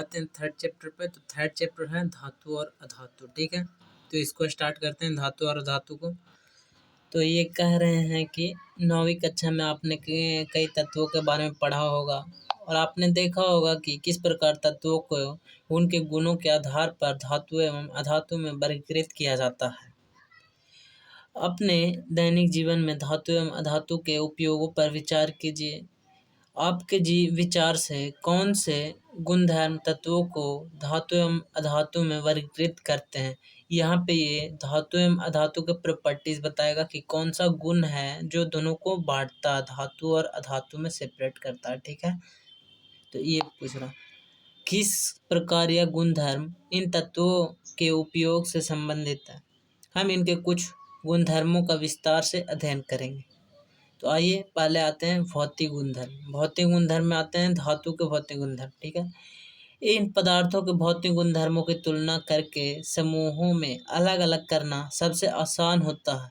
आते हैं third chapter पे। तो थर्ड चैप्टर है धातु और अधातु, ठीक है। तो इसको स्टार्ट करते हैं, धातु और अधातु को। तो ये कह रहे हैं कि 9वीं कक्षा में आपने कई तत्वों के बारे में पढ़ा होगा और आपने देखा होगा कि किस प्रकार तत्वों को उनके गुणों के आधार पर धातु एवं अधातु में वर्गीकृत किया जाता है। अपने दैनिक जीवन में धातु एवं अधातु के उपयोगों पर विचार कीजिए। आपके विचार से कौन से गुणधर्म तत्वों को धातु एवं अधातु में वर्गीकृत करते हैं। यहाँ पे ये धातु एवं अधातु के प्रॉपर्टीज बताएगा कि कौन सा गुण है जो दोनों को बांटता है, धातु और अधातु में सेपरेट करता है, ठीक है। तो ये पूछ रहा किस प्रकार यह गुणधर्म इन तत्वों के उपयोग से संबंधित है। हम इनके कुछ गुणधर्मों का विस्तार से अध्ययन करेंगे। तो आइए पहले आते हैं भौतिक गुणधर्म। भौतिक गुणधर्म में आते हैं धातु के भौतिक गुणधर्म, ठीक है। इन पदार्थों के भौतिक गुणधर्मों की तुलना करके समूहों में अलग अलग करना सबसे आसान होता है।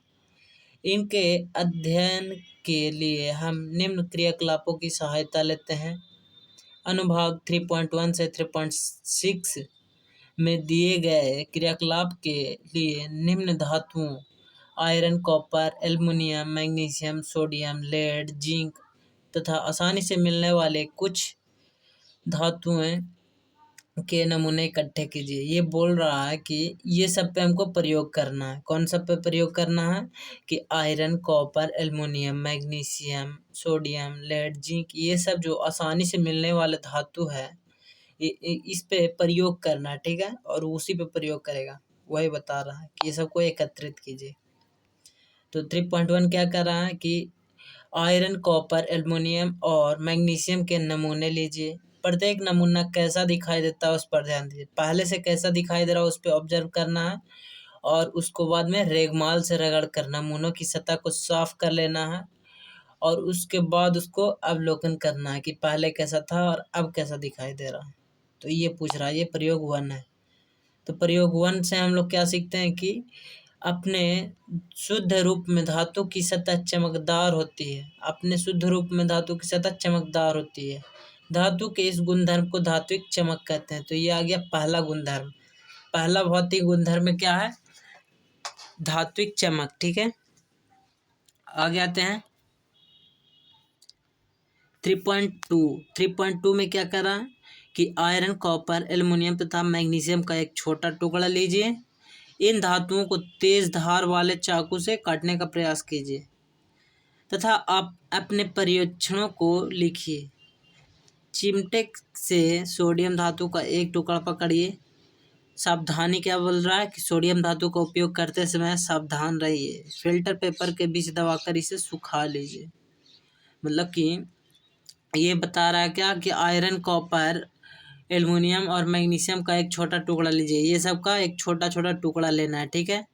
इनके अध्ययन के लिए हम निम्न क्रियाकलापों की सहायता लेते हैं। अनुभाग 3.1 से 3.6 में दिए गए क्रियाकलाप के लिए निम्न धातुओं iron, copper, aluminium, magnesium, sodium, lead, zinc तथा आसानी से मिलने वाले कुछ धातुएं के नमूने इकट्ठे कीजिए। ये बोल रहा है कि ये सब पे हमको प्रयोग करना है। कौन सब पे प्रयोग करना है कि iron, copper, aluminium, magnesium, sodium, lead, zinc, ये सब जो आसानी से मिलने वाले धातु है इस पे प्रयोग करना है, ठीक है। और उसी पे प्रयोग करेगा, वही बता रहा है कि ये सबको एकत्रित कीजिए। तो 3.1 क्या कर रहा है कि आयरन, कॉपर, एल्युमिनियम और मैग्नीशियम के नमूने लीजिए। प्रत्येक नमूना कैसा दिखाई देता है उस पर ध्यान दीजिए। पहले से कैसा दिखाई दे रहा है उस पर ऑब्जर्व करना है और उसको बाद में रेगमाल से रगड़ कर नमूनों की सतह को साफ कर लेना है और उसके बाद उसको अवलोकन करना है कि पहले कैसा था और अब कैसा दिखाई दे रहा है। तो ये पूछ रहा है, ये प्रयोग 1 है। तो प्रयोग 1 से हम लोग क्या सीखते हैं कि अपने शुद्ध रूप में धातु की सतह चमकदार होती है। अपने शुद्ध रूप में धातु की सतह चमकदार होती है। धातु के इस गुणधर्म को धात्विक चमक कहते हैं। तो ये आ गया पहला गुणधर्म। पहला भौतिक गुणधर्म में क्या है, धात्विक चमक, ठीक है। आगे आते हैं 3.2 में क्या कर रहा है कि आयरन, कॉपर, एल्युमिनियम तथा मैग्नीशियम का एक छोटा टुकड़ा लीजिए। इन धातुओं को तेज धार वाले चाकू से काटने का प्रयास कीजिए तथा आप अपने परीक्षणों को लिखिए। चिमटे से सोडियम धातु का एक टुकड़ा पकड़िए। सावधानी क्या बोल रहा है कि सोडियम धातु का उपयोग करते समय सावधान रहिए। फिल्टर पेपर के बीच दबाकर इसे सुखा लीजिए। मतलब कि ये बता रहा है क्या कि आयरन, कॉपर, एल्युमिनियम और मैग्नीशियम का एक छोटा टुकड़ा लीजिए। ये सब का एक छोटा छोटा टुकड़ा लेना है, ठीक है।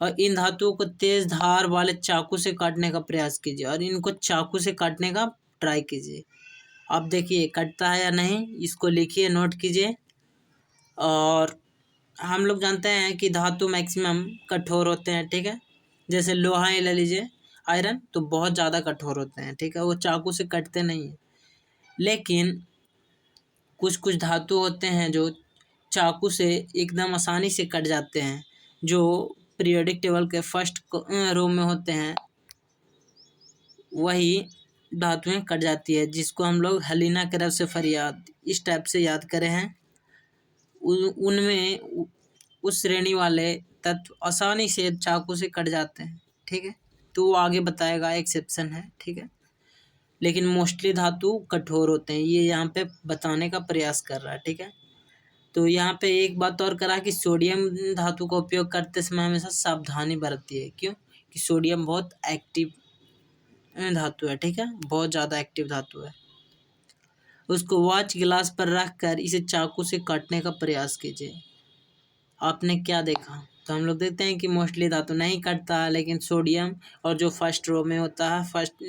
और इन धातुओं को तेज धार वाले चाकू से काटने का प्रयास कीजिए और इनको चाकू से काटने का ट्राई कीजिए। अब देखिए कटता है या नहीं, इसको लिखिए, नोट कीजिए। और हम लोग जानते हैं कि धातु मैक्सिमम कठोर होते हैं, ठीक है। जैसे लोहा ही ले लीजिए, आयरन तो बहुत ज़्यादा कठोर होते हैं, ठीक है। वो चाकू से कटते नहीं हैं। लेकिन कुछ कुछ धातु होते हैं जो चाकू से एकदम आसानी से कट जाते हैं, जो पीरियोडिक टेबल के फर्स्ट रो में होते हैं। वही धातुएं कट जाती है जिसको हम लोग हेलिना के रफ से फरियाद इस टाइप से याद करे हैं। उनमें उस श्रेणी वाले तत्व आसानी से चाकू से कट जाते हैं, ठीक है। तो वो आगे बताएगा, एक्सेप्शन है, ठीक है। लेकिन मोस्टली धातु कठोर होते हैं, ये यहाँ पे बताने का प्रयास कर रहा है, ठीक है। तो यहाँ पे एक बात और करा कि सोडियम धातु का उपयोग करते समय हमेशा सावधानी बरती है। क्यों कि सोडियम बहुत एक्टिव धातु है, ठीक है, बहुत ज़्यादा एक्टिव धातु है। उसको वॉच गिलास पर रख कर इसे चाकू से काटने का प्रयास कीजिए। आपने क्या देखा, तो हम लोग देखते हैं कि मोस्टली धातु नहीं कटता है, लेकिन सोडियम और जो फर्स्ट रो में होता है फर्स्ट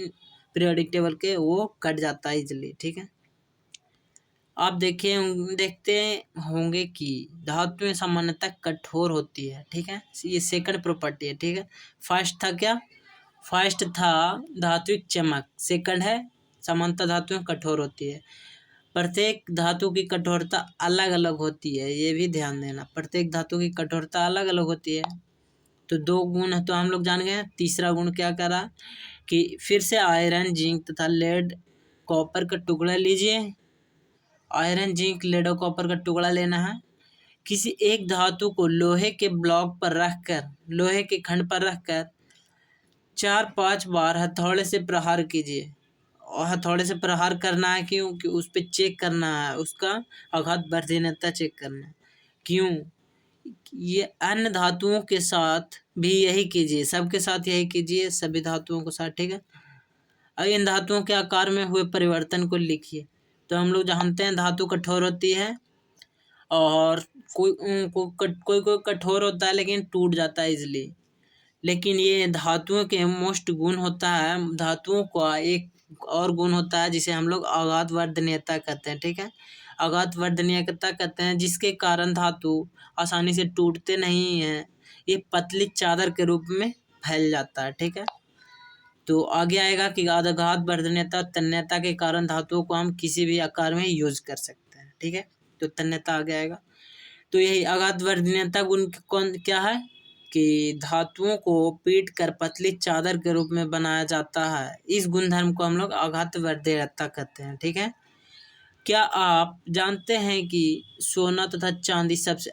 पीरियोडिक टेबल के, वो कट जाता है इजीली, ठीक है। आप देखते होंगे कि धातुएं सामान्यतः कठोर होती है, ठीक है। ये सेकंड प्रॉपर्टी है, ठीक है। फर्स्ट था क्या, फर्स्ट था धात्विक चमक, सेकंड है सामान्यतः धातुएं कठोर होती है। प्रत्येक धातु की कठोरता अलग अलग होती है, ये भी ध्यान देना। प्रत्येक धातु की कठोरता अलग अलग होती है। तो 2 गुण है तो हम लोग जान गए। तीसरा गुण क्या करा कि फिर से आयरन, जिंक तथा लेड, कॉपर का टुकड़ा लीजिए। आयरन, जिंक, लेड और कॉपर का टुकड़ा लेना है। किसी एक धातु को लोहे के ब्लॉक पर रखकर, लोहे के खंड पर रखकर 4-5 बार हथौड़े से प्रहार कीजिए। और हथौड़े से प्रहार करना है क्यों? कि उस पे चेक करना है, उसका आघात वर्धनीयता चेक करना है। क्यों? ये अन्य धातुओं के साथ भी यही कीजिए, सबके साथ यही कीजिए, सभी धातुओं के साथ, ठीक है। अब इन धातुओं के आकार में हुए परिवर्तन को लिखिए। तो हम लोग जानते हैं धातु कठोर होती है और कोई कठोर होता है लेकिन टूट जाता है इजली। लेकिन ये धातुओं के मोस्ट गुण होता है, धातुओं का एक और गुण होता है जिसे हम लोग आघात वर्धनीयता कहते हैं, ठीक है। आघात वर्धनीयता कहते हैं जिसके कारण धातु आसानी से टूटते नहीं हैं, ये पतली चादर के रूप में फैल जाता है, ठीक है। तो आगे आएगा कि आघात वर्धनीयता, तन्यता के कारण धातुओं को हम किसी भी आकार में यूज कर सकते हैं, ठीक है। तो तन्यता आगे आएगा। तो यही आघात वर्धनीयता गुण कौन क्या है कि धातुओं को पीट कर पतली चादर के रूप में बनाया जाता है। इस गुणधर्म को हम लोग आघात वर्धनीयता कहते हैं, ठीक है। क्या आप जानते हैं कि सोना तथा चांदी सबसे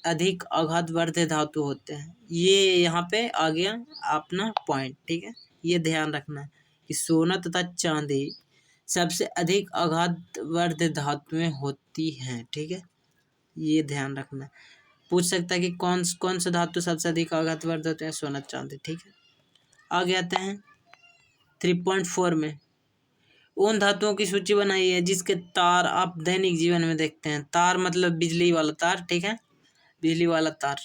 अधिक आघातवर्धक धातु होते हैं? ये यहाँ पे आ गया अपना पॉइंट, ठीक है। ये ध्यान रखना है कि सोना तथा चांदी सबसे अधिक आघातवर्धक धातुएं होती हैं, ठीक है। ये ध्यान रखना। पूछ सकता है कि कौन सा धातु सबसे अधिक आघातवर्धक होते हैं? सोना चांदी, ठीक है। आगे आते हैं 3.4 में। उन धातुओं की सूची बनाई है जिसके तार आप दैनिक जीवन में देखते हैं। तार मतलब बिजली वाला तार, ठीक है, बिजली वाला तार।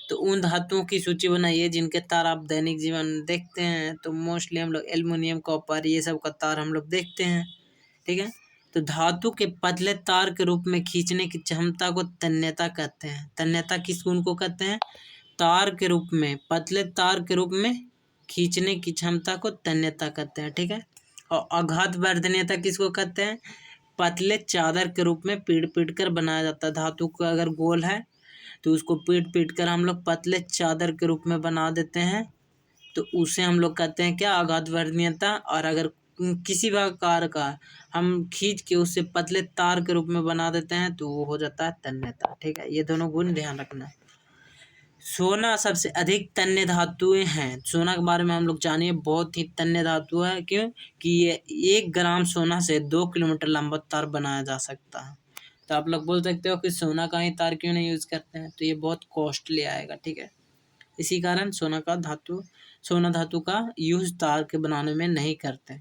तो उन धातुओं की सूची बनाई है जिनके तार आप दैनिक जीवन में देखते हैं। तो मोस्टली हम लोग एल्युमिनियम, कॉपर, ये सब का तार हम लोग देखते हैं, ठीक है। तो धातु के पतले तार के रूप में खींचने की क्षमता को तन्यता कहते हैं। तन्यता किस गुण को कहते हैं? तार के रूप में, पतले तार के रूप में खींचने की क्षमता को तन्यता कहते हैं, ठीक है। और आघात वर्धनीयता किसको कहते हैं? पतले चादर के रूप में पीट पीट कर बनाया जाता है। धातु का अगर गोल है तो उसको पीट पीट कर हम लोग पतले चादर के रूप में बना देते हैं, तो उसे हम लोग कहते हैं क्या? आघात वर्धनीयता। और अगर किसी भी आकार का हम खींच के उसे पतले तार के रूप में बना देते हैं तो वो हो जाता है तन्यता, ठीक है। ये दोनों गुण ध्यान रखना है। सोना सबसे अधिक तन्य धातुएं हैं। सोना के बारे में हम लोग जानिए, बहुत ही तन्य धातु है। क्यों? कि ये 1 ग्राम सोना से 2 किलोमीटर लंबा तार बनाया जा सकता है। तो आप लोग बोल सकते हो कि सोना का ही तार क्यों नहीं यूज करते हैं? तो ये बहुत कॉस्टली आएगा, ठीक है। इसी कारण सोना धातु का यूज तार के बनाने में नहीं करते।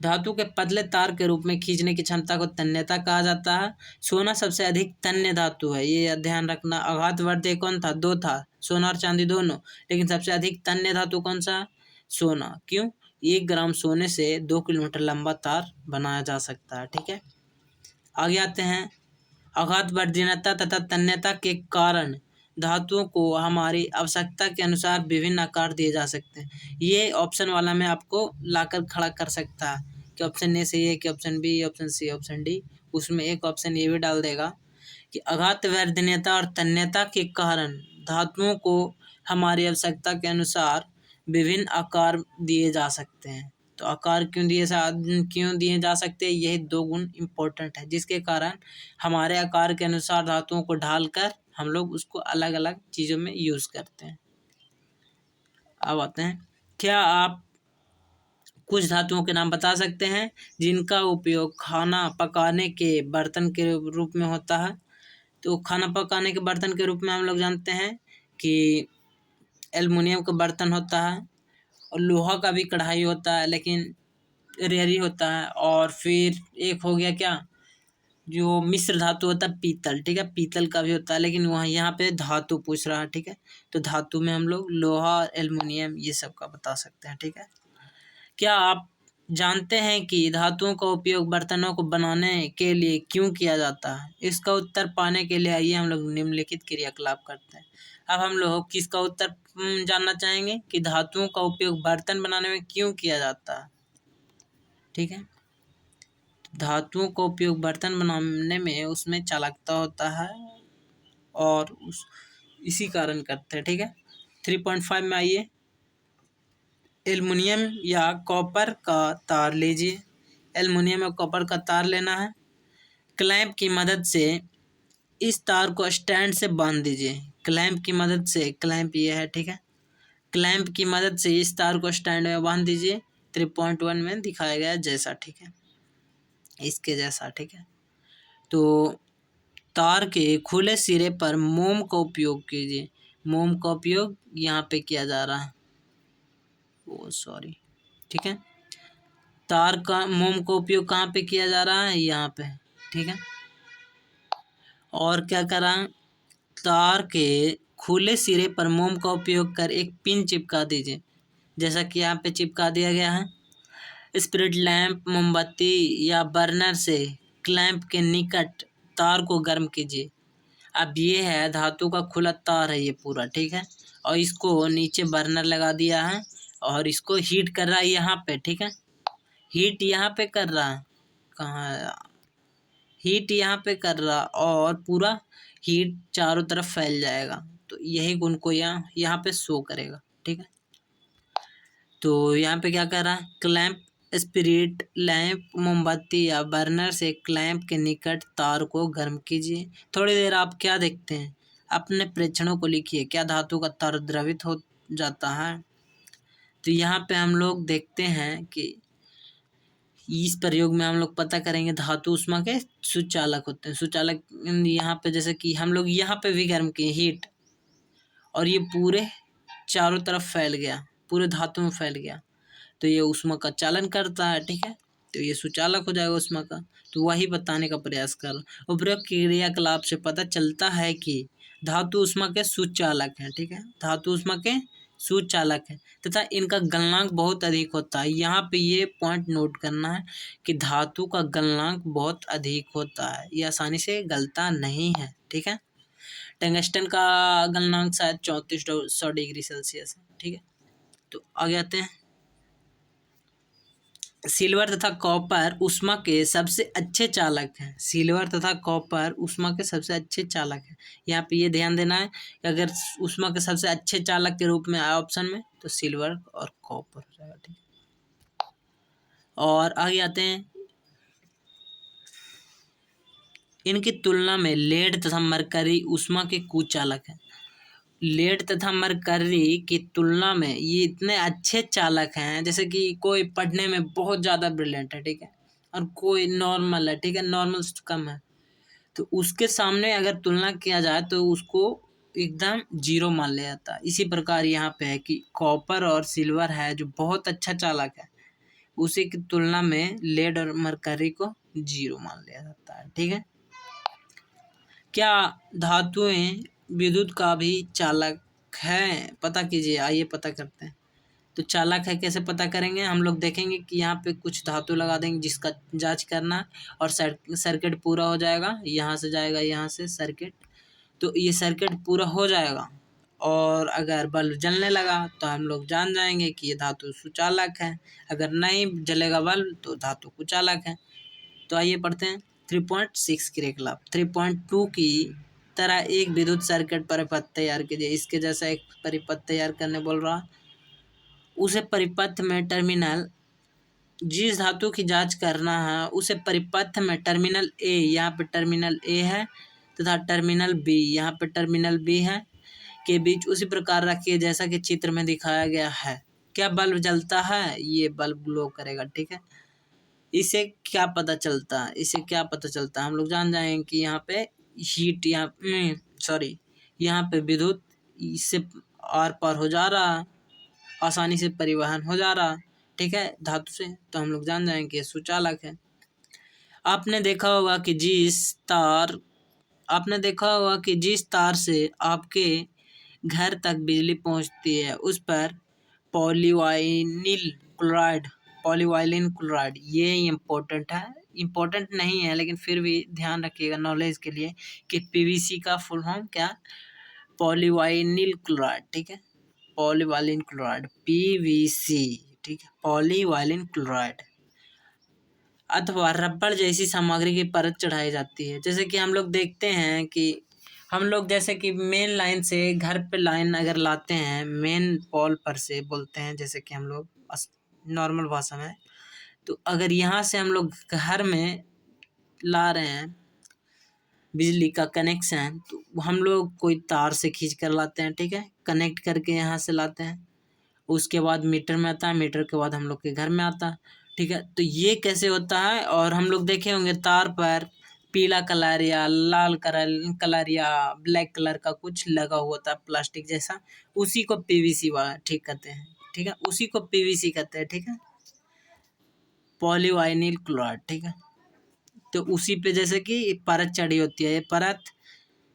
धातु के पतले तार के रूप में खींचने की क्षमता को तन्यता कहा जाता है। सोना सबसे अधिक तन्य धातु है, ये ध्यान रखना। आघातवर्धक कौन था? 2 था, सोना और चांदी दोनों। लेकिन सबसे अधिक तन्य धातु कौन सा? सोना। क्यों? 1 ग्राम सोने से 2 किलोमीटर लंबा तार बनाया जा सकता है, ठीक है। आगे आते हैं। आघातवर्धनीयता तथा तन्यता के कारण धातुओं को हमारी आवश्यकता के अनुसार विभिन्न आकार दिए जा सकते हैं। ये ऑप्शन वाला में आपको लाकर खड़ा कर सकता है कि ऑप्शन ए सही है, कि option B, option C, option D. उसमें एक ऑप्शन ये भी डाल देगा कि आघातवर्धनीयता और तन्यता के कारण धातुओं को हमारी आवश्यकता के अनुसार विभिन्न आकार दिए जा सकते हैं। तो आकार क्यों दिए जा सकते हैं? यही 2 गुण इम्पोर्टेंट है जिसके कारण हमारे आकार के अनुसार धातुओं को ढालकर हम लोग उसको अलग अलग चीज़ों में यूज करते हैं। अब आते हैं, क्या आप कुछ धातुओं के नाम बता सकते हैं जिनका उपयोग खाना पकाने के बर्तन के रूप में होता है? तो खाना पकाने के बर्तन के रूप में हम लोग जानते हैं कि एल्युमिनियम का बर्तन होता है, और लोहा का भी कढ़ाई होता है लेकिन रेयर ही होता है। और फिर एक हो गया क्या, जो मिश्र धातु होता है, पीतल, ठीक है, पीतल का भी होता है। लेकिन वहाँ यहाँ पे धातु पूछ रहा है, ठीक है। तो धातु में हम लोग लोहा और एल्युमिनियम ये सब का बता सकते हैं, ठीक है। क्या आप जानते हैं कि धातुओं का उपयोग बर्तनों को बनाने के लिए क्यों किया जाता है? इसका उत्तर पाने के लिए आइए हम लोग निम्नलिखित क्रियाकलाप करते हैं। अब हम लोग किसका उत्तर जानना चाहेंगे कि धातुओं का उपयोग बर्तन बनाने में क्यों किया जाता है, ठीक है। धातुओं का उपयोग बर्तन बनाने में उसमें चालकता होता है और इसी कारण करते हैं। ठीक है, 3.5 में आइए, एल्युमिनियम या कॉपर का तार लीजिए। एल्युमिनियम या कॉपर का तार लेना है। क्लैंप की मदद से इस तार को स्टैंड से बांध दीजिए। क्लैंप की मदद से, क्लैंप ये है, ठीक है, क्लैंप की मदद से इस तार को स्टैंड में बांध दीजिए। 3.1 में दिखाया गया जैसा, ठीक है, इसके जैसा। ठीक है, तो तार के खुले सिरे पर मोम का उपयोग कीजिए। मोम का उपयोग यहाँ पे किया जा रहा है, ओ सॉरी, ठीक है, तार का मोम का उपयोग कहाँ पे किया जा रहा है, यहाँ पे। ठीक है, और क्या करा, तार के खुले सिरे पर मोम का उपयोग कर एक पिन चिपका दीजिए, जैसा कि यहाँ पे चिपका दिया गया है। स्पिरिट लैंप, मोमबत्ती या बर्नर से क्लैंप के निकट तार को गर्म कीजिए। अब ये है धातु का खुला तार है ये पूरा, ठीक है, और इसको नीचे बर्नर लगा दिया है और इसको हीट कर रहा है यहाँ पे। ठीक है, हीट यहाँ पे कर रहा है, कहाँ है, हीट यहाँ पे कर रहा और पूरा हीट चारों तरफ फैल जाएगा, तो यही गुण को यहाँ पे शो करेगा। ठीक है, तो यहाँ पे क्या कर रहा है, क्लैंप, स्पिरिट लैंप, मोमबत्ती या बर्नर से क्लैंप के निकट तार को गर्म कीजिए। थोड़ी देर आप क्या देखते हैं, अपने प्रेक्षणों को लिखिए, क्या धातु का तार द्रवित हो जाता है। तो यहाँ पे हम लोग देखते हैं कि इस प्रयोग में हम लोग पता करेंगे धातु उष्मा के सुचालक होते हैं। सुचालक यहाँ पे जैसे कि हम लोग यहाँ पे भी गर्म किए हीट, और ये पूरे चारों तरफ फैल गया, पूरे धातु में फैल गया, तो ये उष्मा का चालन करता है। ठीक है, तो ये सुचालक हो जाएगा उष्मा का। तो वही बताने का प्रयास कर, उपरोक्त क्रियाकलाप से पता चलता है कि धातु उष्मा के सुचालक हैं। ठीक है, धातु उष्मा के सुचालक है तथा इनका गलनांक बहुत अधिक होता है। यहाँ पे ये पॉइंट नोट करना है कि धातु का गलनांक बहुत अधिक होता है, ये आसानी से गलता नहीं है। ठीक है, टंगस्टन का गलनांक शायद 3400 डिग्री सेल्सियस है। ठीक है, तो आगे आते हैं, सिल्वर तथा कॉपर उष्मा के सबसे अच्छे चालक हैं। सिल्वर तथा कॉपर उष्मा के सबसे अच्छे चालक हैं। यहाँ पे ये ध्यान देना है कि अगर उष्मा के सबसे अच्छे चालक के रूप में आए ऑप्शन में, तो सिल्वर और कॉपर हो जाएगा। ठीक है, और आगे आते हैं, इनकी तुलना में लेड तथा मरकरी उष्मा के कुचालक हैं। लेड तथा मरकरी की तुलना में ये इतने अच्छे चालक हैं, जैसे कि कोई पढ़ने में बहुत ज़्यादा ब्रिलियंट है, ठीक है, और कोई नॉर्मल है, ठीक है, नॉर्मल से कम है, तो उसके सामने अगर तुलना किया जाए तो उसको एकदम जीरो मान लिया जाता है। इसी प्रकार यहाँ पे है कि कॉपर और सिल्वर है जो बहुत अच्छा चालक है, उसी की तुलना में लेड और मरकरी को जीरो मान लिया जाता है। ठीक है, क्या धातुएं विद्युत का भी चालक है, पता कीजिए, आइए पता करते हैं। तो चालक है कैसे पता करेंगे, हम लोग देखेंगे कि यहाँ पे कुछ धातु लगा देंगे जिसका जांच करना है, और सर्किट पूरा हो जाएगा, यहाँ से जाएगा यहाँ से सर्किट, तो ये सर्किट पूरा हो जाएगा, और अगर बल्ब जलने लगा तो हम लोग जान जाएंगे कि ये धातु सुचालक है। अगर नहीं जलेगा बल्ब तो धातु कुचालक है। तो आइए पढ़ते हैं 3.6 क्रियाकलाप। 3.2 की तरह एक विद्युत सर्किट परिपथ तैयार कीजिए। इसके जैसा एक परिपथ तैयार करने बोल रहा, उसे परिपथ में टर्मिनल, जिस धातु की जांच करना है उसे परिपथ में टर्मिनल ए, यहाँ पे टर्मिनल ए है, तथा टर्मिनल बी, यहाँ पे टर्मिनल बी है, के बीच उसी प्रकार रखिए जैसा कि चित्र में दिखाया गया है। क्या बल्ब जलता है, ये बल्ब ग्लो करेगा। ठीक है, इसे क्या पता चलता है, इसे क्या पता चलता है, हम लोग जान जाएंगे कि यहाँ पे हीट, यहाँ सॉरी, यहाँ पे विद्युत इससे आर पार हो जा रहा है, आसानी से परिवहन हो जा रहा है। ठीक है, धातु से, तो हम लोग जान जाएंगे कि सुचालक है। आपने देखा होगा कि जिस तार से आपके घर तक बिजली पहुंचती है उस पर पॉलीवाइनिल क्लोराइड, पॉलीवाइलिन क्लोराइड, ये इम्पोर्टेंट है, इम्पोर्टेंट नहीं है लेकिन फिर भी ध्यान रखिएगा नॉलेज के लिए, कि पीवीसी का फुल फॉर्म क्या, पॉलीवाइनिल क्लोराइड। ठीक है, पॉलीवाइलिन क्लोराइड, पीवीसी। ठीक है, पॉलीवाइलिन क्लोराइड अथवा रबड़ जैसी सामग्री की परत चढ़ाई जाती है। जैसे कि हम लोग देखते हैं कि हम लोग जैसे कि मेन लाइन से घर पे लाइन अगर लाते हैं, मेन पोल पर से बोलते हैं, जैसे कि हम लोग नॉर्मल भाषा में, तो अगर यहाँ से हम लोग घर में ला रहे हैं बिजली का कनेक्शन, तो हम लोग कोई तार से खींच कर लाते हैं, ठीक है, कनेक्ट करके यहाँ से लाते हैं। उसके बाद मीटर में आता है, मीटर के बाद हम लोग के घर में आता है, ठीक है। तो ये कैसे होता है, और हम लोग देखे होंगे तार पर पीला कलर या लाल कलर या ब्लैक कलर का कुछ लगा हुआ था प्लास्टिक जैसा, उसी को पीवीसी वाला ठीक कहते हैं, ठीक है, उसी को पीवीसी कहते हैं, ठीक है, पॉलीवाइनिल क्लोराइड, ठीक है। तो उसी पे जैसे कि परत चढ़ी होती है, ये परत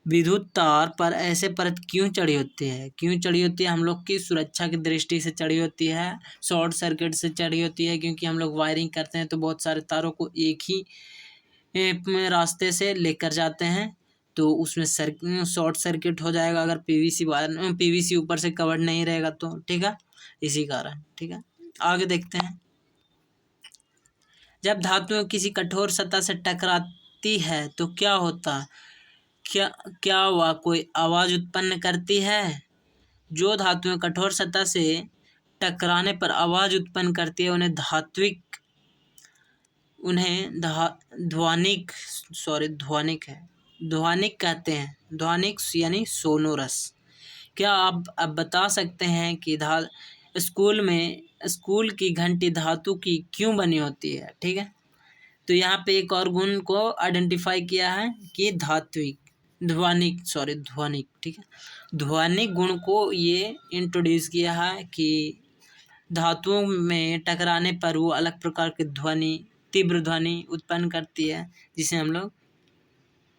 विद्युत तार पर ऐसे परत क्यों चढ़ी होती है, क्यों चढ़ी होती है, हम लोग की सुरक्षा की दृष्टि से चढ़ी होती है, शॉर्ट सर्किट से चढ़ी होती है, क्योंकि हम लोग वायरिंग करते हैं तो बहुत सारे तारों को एक ही रास्ते से लेकर जाते हैं, तो उसमें शॉर्ट सर्किट हो जाएगा अगर पीवीसी ऊपर से कवर्ड नहीं रहेगा तो, ठीक है, इसी कारण, ठीक है। आगे देखते हैं, जब धातुएं किसी कठोर सतह से टकराती है तो क्या होता है, क्या वह कोई आवाज उत्पन्न करती है। जो धातुएं कठोर सतह से टकराने पर आवाज उत्पन्न करती है उन्हें ध्वनिक कहते हैं, ध्वनिक यानी सोनोरस। क्या आप अब बता सकते हैं कि स्कूल की घंटी धातु की क्यों बनी होती है, ठीक है। तो यहाँ पे एक और गुण को आइडेंटिफाई किया है कि ध्वनिक, ठीक है, ध्वनिक गुण को ये इंट्रोड्यूस किया है कि धातुओं में टकराने पर वो अलग प्रकार की तीव्र ध्वनि उत्पन्न करती है, जिसे हम लोग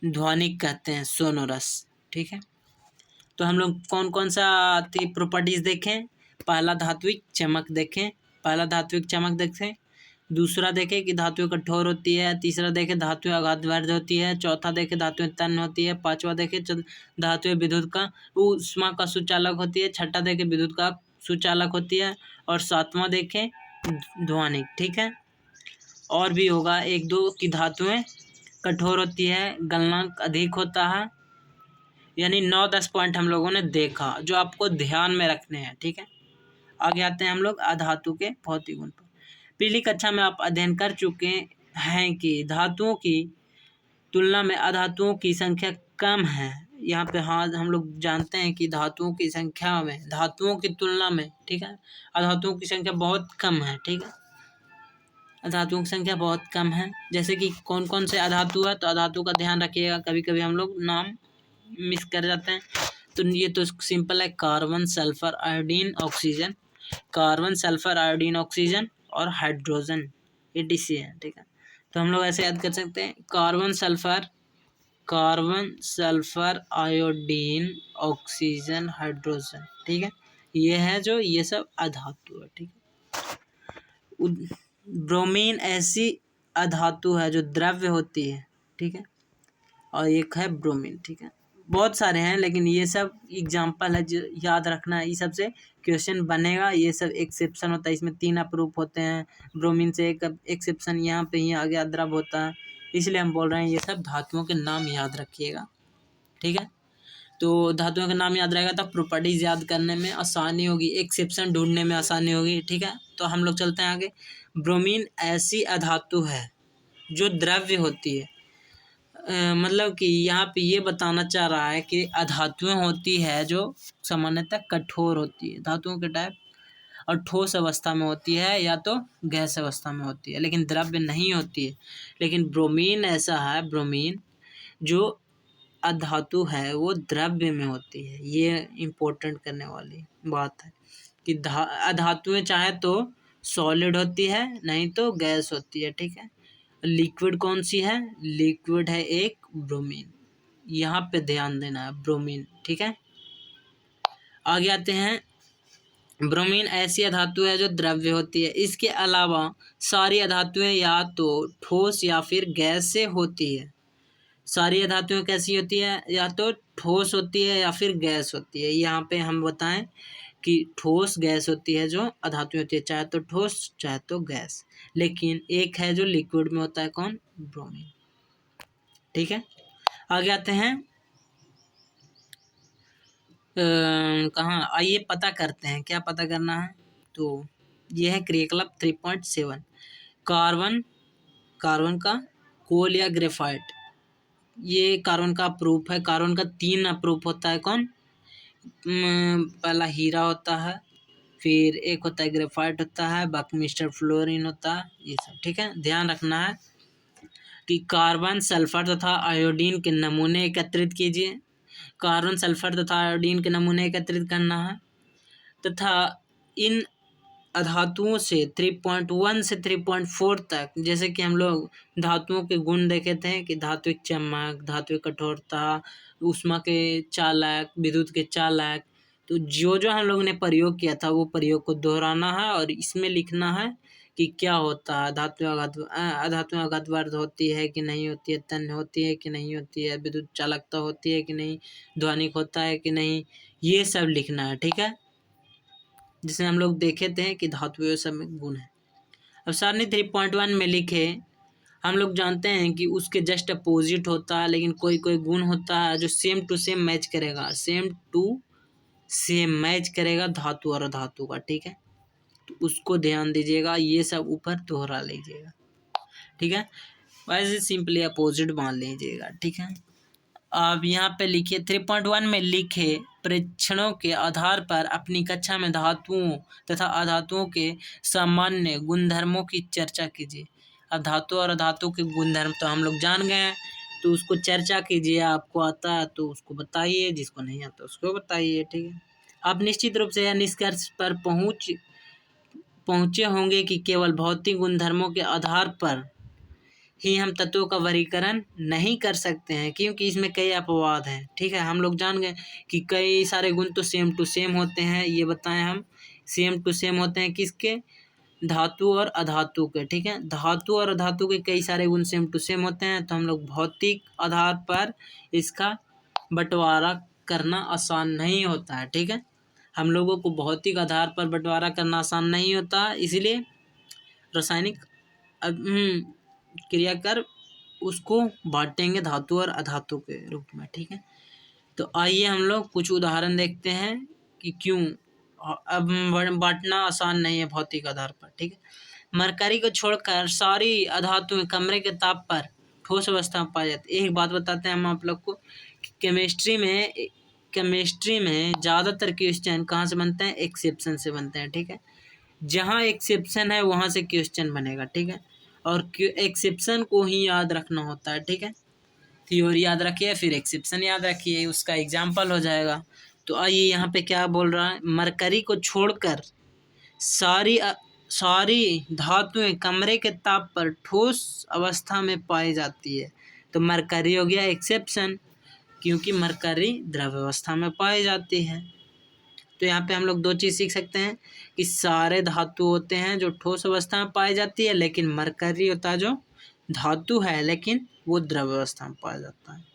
ध्वनिक कहते हैं, सोनोरस, ठीक है। तो हम लोग कौन कौन सा प्रॉपर्टीज देखें, पहला धात्विक चमक देखें, दूसरा देखें कि धातुएं कठोर होती है, तीसरा देखें धातुएं आघातवर्ध होती है, चौथा देखें धातुएं तन्य होती है, पांचवा देखें धातुएं विद्युत का ऊष्मा का सुचालक होती है, छठा देखें विद्युत का सुचालक होती है, और सातवां देखें ध्वनिक, ठीक है। और भी होगा एक दो कि धातुएं कठोर होती है, गलनांक अधिक होता है, यानी 9-10 पॉइंट हम लोगों ने देखा जो आपको ध्यान में रखने हैं, ठीक है। आगे आते हैं हम लोग अधातु के भौतिक गुण पर। पिछली कक्षा में आप अध्ययन कर चुके हैं कि धातुओं की तुलना में अधातुओं की संख्या कम है। यहाँ पे हाँ हम लोग जानते हैं कि धातुओं की तुलना में, ठीक है, अधातुओं की संख्या बहुत कम है, ठीक है, अधातुओं की संख्या बहुत कम है। जैसे कि कौन कौन से अधातु है, तो अधातु का ध्यान रखिएगा, कभी कभी हम लोग नाम मिस कर जाते हैं। तो ये तो सिंपल है, कार्बन सल्फर आयोडीन ऑक्सीजन और हाइड्रोजन, ATC है, ठीक है। तो हम लोग ऐसे याद कर सकते हैं, carbon sulphur iodine oxygen hydrogen, ठीक है, ये सब अधातु है, ठीक है। ब्रोमीन ऐसी अधातु है जो द्रव्य होती है, ठीक है, और एक है ब्रोमीन, ठीक है। बहुत सारे हैं लेकिन ये सब एग्जाम्पल है जो याद रखना है, ये सबसे क्वेश्चन बनेगा, ये सब एक्सेप्शन होता है, इसमें 3 अप्रूफ होते हैं, ब्रोमीन से एक एक्सेप्शन यहाँ पे ही आगे द्रव्य होता है, इसलिए हम बोल रहे हैं ये सब धातुओं के नाम याद रखिएगा, ठीक है। तो धातुओं के नाम याद रहेगा तो प्रॉपर्टीज याद करने में आसानी होगी, एक्सेप्शन ढूंढने में आसानी होगी, ठीक है। तो हम लोग चलते हैं आगे। ब्रोमीन ऐसी अधातु है जो द्रव्य होती है, मतलब कि यहाँ पे ये बताना चाह रहा है कि अधातुएं होती है जो सामान्यतः कठोर होती है, धातुओं के टाइप, और ठोस अवस्था में होती है या तो गैस अवस्था में होती है, लेकिन द्रव्य नहीं होती है। लेकिन ब्रोमीन ऐसा है, ब्रोमीन जो अधातु है वो द्रव्य में होती है। ये इम्पोर्टेंट करने वाली बात है कि अधातुएं चाहे तो सॉलिड होती है, नहीं तो गैस होती है, ठीक है। लिक्विड कौन सी है, लिक्विड है एक ब्रोमीन, यहाँ पे ध्यान देना है, ब्रोमीन, ठीक है। आगे आते हैं, ब्रोमीन ऐसी अधातु है जो द्रव्य होती है, इसके अलावा सारी अधातुएं या तो ठोस या फिर गैस से होती है। सारी अधातुएं कैसी होती है, या तो ठोस होती है या फिर गैस होती है। यहाँ पे हम बताएं कि ठोस गैस होती है जो अधातु होती है, चाहे तो ठोस चाहे तो गैस, लेकिन एक है जो लिक्विड में होता है, कौन? ब्रोमीन। ठीक है, आगे आते हैं कहाँ, आइए पता करते हैं, क्या पता करना है। तो ये है क्रियाकलाप 3.7, कार्बन, कार्बन का कोल या ग्रेफाइट। ये कार्बन का अप्रूप है। कार्बन का 3 अप्रूप होता है, कौन? पहला हीरा होता है, फिर एक होता है ग्रेफाइट होता है, बाकी मिस्टर फ्लोरीन होता है, ये सब। ठीक है, ध्यान रखना है कि कार्बन, सल्फर तथा आयोडीन के नमूने एकत्रित कीजिए। कार्बन, सल्फर तथा आयोडीन के नमूने एकत्रित करना है तथा इन अधातुओं से 3.1 से 3.4 तक, जैसे कि हम लोग धातुओं के गुण देखे थे कि धात्विक चमक, धात्विक कठोरता, ऊष्मा के चालक, विद्युत के चालक, तो जो जो हम लोग ने प्रयोग किया था वो प्रयोग को दोहराना है और इसमें लिखना है कि क्या होता है, अधातु आघात होती है कि नहीं होती है, तन्य होती है कि नहीं होती है, विद्युत चालकता होती है कि नहीं, ध्वनिक होता है कि नहीं, ये सब लिखना है। ठीक है, जिसे हम लोग देखे थे कि धातु सब में गुण है। अब सारणी 3.1 में लिखे, हम लोग जानते हैं कि उसके जस्ट अपोजिट होता है, लेकिन कोई कोई गुण होता है जो सेम टू सेम मैच करेगा, सेम टू सेम मैच करेगा धातु और अधातु का। ठीक है, तो उसको ध्यान दीजिएगा, ये सब ऊपर दोहरा लीजिएगा। ठीक है, वैसे सिंपली अपोजिट मान लीजिएगा। ठीक है, अब यहाँ पे लिखिए 3.1 में लिखे परीक्षणों के आधार पर अपनी कक्षा में धातुओं तथा अधातुओं के सामान्य गुणधर्मों की चर्चा कीजिए। अब धातु और अधातु के गुणधर्म तो हम लोग जान गए हैं, तो उसको चर्चा कीजिए। आपको आता है तो उसको बताइए, जिसको नहीं आता उसको बताइए। ठीक है, आप निश्चित रूप से यह निष्कर्ष पर पहुँचे होंगे कि केवल भौतिक गुणधर्मों के आधार पर ही हम तत्वों का वर्गीकरण नहीं कर सकते हैं, क्योंकि इसमें कई अपवाद हैं। ठीक है, हम लोग जान गए कि कई सारे गुण तो सेम टू सेम होते हैं, ये बताएं हम, सेम टू सेम होते हैं किसके? धातु और अधातु के। ठीक है, धातु और अधातु के कई सारे गुण सेम टू सेम होते हैं, तो हम लोग भौतिक आधार पर इसका बंटवारा करना आसान नहीं होता है। ठीक है, हम लोगों को भौतिक आधार पर बंटवारा करना आसान नहीं होता, इसलिए रासायनिक क्रिया कर उसको बांटेंगे धातु और अधातु के रूप में। ठीक है, तो आइए हम लोग कुछ उदाहरण देखते हैं कि क्यों अब बांटना आसान नहीं है भौतिक आधार पर। ठीक है, मरकरी को छोड़कर सारी अधातुएं कमरे के ताप पर ठोस अवस्था में पाई जाती है। एक बात बताते हैं हम आप लोग को, केमिस्ट्री में ज़्यादातर क्वेश्चन कहाँ से बनते हैं? एक्सेप्शन से बनते हैं। ठीक है, जहाँ एक्सेप्शन है वहाँ से क्वेश्चन बनेगा। ठीक है, और एक्सेप्शन को ही याद रखना होता है। ठीक है, थ्योरी याद रखिए फिर एक्सेप्शन याद रखिए, उसका एग्जाम्पल हो जाएगा। तो आइए यहाँ पे क्या बोल रहा है, मरकरी को छोड़कर सारी धातुएं कमरे के ताप पर ठोस अवस्था में पाई जाती है। तो मरकरी हो गया एक्सेप्शन, क्योंकि मरकरी द्रव अवस्था में पाई जाती है। तो यहाँ पे हम लोग दो चीज़ सीख सकते हैं कि सारे धातु होते हैं जो ठोस अवस्था में पाई जाती है, लेकिन मरकरी होता है जो धातु है लेकिन वो द्रव अवस्था में पाया जाता है।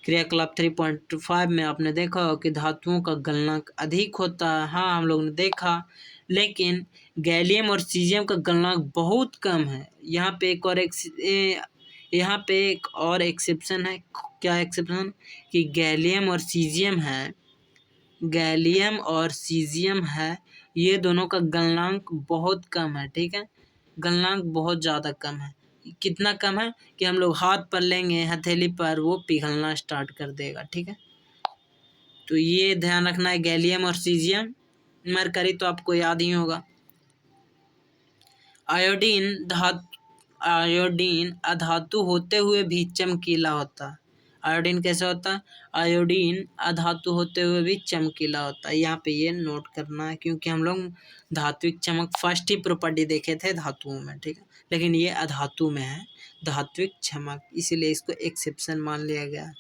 क्रियाकलाप 3.5 में आपने देखा हो कि धातुओं का गलनांक अधिक होता है। हाँ, हम लोग ने देखा, लेकिन गैलियम और सीजियम का गलनांक बहुत कम है। यहाँ पे एक और एक्सेप्शन है। क्या एक्सेप्शन? कि गैलियम और सीजियम है, ये दोनों का गलनांक बहुत कम है। ठीक है, गलनांक बहुत ज़्यादा कम है। कितना कम है कि हम लोग हाथ पर लेंगे हथेली पर, वो पिघलना स्टार्ट कर देगा। ठीक है, तो ये ध्यान रखना है, गैलियम और सीजियम। मरकरी तो आपको याद ही होगा। आयोडीन अधातु होते हुए भी चमकीला होता है। आयोडीन कैसे होता है? आयोडीन अधातु होते हुए भी चमकीला होता है। यहाँ पे ये नोट करना है, क्योंकि हम लोग धात्विक चमक फर्स्ट ही प्रॉपर्टी देखे थे धातुओं में। ठीक है, लेकिन ये अधातु में है धात्विक चमक, इसीलिए इसको एक्सेप्शन मान लिया गया।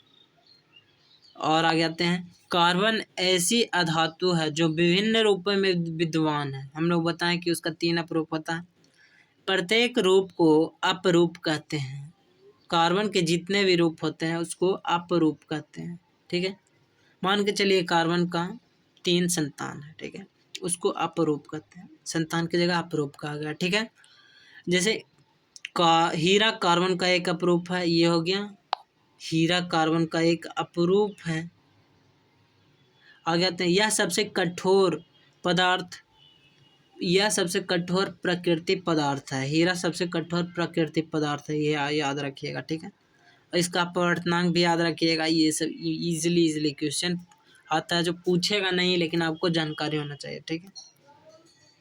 और आगे आते हैं, कार्बन ऐसी अधातु है जो विभिन्न रूपों में विद्यमान है। हम लोग बताएं कि उसका 3 अपरूप होता है। प्रत्येक रूप को अपरूप कहते हैं। कार्बन के जितने भी रूप होते हैं उसको अपरूप कहते हैं। ठीक है, मान के चलिए कार्बन का 3 संतान है, ठीक है, उसको अपरूप कहते हैं। संतान की जगह अपरूप कहा गया, ठीक है। जैसे हीरा कार्बन का एक अपरूप है, ये हो गया हीरा कार्बन का एक अपरूप है। आगे आते हैं, यह सबसे कठोर प्राकृतिक पदार्थ है। हीरा सबसे कठोर प्राकृतिक पदार्थ है, ये याद रखिएगा, ठीक है। और इसका अपवर्तनांक भी याद रखिएगा। ये सब इजीली क्वेश्चन आता है, जो पूछेगा नहीं लेकिन आपको जानकारी होना चाहिए, ठीक है।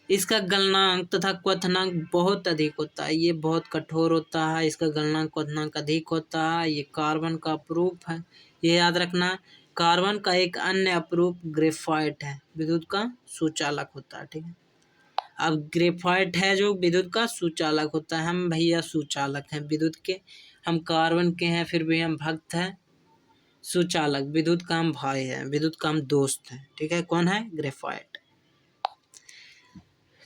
इसका गलनांक तथा क्वथनांक बहुत अधिक होता है, ये बहुत कठोर होता है, इसका गलनांक क्वथनांक अधिक होता है। ये कार्बन का अपरूप है, ये याद रखना। कार्बन का एक अन्य अपरूप ग्रेफाइट है, विद्युत का सुचालक होता है, ठीक है। अब ग्रेफाइट है जो विद्युत का सुचालक होता है। हम भैया सुचालक हैं विद्युत के, हम कार्बन के हैं, फिर भी हम भक्त हैं। सुचालक विद्युत का हम भाई है, विद्युत का हम दोस्त हैं, ठीक है। कौन है? ग्रेफाइट।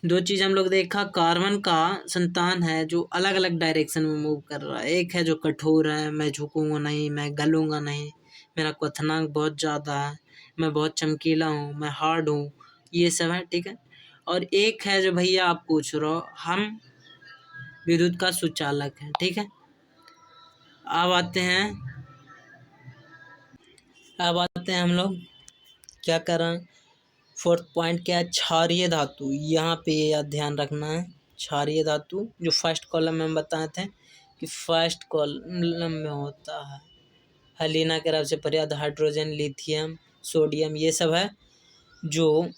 दो चीज हम लोग देखा, कार्बन का संतान है जो अलग अलग डायरेक्शन में मूव कर रहा है। एक है जो कठोर है, मैं झुकूंगा नहीं, मैं गलूंगा नहीं, मेरा क्वथनांक बहुत ज़्यादा है, मैं बहुत चमकीला हूँ, मैं हार्ड हूँ, ये सब है, ठीक है। और एक है जो भैया आप पूछ रहे हो, हम विद्युत का सुचालक है, ठीक है। अब आते हैं हम लोग क्या कर रहे हैं, फोर्थ पॉइंट क्या है, क्षारीय धातु। यहाँ पे यह ध्यान रखना है, क्षारीय धातु जो फर्स्ट कॉलम में हम बताए थे कि फर्स्ट कॉलम में होता है। हेलिना के रब से पर्याप्त हाइड्रोजन, लिथियम, सोडियम, ये सब है जो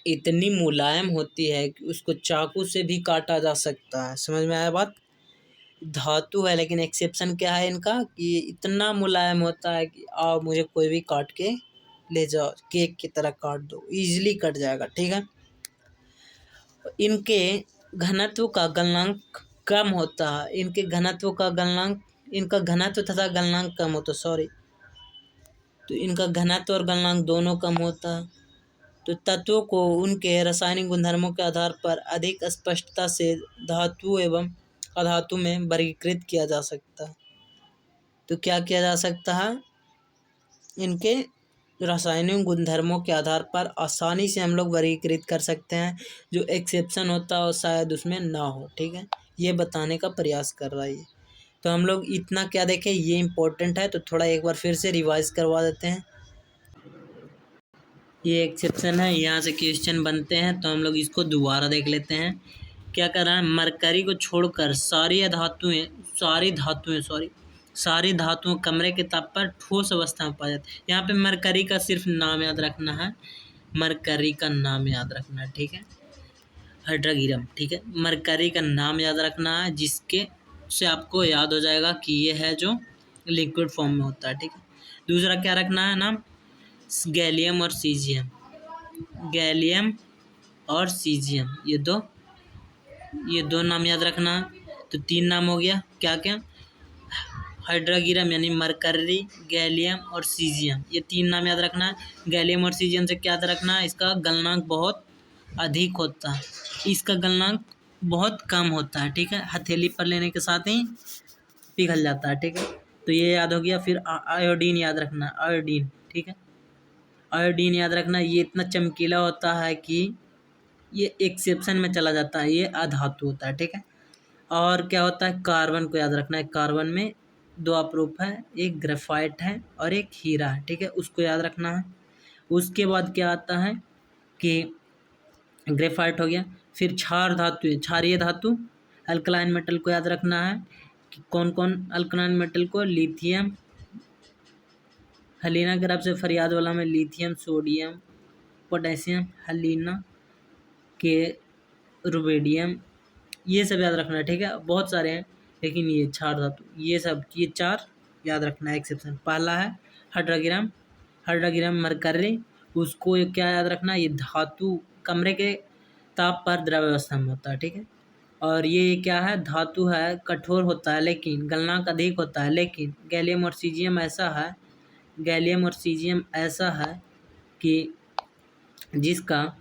इतनी मुलायम होती है कि उसको चाकू से भी काटा जा सकता है। समझ में आया बात? धातु है लेकिन एक्सेप्शन क्या है इनका कि इतना मुलायम होता है कि आओ मुझे कोई भी काट के ले जाओ, केक की तरह काट दो, इजीली कट जाएगा, ठीक है। इनके घनत्व का गलनांक कम होता है, इनका घनत्व तथा गलनांक कम होता है, तो इनका घनत्व और गलनांक दोनों कम होता है। तो तत्वों को उनके रासायनिक गुणधर्मों के आधार पर अधिक स्पष्टता से धातु एवं अधातु में वर्गीकृत किया जा सकता है। तो क्या किया जा सकता है, इनके रासायनिक गुणधर्मों के आधार पर आसानी से हम लोग वर्गीकृत कर सकते हैं। जो एक्सेप्शन होता है शायद उसमें ना हो, ठीक है, ये बताने का प्रयास कर रहा है ये। तो हम लोग इतना क्या देखें, ये इम्पोर्टेंट है, तो थोड़ा एक बार फिर से रिवाइज करवा देते हैं। ये एक्सेप्शन है, यहाँ से क्वेश्चन बनते हैं, तो हम लोग इसको दोबारा देख लेते हैं। क्या कर रहा है, मरकरी को छोड़कर सारी धातुएं कमरे के ताप पर ठोस अवस्था में पाई जाती है। यहाँ पे मरकरी का सिर्फ नाम याद रखना है, मरकरी का नाम याद रखना है, ठीक है। हाइड्रोगिरम, ठीक है, मरकरी का नाम याद रखना है, जिसके से आपको याद हो जाएगा कि ये है जो लिक्विड फॉर्म में होता है, ठीक है। दूसरा क्या रखना है नाम, गैलियम और सीजियम, ये दो नाम याद रखना है। तो 3 नाम हो गया, क्या क्या, हाइड्रोगिरम यानी मरकरी, गैलियम और सीजियम, ये 3 नाम याद रखना है। गैलियम और सीजियम से क्या याद रखना है, इसका गलनांक बहुत अधिक होता है, इसका गलनांक बहुत कम होता है, ठीक है, हथेली पर लेने के साथ ही पिघल जाता है, ठीक है। तो ये याद हो गया। फिर आयोडीन याद रखना, आयोडीन, ठीक है, आयोडीन याद रखना, ये इतना चमकीला होता है कि ये एक्सेप्शन में चला जाता है, ये अधातु होता है, ठीक है। और क्या होता है, कार्बन को याद रखना है, कार्बन में 2 अपरूप है, एक ग्रेफाइट है और एक हीरा है, ठीक है, उसको याद रखना है। उसके बाद क्या आता है कि ग्रेफाइट हो गया, फिर क्षारीय धातु, अल्कलाइन मेटल को याद रखना है कि कौन कौन अल्कलाइन मेटल को, लिथियम, हलीना के रब से फरियाद वाला में लिथियम, सोडियम, पोटेशियम, हलीना के रुबेडियम, ये सब याद रखना है, ठीक है। बहुत सारे हैं लेकिन ये 4 धातु, ये 4 याद रखना है। एक्सेप्शन पहला है हाइड्रोगिरम मरकरी, उसको क्या याद रखना है, ये धातु कमरे के ताप पर द्रव अवस्था में होता है, ठीक है। और ये क्या है, धातु है, कठोर होता है लेकिन गलनांक अधिक होता है। लेकिन गैलियम और सीजियम ऐसा है कि जिसका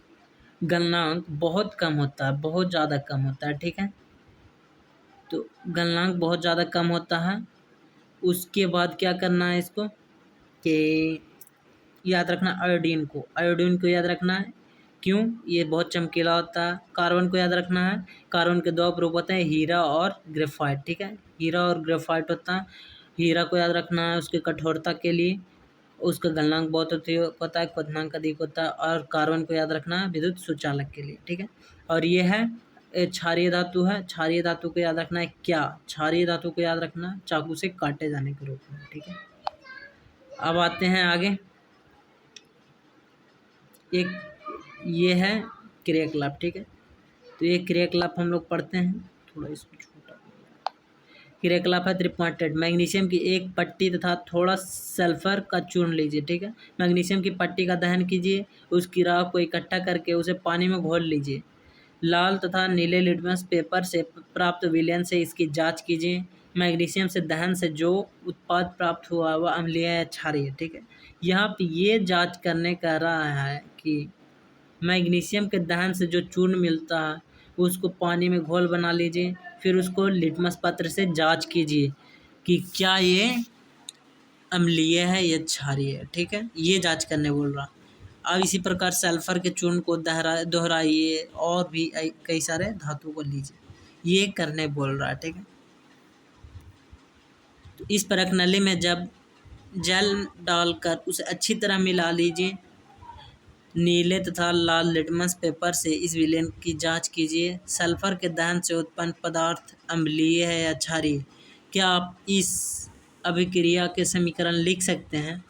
गलनांक बहुत कम होता है, बहुत ज़्यादा कम होता है, ठीक है। तो गलनांक बहुत ज़्यादा कम होता है। उसके बाद क्या करना है इसको कि याद रखना आयोडीन को याद रखना है। क्यों? ये बहुत चमकीला होता है। कार्बन को याद रखना है। कार्बन के दो रूप होते हैं, हीरा और ग्रेफाइट। ठीक है, हीरा और ग्रेफाइट होता है। हीरा को याद रखना है उसकी कठोरता के लिए, उसका गलनांक बहुत होता है, क्वथनांक अधिक होता है। और कार्बन को याद रखना है विद्युत सुचालक के लिए। ठीक है, और ये है क्षारीय धातु है। क्षारीय धातु को याद रखना है क्या? क्षारीय धातु को याद रखना चाकू से काटे जाने के रूप में। ठीक है, अब आते हैं आगे। एक ये है क्रियाकलाप। ठीक है, तो ये क्रियाकलाप हम लोग पढ़ते हैं, थोड़ा इसको छोटा। क्रियाकलाप है 3 पॉइंटेड। मैग्नीशियम की एक पट्टी तथा थोड़ा सल्फर का चूर्ण लीजिए। ठीक है, मैग्नीशियम की पट्टी का दहन कीजिए, उसकी राख को इकट्ठा करके उसे पानी में घोल लीजिए। लाल तथा नीले लिटमस पेपर से प्राप्त विलयन से इसकी जांच कीजिए। मैग्नीशियम से दहन से जो उत्पाद प्राप्त हुआ वह अम्लीय या क्षारीय। ठीक है, यहाँ पे ये जांच करने कह रहा है कि मैग्नीशियम के दहन से जो चूर्ण मिलता है उसको पानी में घोल बना लीजिए, फिर उसको लिटमस पत्र से जांच कीजिए कि क्या ये अम्लीय है या क्षारीय है। ठीक है, ये जांच करने बोल रहा। अब इसी प्रकार सल्फर के चूर्ण को दोहराइए और भी कई सारे धातु को लीजिए, ये करने बोल रहा है। ठीक है, तो इस परख नली में जब जल डालकर उसे अच्छी तरह मिला लीजिए। नीले तथा लाल लिटमस पेपर से इस विलयन की जांच कीजिए। सल्फर के दहन से उत्पन्न पदार्थ अम्लीय है या क्षारीय? क्या आप इस अभिक्रिया के समीकरण लिख सकते हैं?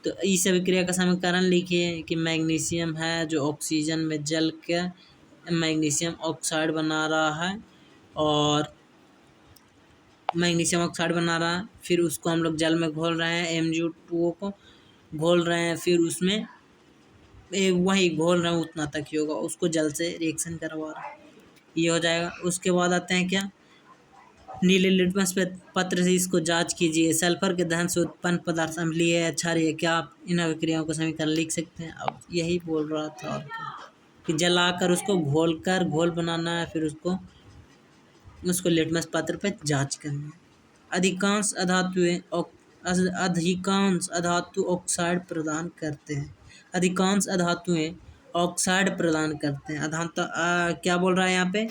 तो इस अभिक्रिया का समीकरण लिखिए कि मैग्नीशियम है जो ऑक्सीजन में जल के मैग्नीशियम ऑक्साइड बना रहा है, और मैग्नीशियम ऑक्साइड बना रहा है, फिर उसको हम लोग जल में घोल रहे हैं, MgO2 को घोल रहे हैं, फिर उसमें वही घोल रहे हैं उतना तक ही होगा, उसको जल से रिएक्शन करवा रहे हैं, ये हो जाएगा। उसके बाद आते हैं क्या, नीले लिटमस पत्र से इसको जांच कीजिए। सल्फर के दहन से उत्पन्न पदार्थ अम्लीय है या क्षारीय? क्या आप इन अभिक्रियाओं का समीकरण लिख सकते हैं? अब यही बोल रहा था, और क्या, कि जलाकर उसको घोल बनाना है, फिर उसको लिटमस पत्र पे जांच करनी है। अधिकांश अधातु ऑक्साइड प्रदान करते हैं। अधिकांश अधातुएं ऑक्साइड प्रदान करते हैं। क्या बोल रहा है यहाँ पे,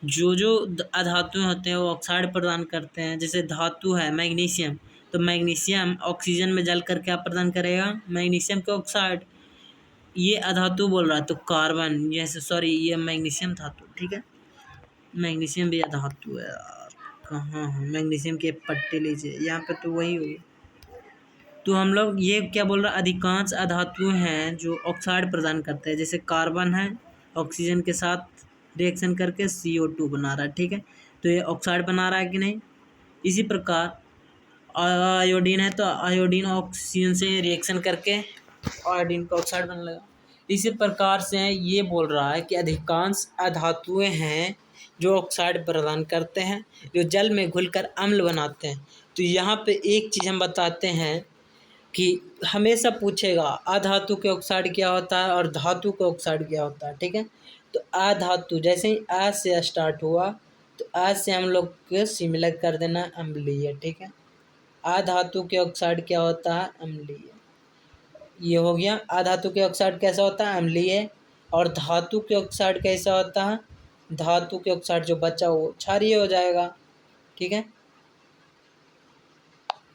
जो अधातुएं होते हैं वो ऑक्साइड प्रदान करते हैं। जैसे धातु है मैग्नीशियम, तो मैग्नीशियम ऑक्सीजन में जलकर क्या प्रदान करेगा? मैग्नीशियम के ऑक्साइड। ये अधातु बोल रहा है, तो कार्बन, जैसे सॉरी ये मैग्नीशियम धातु। ठीक है, मैग्नीशियम भी अधातु है यार, कहाँ है मैग्नीशियम की पट्टी लीजिए, यहाँ पे तो वही होगी। तो हम लोग ये क्या बोल रहा है, अधिकांश अधातु हैं जो ऑक्साइड प्रदान करते हैं। जैसे कार्बन है, ऑक्सीजन के साथ रिएक्शन करके CO2 बना रहा है। ठीक है, तो ये ऑक्साइड बना रहा है कि नहीं? इसी प्रकार आयोडीन है, तो आयोडीन ऑक्सीजन से रिएक्शन करके आयोडीन का ऑक्साइड बनने लगा। इसी प्रकार से ये बोल रहा है कि अधिकांश अधातुएं हैं जो ऑक्साइड प्रदान करते हैं, जो जल में घुलकर अम्ल बनाते हैं। तो यहाँ पे एक चीज़ हम बताते हैं कि हमेशा पूछेगा अधातु के ऑक्साइड क्या होता है और धातु का ऑक्साइड क्या होता है। ठीक है, तो अधातु जैसे ही आ से स्टार्ट हुआ तो आ से हम लोग को सिमिलर कर देना अम्लीय। ठीक है, अधातु के ऑक्साइड क्या होता है? अम्लीय। ये हो गया। अधातु के ऑक्साइड कैसा होता है? अम्लीय। और धातु के ऑक्साइड कैसा होता है? धातु के ऑक्साइड जो बचा वो क्षारीय हो जाएगा। ठीक है,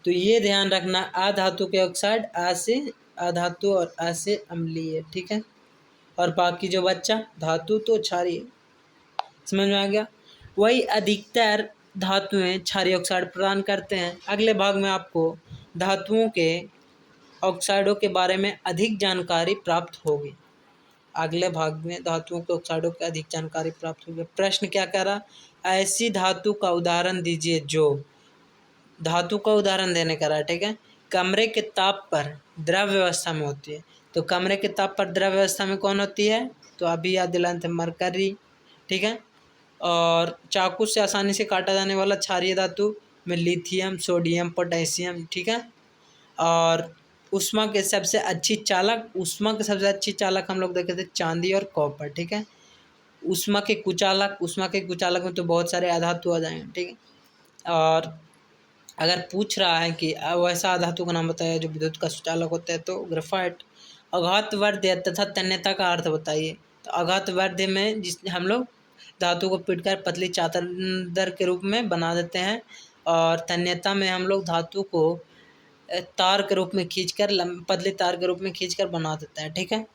तो ये ध्यान रखना, अधातु के ऑक्साइड आ से अधातु और आ से अम्लीय। ठीक है, और बाकी जो बच्चा धातु तो क्षारीय। समझ में आ गया? वही अधिकतर धातुएं क्षारीय ऑक्साइड प्रदान करते हैं। अगले भाग में आपको धातुओं के ऑक्साइडों के बारे में अधिक जानकारी प्राप्त होगी। अगले भाग में धातुओं के ऑक्साइडों की अधिक जानकारी प्राप्त होगी। प्रश्न क्या कह रहा, ऐसी धातु का उदाहरण दीजिए जो, धातु का उदाहरण देने का रहा। ठीक है, कमरे के ताप पर द्रव्य अवस्था में होती है। तो कमरे के ताप पर द्रव्य अवस्था में कौन होती है? तो अभी याद दिलाए थे, मरकरी। ठीक है, और चाकू से आसानी से काटा जाने वाला क्षारीय धातु में लिथियम, सोडियम, पोटेशियम। ठीक है, और ऊष्मा के सबसे अच्छी चालक हम लोग देखे थे चांदी और कॉपर। ठीक है, ऊष्मा के कुचालक में तो बहुत सारे अधातु आ जाएंगे। ठीक है, और अगर पूछ रहा है कि वैसा धातु का नाम बताया जो विद्युत का सुचालक होता है, तो ग्रेफाइट। अघातवर्ध्य तथा तन्यता का अर्थ बताइए। तो अघातवर्ध्य में जिस हम लोग धातु को पीटकर पतली चादर के रूप में बना देते हैं, और तन्यता में हम लोग धातु को तार के रूप में खींचकर पतली तार के रूप में खींचकर बना देते हैं। ठीक है,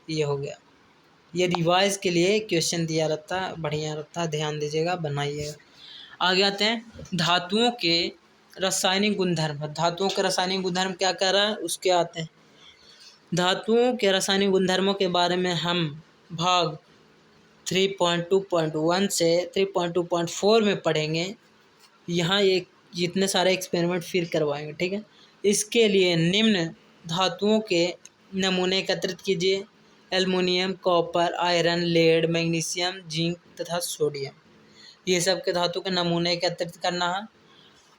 ये हो गया। ये रिवाइज के लिए क्वेश्चन दिया रहता है, बढ़िया रहता है, ध्यान दीजिएगा, बनाइएगा। आगे आते हैं धातुओं के रासायनिक गुणधर्म। धातुओं के रासायनिक गुणधर्म क्या कह रहा है, उसके आते हैं। धातुओं के रासायनिक गुणधर्मों के बारे में हम भाग 3.2.1 से 3.2.4 में पढ़ेंगे। यहाँ एक जितने सारे एक्सपेरिमेंट फिर करवाएंगे। ठीक है, इसके लिए निम्न धातुओं के नमूने एकत्रित कीजिए। Aluminium, copper, iron, lead, magnesium, zinc तथा सोडियम। ये सब के धातु के नमूने एकत्रित करना है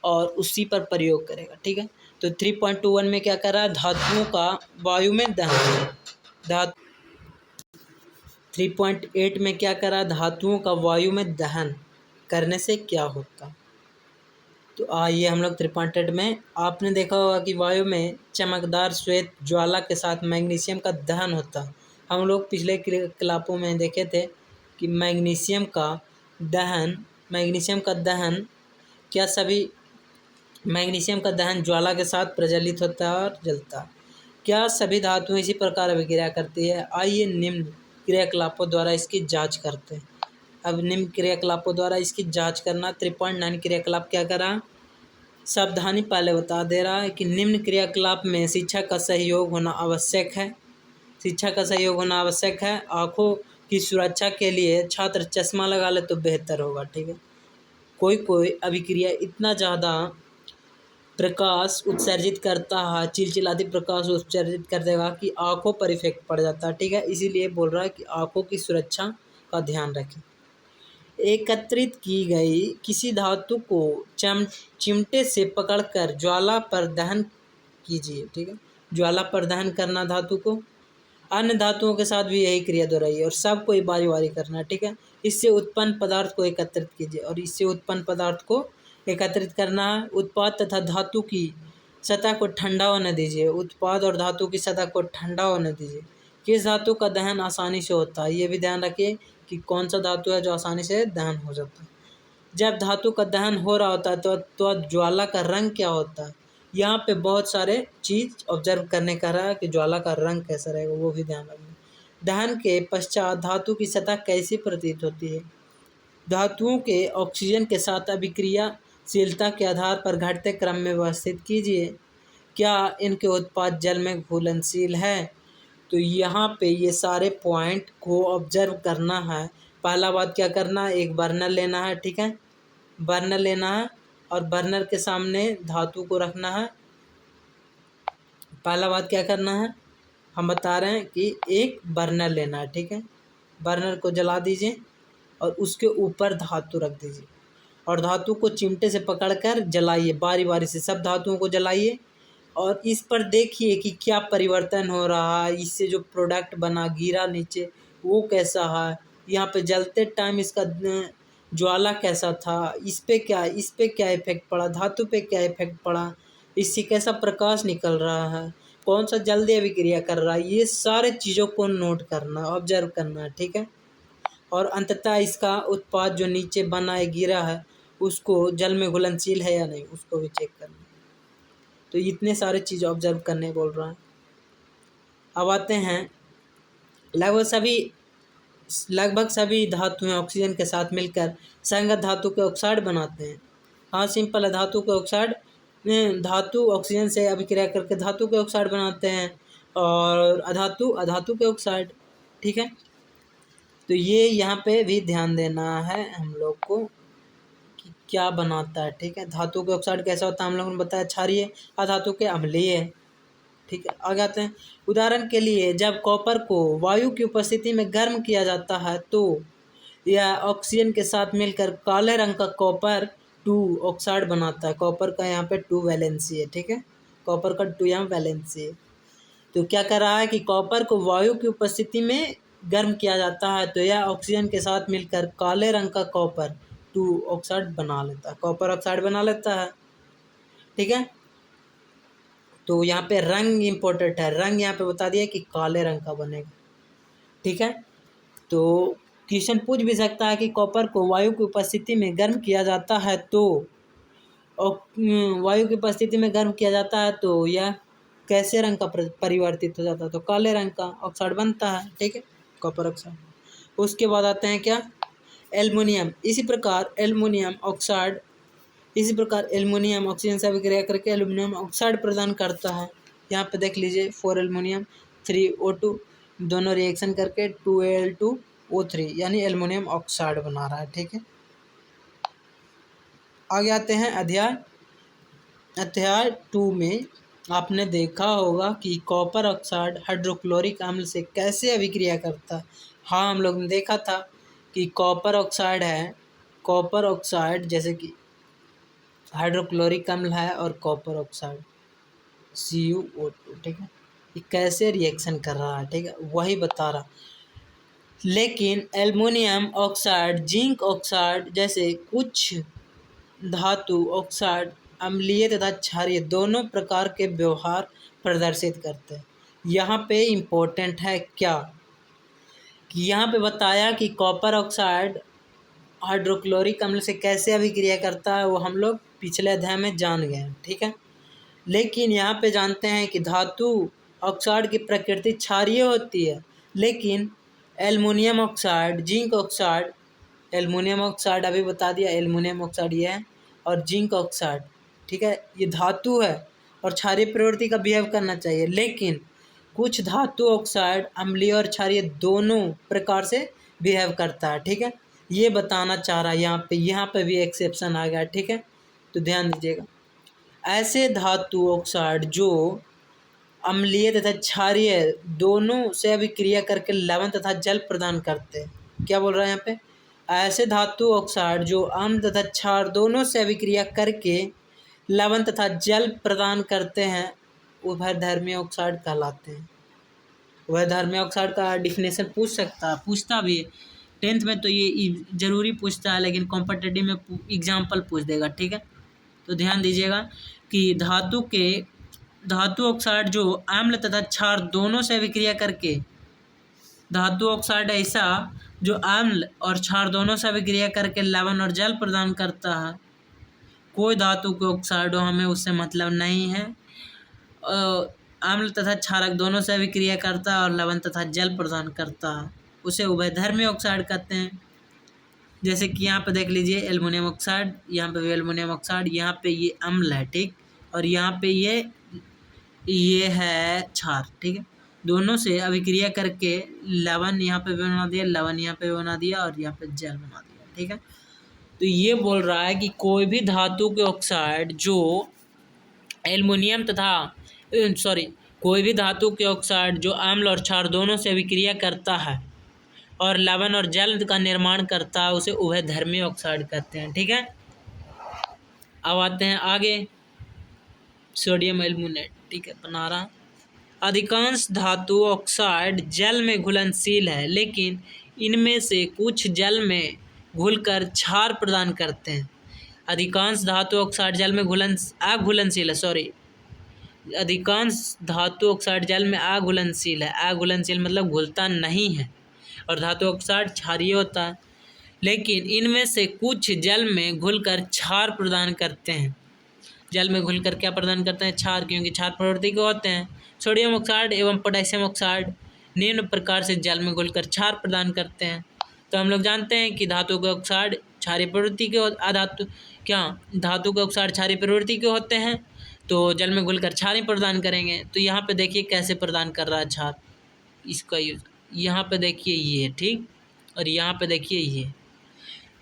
और उसी पर प्रयोग करेगा। ठीक है, तो 3.21 में क्या कर रहा है, धातुओं का वायु में दहन। 3.8 में क्या करा, धातुओं का वायु में दहन करने से क्या होता। तो आइए हम लोग 3.8 में, आपने देखा होगा कि वायु में चमकदार श्वेत ज्वाला के साथ मैग्नीशियम का दहन होता है। हम लोग पिछले क्लासों में देखे थे कि मैग्नीशियम का दहन क्या सभी मैग्नीशियम का दहन ज्वाला के साथ प्रज्वलित होता है और जलता है। क्या सभी धातुएं इसी प्रकार अभिक्रिया करती है। आइए निम्न क्रियाकलापों द्वारा इसकी जांच करते हैं। अब निम्न क्रियाकलापों द्वारा इसकी जांच करना। 3.9 क्रियाकलाप क्या करा, सावधानी पहले बता दे रहा है कि निम्न क्रियाकलाप में शिक्षक का सहयोग होना आवश्यक है। शिक्षक का सहयोग होना आवश्यक है। आँखों की सुरक्षा के लिए छात्र चश्मा लगा ले तो बेहतर होगा। ठीक है, कोई अभिक्रिया इतना ज़्यादा प्रकाश उत्सर्जित करता है, चिलचिलाती प्रकाश उत्सर्जित कर देगा कि आँखों पर इफेक्ट पड़ जाता है। ठीक है, इसीलिए बोल रहा है कि आँखों की सुरक्षा का ध्यान रखें। एकत्रित की गई किसी धातु को चिमटे से पकड़कर ज्वाला पर दहन कीजिए। ठीक है, ज्वाला पर दहन करना धातु को। अन्य धातुओं के साथ भी यही क्रिया दोहराइए और सबको बारी बारी करना। ठीक है, इससे उत्पन्न पदार्थ को एकत्रित कीजिए और इससे उत्पन्न पदार्थ को एकत्रित करना है। उत्पाद तथा धातु की सतह को ठंडा होने दीजिए। उत्पाद और धातु की सतह को ठंडा होने दीजिए। किस धातु का दहन आसानी से होता है, ये भी ध्यान रखिए कि कौन सा धातु है जो आसानी से दहन हो जाता है। जब धातु का दहन हो रहा होता है तो ज्वाला का रंग क्या होता है। यहाँ पे बहुत सारे चीज़ ऑब्जर्व करने का रहा है कि ज्वाला का रंग कैसा रहेगा, वो भी ध्यान रखना। दहन के पश्चात धातु की सतह कैसी प्रतीत होती है। धातुओं के ऑक्सीजन के साथ अभिक्रियाशीलता के आधार पर घटते क्रम में व्यवस्थित कीजिए। क्या इनके उत्पाद जल में घुलनशील है। तो यहाँ पे ये सारे पॉइंट को ऑब्जर्व करना है। पहला बात क्या करना है, एक बर्नर लेना है। ठीक है, बर्नर लेना है और बर्नर के सामने धातु को रखना है। पहला बात क्या करना है, हम बता रहे हैं कि एक बर्नर लेना है। ठीक है, बर्नर को जला दीजिए और उसके ऊपर धातु रख दीजिए और धातु को चिमटे से पकड़कर जलाइए। बारी बारी से सब धातुओं को जलाइए और इस पर देखिए कि क्या परिवर्तन हो रहा है। इससे जो प्रोडक्ट बना गिरा नीचे वो कैसा है। यहाँ पे जलते टाइम इसका ज्वाला कैसा था, इस पे क्या इफेक्ट पड़ा, धातु पे क्या इफेक्ट पड़ा, इससे कैसा प्रकाश निकल रहा है, कौन सा जल्दी अभिक्रिया कर रहा है। ये सारे चीज़ों को नोट करना, ऑब्जर्व करना है। ठीक है, और अंततः इसका उत्पाद जो नीचे बना है, गिरा है, उसको जल में घुलनशील है या नहीं, उसको भी चेक करना। तो इतने सारे चीज़ ऑब्जर्व करने बोल रहा है। अब आते हैं लगभग सभी धातुएं ऑक्सीजन के साथ मिलकर संगत धातु के ऑक्साइड बनाते हैं। हाँ, सिंपल है, धातु के ऑक्साइड धातु ऑक्सीजन से अभिक्रिया करके धातु के ऑक्साइड बनाते हैं और अधातु के ऑक्साइड। ठीक है, तो ये यहाँ पे भी ध्यान देना है हम लोग को कि क्या बनाता है। ठीक है, धातु के ऑक्साइड कैसा होता है हम लोगों ने बताया, क्षारीय, अधातु के अम्लीय। ठीक है, आगे आते हैं। उदाहरण के लिए जब कॉपर को वायु की उपस्थिति में गर्म किया जाता है तो यह ऑक्सीजन के साथ मिलकर काले रंग का कॉपर 2 ऑक्साइड बनाता है। कॉपर का यहाँ पे 2 वैलेंसी है। ठीक है, कॉपर का 2 यहाँ वैलेंसी है। तो क्या कर रहा है कि कॉपर को वायु की उपस्थिति में गर्म किया जाता है तो यह ऑक्सीजन के साथ मिलकर काले रंग का कॉपर 2 ऑक्साइड बना लेता है, कॉपर ऑक्साइड बना लेता है। ठीक है। तो यहाँ पे रंग इम्पोर्टेंट है, रंग यहाँ पे बता दिया कि काले रंग का बनेगा, ठीक है। तो क्वेश्चन पूछ भी सकता है कि कॉपर को वायु की उपस्थिति में गर्म किया जाता है तो, और वायु की उपस्थिति में गर्म किया जाता है तो यह कैसे रंग का परिवर्तित हो जाता है, तो काले रंग का ऑक्साइड बनता है, ठीक है, कॉपर ऑक्साइड। उसके बाद आते हैं क्या, एल्युमिनियम। इसी प्रकार एल्युमिनियम ऑक्सीजन से अभिक्रिया करके एल्युमिनियम ऑक्साइड प्रदान करता है। यहाँ पे देख लीजिए 4 एल्युमिनियम 3 O2 दोनों रिएक्शन करके 2Al2O3 यानी एल्युमिनियम ऑक्साइड बना रहा है, ठीक है। आगे आते हैं अध्याय 2 में आपने देखा होगा कि कॉपर ऑक्साइड हाइड्रोक्लोरिक अम्ल से कैसे अभिक्रिया करता है। हाँ, हम लोग ने देखा था कि कॉपर ऑक्साइड जैसे कि हाइड्रोक्लोरिक अम्ल है और कॉपर ऑक्साइड CuO2, ठीक है, ये कैसे रिएक्शन कर रहा है, ठीक है, वही बता रहा। लेकिन एल्युमिनियम ऑक्साइड, जिंक ऑक्साइड जैसे कुछ धातु ऑक्साइड अम्लीय तथा क्षारीय दोनों प्रकार के व्यवहार प्रदर्शित करते हैं। यहाँ पे इम्पोर्टेंट है क्या कि यहाँ पे बताया कि कॉपर ऑक्साइड हाइड्रोक्लोरिक अम्ल से कैसे अभिक्रिया करता है, वो हम लोग पिछले अध्याय में जान गए हैं, ठीक है। लेकिन यहाँ पे जानते हैं कि धातु ऑक्साइड की प्रकृति क्षारीय होती है, लेकिन aluminium oxide, zinc oxide, aluminium oxide अभी बता दिया, एल्युमिनियम ऑक्साइड ये है, और जिंक ऑक्साइड, ठीक है, ये धातु है और क्षारीय प्रवृत्ति का बिहेव करना चाहिए। लेकिन कुछ धातु ऑक्साइड अम्लीय और क्षारीय दोनों प्रकार से बिहेव करता है, ठीक है, ये बताना चाह रहा है। यहाँ पे भी एक्सेप्शन आ गया, ठीक है, तो ध्यान दीजिएगा। ऐसे धातु ऑक्साइड जो अम्लीय तथा क्षारीय दोनों से अभिक्रिया करके लवण तथा जल प्रदान करते हैं। क्या बोल रहा है यहाँ पे, ऐसे धातु ऑक्साइड जो अम्ल तथा क्षार दोनों से अभिक्रिया करके लवण तथा जल प्रदान करते हैं उभयधर्मी ऑक्साइड कहलाते हैं। उभयधर्मी ऑक्साइड का डिफिनेशन पूछता भी है 10th में, तो ये जरूरी पूछता है, लेकिन कॉम्पिटिटिव में एग्जाम्पल पूछ देगा, ठीक है। तो ध्यान दीजिएगा कि धातु ऑक्साइड जो अम्ल तथा क्षार दोनों से अभिक्रिया करके, धातु ऑक्साइड ऐसा जो अम्ल और क्षार दोनों से अभिक्रिया करके लवण और जल प्रदान करता है। कोई धातु के ऑक्साइड हो, हमें उससे मतलब नहीं है, अम्ल तथा क्षारक दोनों से अभिक्रिया करता है और लवण तथा जल प्रदान करता है, उसे उभयधर्मी ऑक्साइड कहते हैं। जैसे कि यहाँ पे देख लीजिए एल्युमिनियम ऑक्साइड, यहाँ पे भी एल्युमिनियम ऑक्साइड, यहाँ पे ये अम्ल है, ठीक, और यहाँ पे ये है क्षार, ठीक है, दोनों से अभिक्रिया करके लवण यहाँ पे भी बना दिया, लवण यहाँ पे बना दिया और यहाँ पे जल बना दिया, ठीक है। तो ये बोल रहा है कि कोई भी धातु के ऑक्साइड जो एल्युमिनियम कोई भी धातु के ऑक्साइड जो अम्ल और क्षार दोनों से अभिक्रिया करता है और लवण और जल का निर्माण करता है, उसे उभयधर्मी ऑक्साइड कहते हैं, ठीक है। अब आते हैं आगे, सोडियम एल्युमिनेट, ठीक है, बना रहा। अधिकांश धातु ऑक्साइड जल में घुलनशील है, लेकिन इनमें से कुछ जल में घुलकर क्षार प्रदान करते हैं। अधिकांश धातु ऑक्साइड जल में अधिकांश धातु ऑक्साइड जल में अघुलनशील है। अघुलनशील मतलब घुलता नहीं है, और धातु ऑक्साइड क्षारीय होता है, लेकिन इनमें से कुछ जल में घुलकर क्षार प्रदान करते हैं। जल में घुलकर क्या प्रदान करते हैं, क्षार, क्योंकि क्षार प्रवृत्ति के होते हैं। सोडियम ऑक्साइड एवं पोटेशियम ऑक्साइड निम्न प्रकार से जल में घुलकर क्षार प्रदान करते हैं। तो हम लोग जानते हैं कि धातु के ऑक्साइड क्षारीय प्रवृत्ति के धातु के ऑक्साइड क्षारीय प्रवृत्ति के होते हैं, तो जल में घुलकर क्षार ही प्रदान करेंगे। तो यहाँ पे देखिए कैसे प्रदान कर रहा है क्षार, इसका यूज यहाँ पे देखिए ये, ठीक, और यहाँ पे देखिए ये,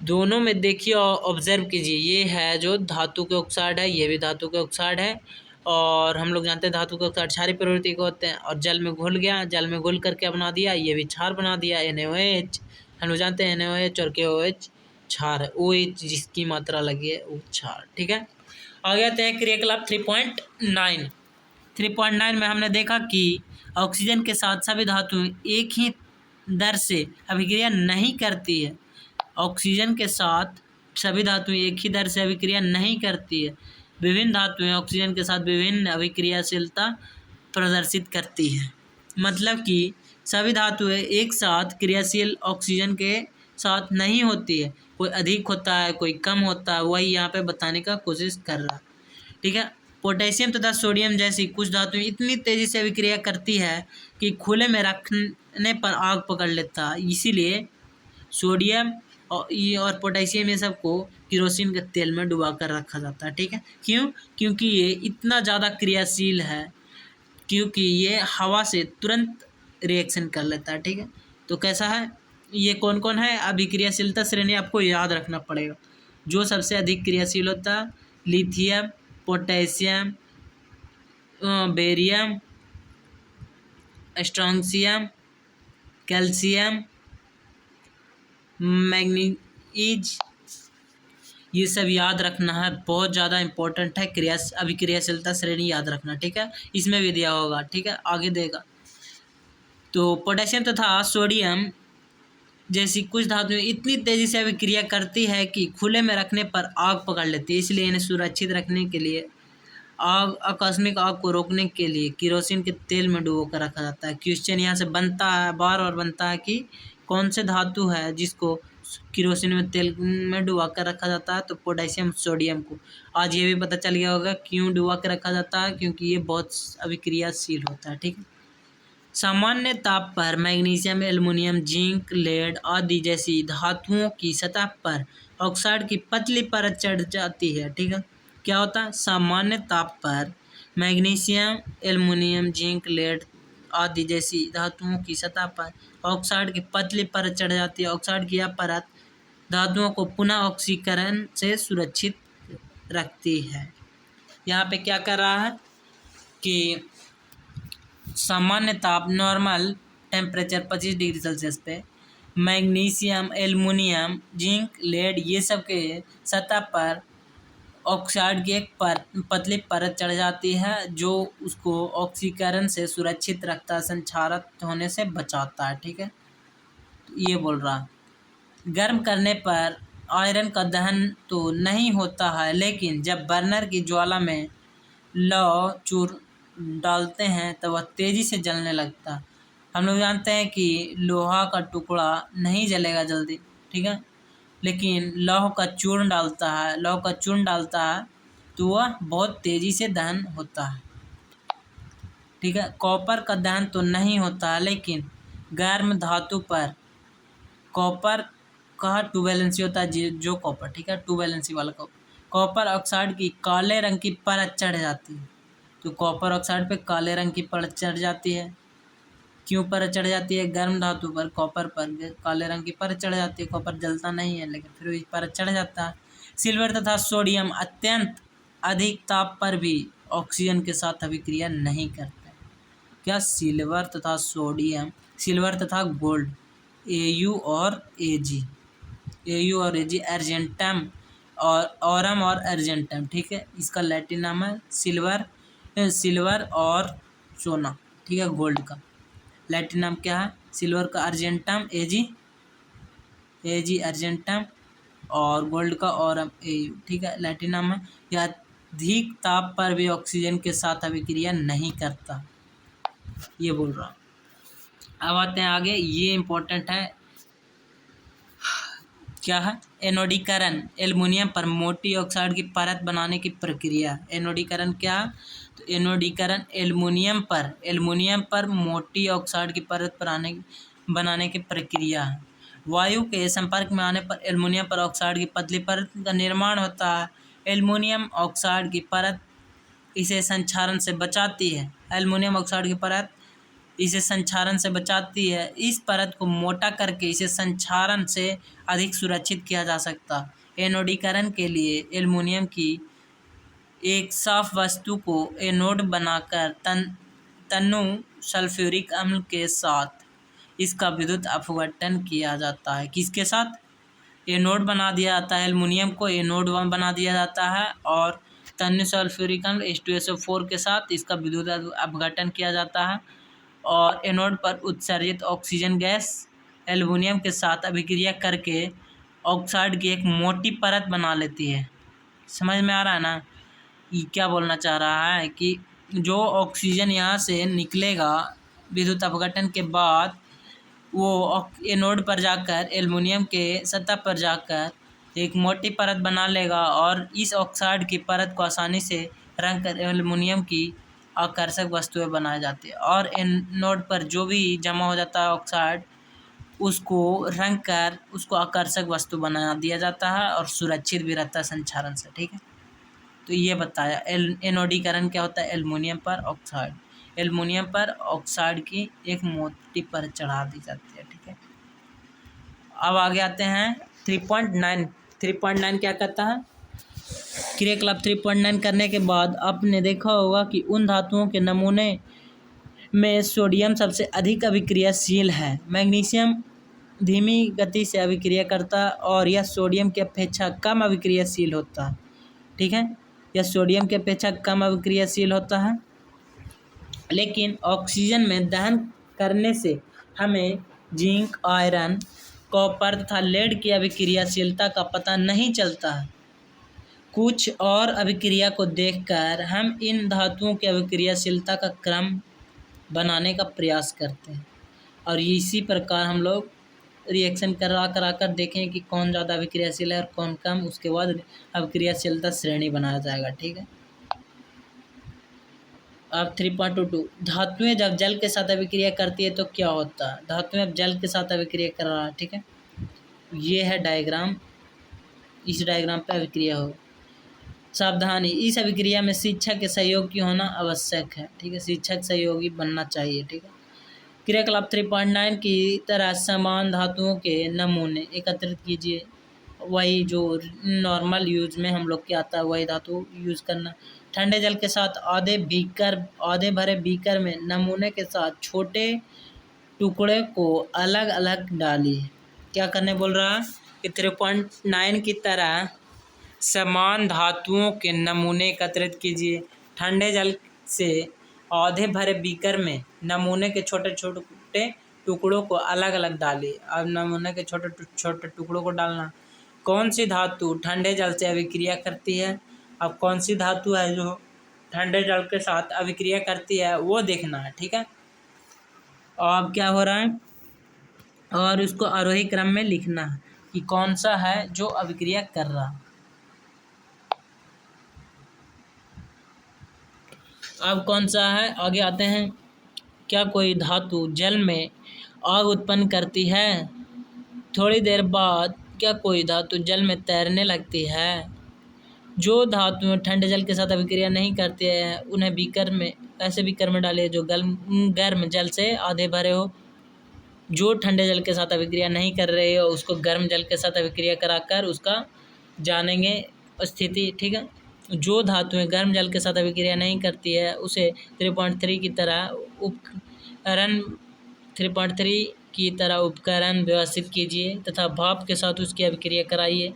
दोनों में देखिए ऑब्जर्व कीजिए, ये है जो धातु के ऑक्साइड है, ये भी धातु के ऑक्साइड है, और हम लोग जानते हैं धातु के ऑक्साइड क्षारीय प्रवृत्ति के होते हैं, और जल में घुल गया, जल में घुल कर क्या बना दिया, ये भी क्षार बना दिया, NaOH। हम लोग जानते हैं NaOH और KOH क्षार है, OH जिसकी मात्रा लगी है वो क्षार, ठीक है। आगे आते हैं क्रियाकलाप 3.9। 3.9 में हमने देखा कि ऑक्सीजन के साथ सभी धातुएं एक ही दर से अभिक्रिया नहीं करती है। ऑक्सीजन के साथ सभी धातुएं एक ही दर से अभिक्रिया नहीं करती है। विभिन्न धातुएं ऑक्सीजन के साथ विभिन्न अभिक्रियाशीलता प्रदर्शित करती है। मतलब कि सभी धातुएं एक साथ क्रियाशील ऑक्सीजन के साथ नहीं होती है, कोई अधिक होता है, कोई कम होता है, वही यहाँ पे बताने का कोशिश कर रहा है। ठीक है। पोटेशियम तथा सोडियम जैसी कुछ धातुएं इतनी तेजी से अभिक्रिया करती है कि खुले में रखने पर आग पकड़ लेता है। इसीलिए सोडियम और पोटेशियम ये सबको केरोसिन के तेल में डुबा कर रखा जाता है। ठीक है। क्यों? क्योंकि ये इतना ज़्यादा क्रियाशील है, क्योंकि ये हवा से तुरंत रिएक्शन कर लेता है। ठीक है। तो कैसा है, ये कौन कौन है? अभिक्रियाशीलता श्रेणी आपको याद रखना पड़ेगा। जो सबसे अधिक क्रियाशील होता है, lithium, potassium, barium, strontium, calcium, manganese, ये सब याद रखना है, बहुत ज़्यादा इंपॉर्टेंट है। अभिक्रियाशीलता श्रेणी याद रखना। ठीक है। इसमें भी दिया होगा। ठीक है, आगे देगा। तो पोटेशियम तथा सोडियम जैसी कुछ धातुएं इतनी तेजी से अभिक्रिया करती है कि खुले में रखने पर आग पकड़ लेती है। इसलिए इन्हें सुरक्षित रखने के लिए आकस्मिक आग को रोकने के लिए केरोसिन के तेल में डुबो कर रखा जाता है। क्वेश्चन यहाँ से बनता है, बार बार बनता है कि कौन से धातु है जिसको केरोसिन में तेल में डुबा कर रखा जाता है? तो पोटेशियम, सोडियम को। आज ये भी पता चल गया होगा क्यों डुबा कर रखा जाता है, क्योंकि ये बहुत अभिक्रियाशील होता है। ठीक है। सामान्य ताप पर मैग्नीशियम, एल्युमिनियम, जिंक, लेड आदि जैसी धातुओं की सतह पर ऑक्साइड की पतली परत चढ़ जाती है। ठीक है। क्या होता है? सामान्य ताप पर मैग्नीशियम, एल्युमिनियम, जिंक, लेड आदि जैसी धातुओं की सतह पर ऑक्साइड की पतली परत चढ़ जाती है। ऑक्साइड की यह परत धातुओं को पुनः ऑक्सीकरण से सुरक्षित रखती है। यहाँ पे क्या कर रहा है कि सामान्य ताप नॉर्मल टेम्परेचर 25 डिग्री सेल्सियस पे मैग्नीशियम, एल्युमिनियम, जिंक, लेड ये सब के सतह पर ऑक्साइड की एक पतली परत चढ़ जाती है, जो उसको ऑक्सीकरण से सुरक्षित रखता है, संक्षारित होने से बचाता है। ठीक है। तो ये बोल रहा है गर्म करने पर आयरन का दहन तो नहीं होता है, लेकिन जब बर्नर की ज्वाला में लौह चूर्ण डालते हैं तो वह तेज़ी से जलने लगता है। हम लोग जानते हैं कि लोहा का टुकड़ा नहीं जलेगा जल्दी। ठीक है। लेकिन लौह का चूर्ण डालता है तो वह बहुत तेज़ी से दहन होता है। ठीक है। कॉपर का दहन तो नहीं होता है, लेकिन गर्म धातु पर कॉपर का 2 वैलेंसी होता है, जो कॉपर, ठीक है, 2 वैलेंसी वाला कॉपर ऑक्साइड की काले रंग की परत चढ़ जाती है। तो कॉपर ऑक्साइड पे काले रंग की परत चढ़ जाती है। क्यों परत चढ़ जाती है? गर्म धातु पर कॉपर पर काले रंग की परत चढ़ जाती है। कॉपर जलता नहीं है, लेकिन फिर भी परत चढ़ जाता है। सिल्वर तथा सोडियम अत्यंत अधिक ताप पर भी ऑक्सीजन के साथ अभिक्रिया नहीं करते। क्या? सिल्वर तथा सोडियम, सिल्वर तथा गोल्ड, Au और Ag, अर्जेंटम और ऑरम और अर्जेंटम। ठीक है। इसका लैटिन नाम है सिल्वर और सोना। ठीक है। गोल्ड का लैटिन नाम क्या है? सिल्वर का अर्जेंटम, एजी अर्जेंटम, और गोल्ड का ऑरम, Au। ठीक है। लैटिन नाम है। यह अधिक ताप पर भी ऑक्सीजन के साथ अभिक्रिया नहीं करता, ये बोल रहा हूँ। अब आते हैं आगे, ये इम्पोर्टेंट है। क्या है? एनोडीकरण। एल्युमिनियम पर मोटी ऑक्साइड की परत बनाने की प्रक्रिया। एनोडीकरण क्या? तो एनोडीकरण एल्युमिनियम पर मोटी ऑक्साइड की परत बनाने की प्रक्रिया है। वायु के संपर्क में आने पर एल्युमिनियम पर ऑक्साइड की पतली परत का निर्माण होता है। एल्युमिनियम ऑक्साइड की परत इसे संक्षारण से बचाती है। एल्युमिनियम ऑक्साइड की परत इसे संक्षारण से बचाती है। इस परत को मोटा करके इसे संक्षारण से अधिक सुरक्षित किया जा सकता है। एनोडीकरण के लिए एल्युमिनियम की एक साफ वस्तु को एनोड बनाकर तन्नु सल्फ्यूरिक अम्ल के साथ इसका विद्युत अपघटन किया जाता है। किसके साथ? एनोड बना दिया जाता है। एल्युमिनियम को एनोड बना दिया जाता है और तन्नु सल्फ्यूरिक अम्ल H2SO4 के साथ इसका विद्युत अपघटन किया जाता है, और एनोड पर उत्सर्जित ऑक्सीजन गैस एल्युमिनियम के साथ अभिक्रिया करके ऑक्साइड की एक मोटी परत बना लेती है। समझ में आ रहा है ना? ये क्या बोलना चाह रहा है कि जो ऑक्सीजन यहाँ से निकलेगा विद्युत अपघटन के बाद, वो एनोड पर जाकर एल्युमिनियम के सतह पर जाकर एक मोटी परत बना लेगा और इस ऑक्साइड की परत को आसानी से रंग कर एल्युमिनियम की आकर्षक वस्तुएं बनाई जाती है। और एनोड पर जो भी जमा हो जाता है ऑक्साइड, उसको रंग कर उसको आकर्षक वस्तु बना दिया जाता है और सुरक्षित भी रहता है संक्षारण से। ठीक है, तो ये बताया एनोडीकरण क्या होता है। एल्युमिनियम पर ऑक्साइड, एल्युमिनियम पर ऑक्साइड की एक मोटी परत चढ़ा दी जाती है। ठीक है, अब आगे आते हैं 3.9। 3.9 क्या कहता है? क्रियाकलाप 3.9 करने के बाद आपने देखा होगा कि उन धातुओं के नमूने में सोडियम सबसे अधिक अभिक्रियाशील है। मैग्नीशियम धीमी गति से अभिक्रिया करता है और यह सोडियम की अपेक्षा कम अभिक्रियाशील होता है। ठीक है, यह सोडियम की अपेक्षा कम अभिक्रियाशील होता है। लेकिन ऑक्सीजन में दहन करने से हमें जिंक, आयरन, कॉपर तथा लेड की अभिक्रियाशीलता का पता नहीं चलता है। कुछ और अभिक्रिया को देखकर हम इन धातुओं की अभिक्रियाशीलता का क्रम बनाने का प्रयास करते हैं और इसी प्रकार हम लोग रिएक्शन करा कर देखें कि कौन ज़्यादा अभिक्रियाशील है और कौन कम। उसके बाद अभिक्रियाशीलता श्रेणी बनाया जाएगा। ठीक है, अब 3.22 धातुएं जब जल के साथ अभिक्रिया करती है तो क्या होता है। धातुएं अब जल के साथ अभिक्रिया कर रहा है। ठीक है, ये है डायग्राम, इस डायग्राम पे अभिक्रिया हो। सावधानी, इस अभिक्रिया में शिक्षक के सहयोग की होना आवश्यक है। ठीक है, शिक्षक सहयोगी बनना चाहिए। ठीक है, क्रियाकलाप 3.9 की तरह समान धातुओं के नमूने एकत्रित कीजिए। वही जो नॉर्मल यूज में हम लोग के आता है वही धातु यूज करना। ठंडे जल के साथ आधे भरे बीकर में नमूने के साथ छोटे टुकड़े को अलग अलग डालिए। क्या करने बोल रहा है कि 3.9 की तरह समान धातुओं के नमूने एकत्रित कीजिए। ठंडे जल से आधे भरे बीकर में नमूने के छोटे छोटे टुकड़ों को अलग अलग डालिए। अब नमूने के छोटे छोटे टुकड़ों को डालना। कौन सी धातु ठंडे जल से अभिक्रिया करती है, अब कौन सी धातु है जो ठंडे जल के साथ अभिक्रिया करती है वो देखना है। ठीक है, और अब क्या हो रहा है और उसको आरोही क्रम में लिखना है कि कौन सा है जो अभिक्रिया कर रहा है। अब कौन सा है, आगे आते हैं। क्या कोई धातु जल में आग उत्पन्न करती है? थोड़ी देर बाद क्या कोई धातु जल में तैरने लगती है? जो धातुएं ठंडे जल के साथ अभिक्रिया नहीं करती है उन्हें बीकर में, ऐसे बीकर में डालिए जो गर्म जल से आधे भरे हो। जो ठंडे जल के साथ अभिक्रिया नहीं कर रहे हो उसको गर्म जल के साथ अभिक्रिया कराकर उसका जानेंगे स्थिति। ठीक है, जो धातुएं गर्म जल के साथ अभिक्रिया नहीं करती है उसे 3.3 की तरह उपकरण 3.3 की तरह उपकरण व्यवस्थित कीजिए तथा भाप के साथ उसकी अभिक्रिया कराइए।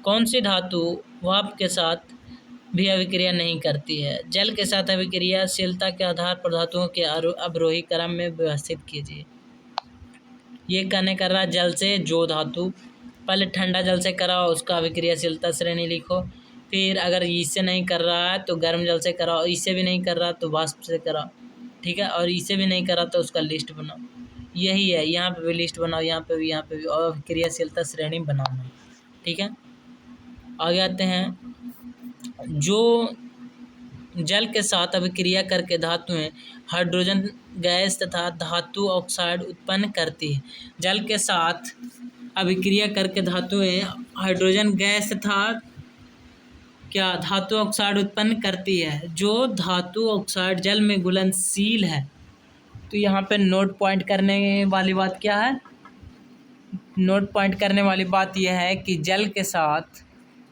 कौन सी धातु भाप के साथ भी अभिक्रिया नहीं करती है? जल के साथ अभिक्रियाशीलता के आधार पर धातुओं के अवरोही क्रम में व्यवस्थित कीजिए। ये कहने कर रहा है जल से जो धातु पहले ठंडा जल से कराओ उसका अभिक्रियाशीलता श्रेणी लिखो, फिर अगर इससे नहीं कर रहा है तो गर्म जल से कराओ, इससे भी नहीं कर रहा तो वाष्प से कराओ। ठीक है, और इससे भी नहीं करा तो उसका लिस्ट बनाओ। यही है, यहाँ पे भी लिस्ट बनाओ, यहाँ पे भी और अभिक्रियाशीलता श्रेणी बनाना। ठीक है, आगे आते हैं। जो जल के साथ अभिक्रिया करके धातुएं हाइड्रोजन गैस तथा धातु ऑक्साइड उत्पन्न करती है। जल के साथ अभिक्रिया करके धातुएं हाइड्रोजन गैस तथा क्या धातु ऑक्साइड उत्पन्न करती है। जो धातु ऑक्साइड जल में घुलनशील है, तो यहाँ पे नोट पॉइंट करने वाली बात क्या है? नोट पॉइंट करने वाली बात यह है कि जल के साथ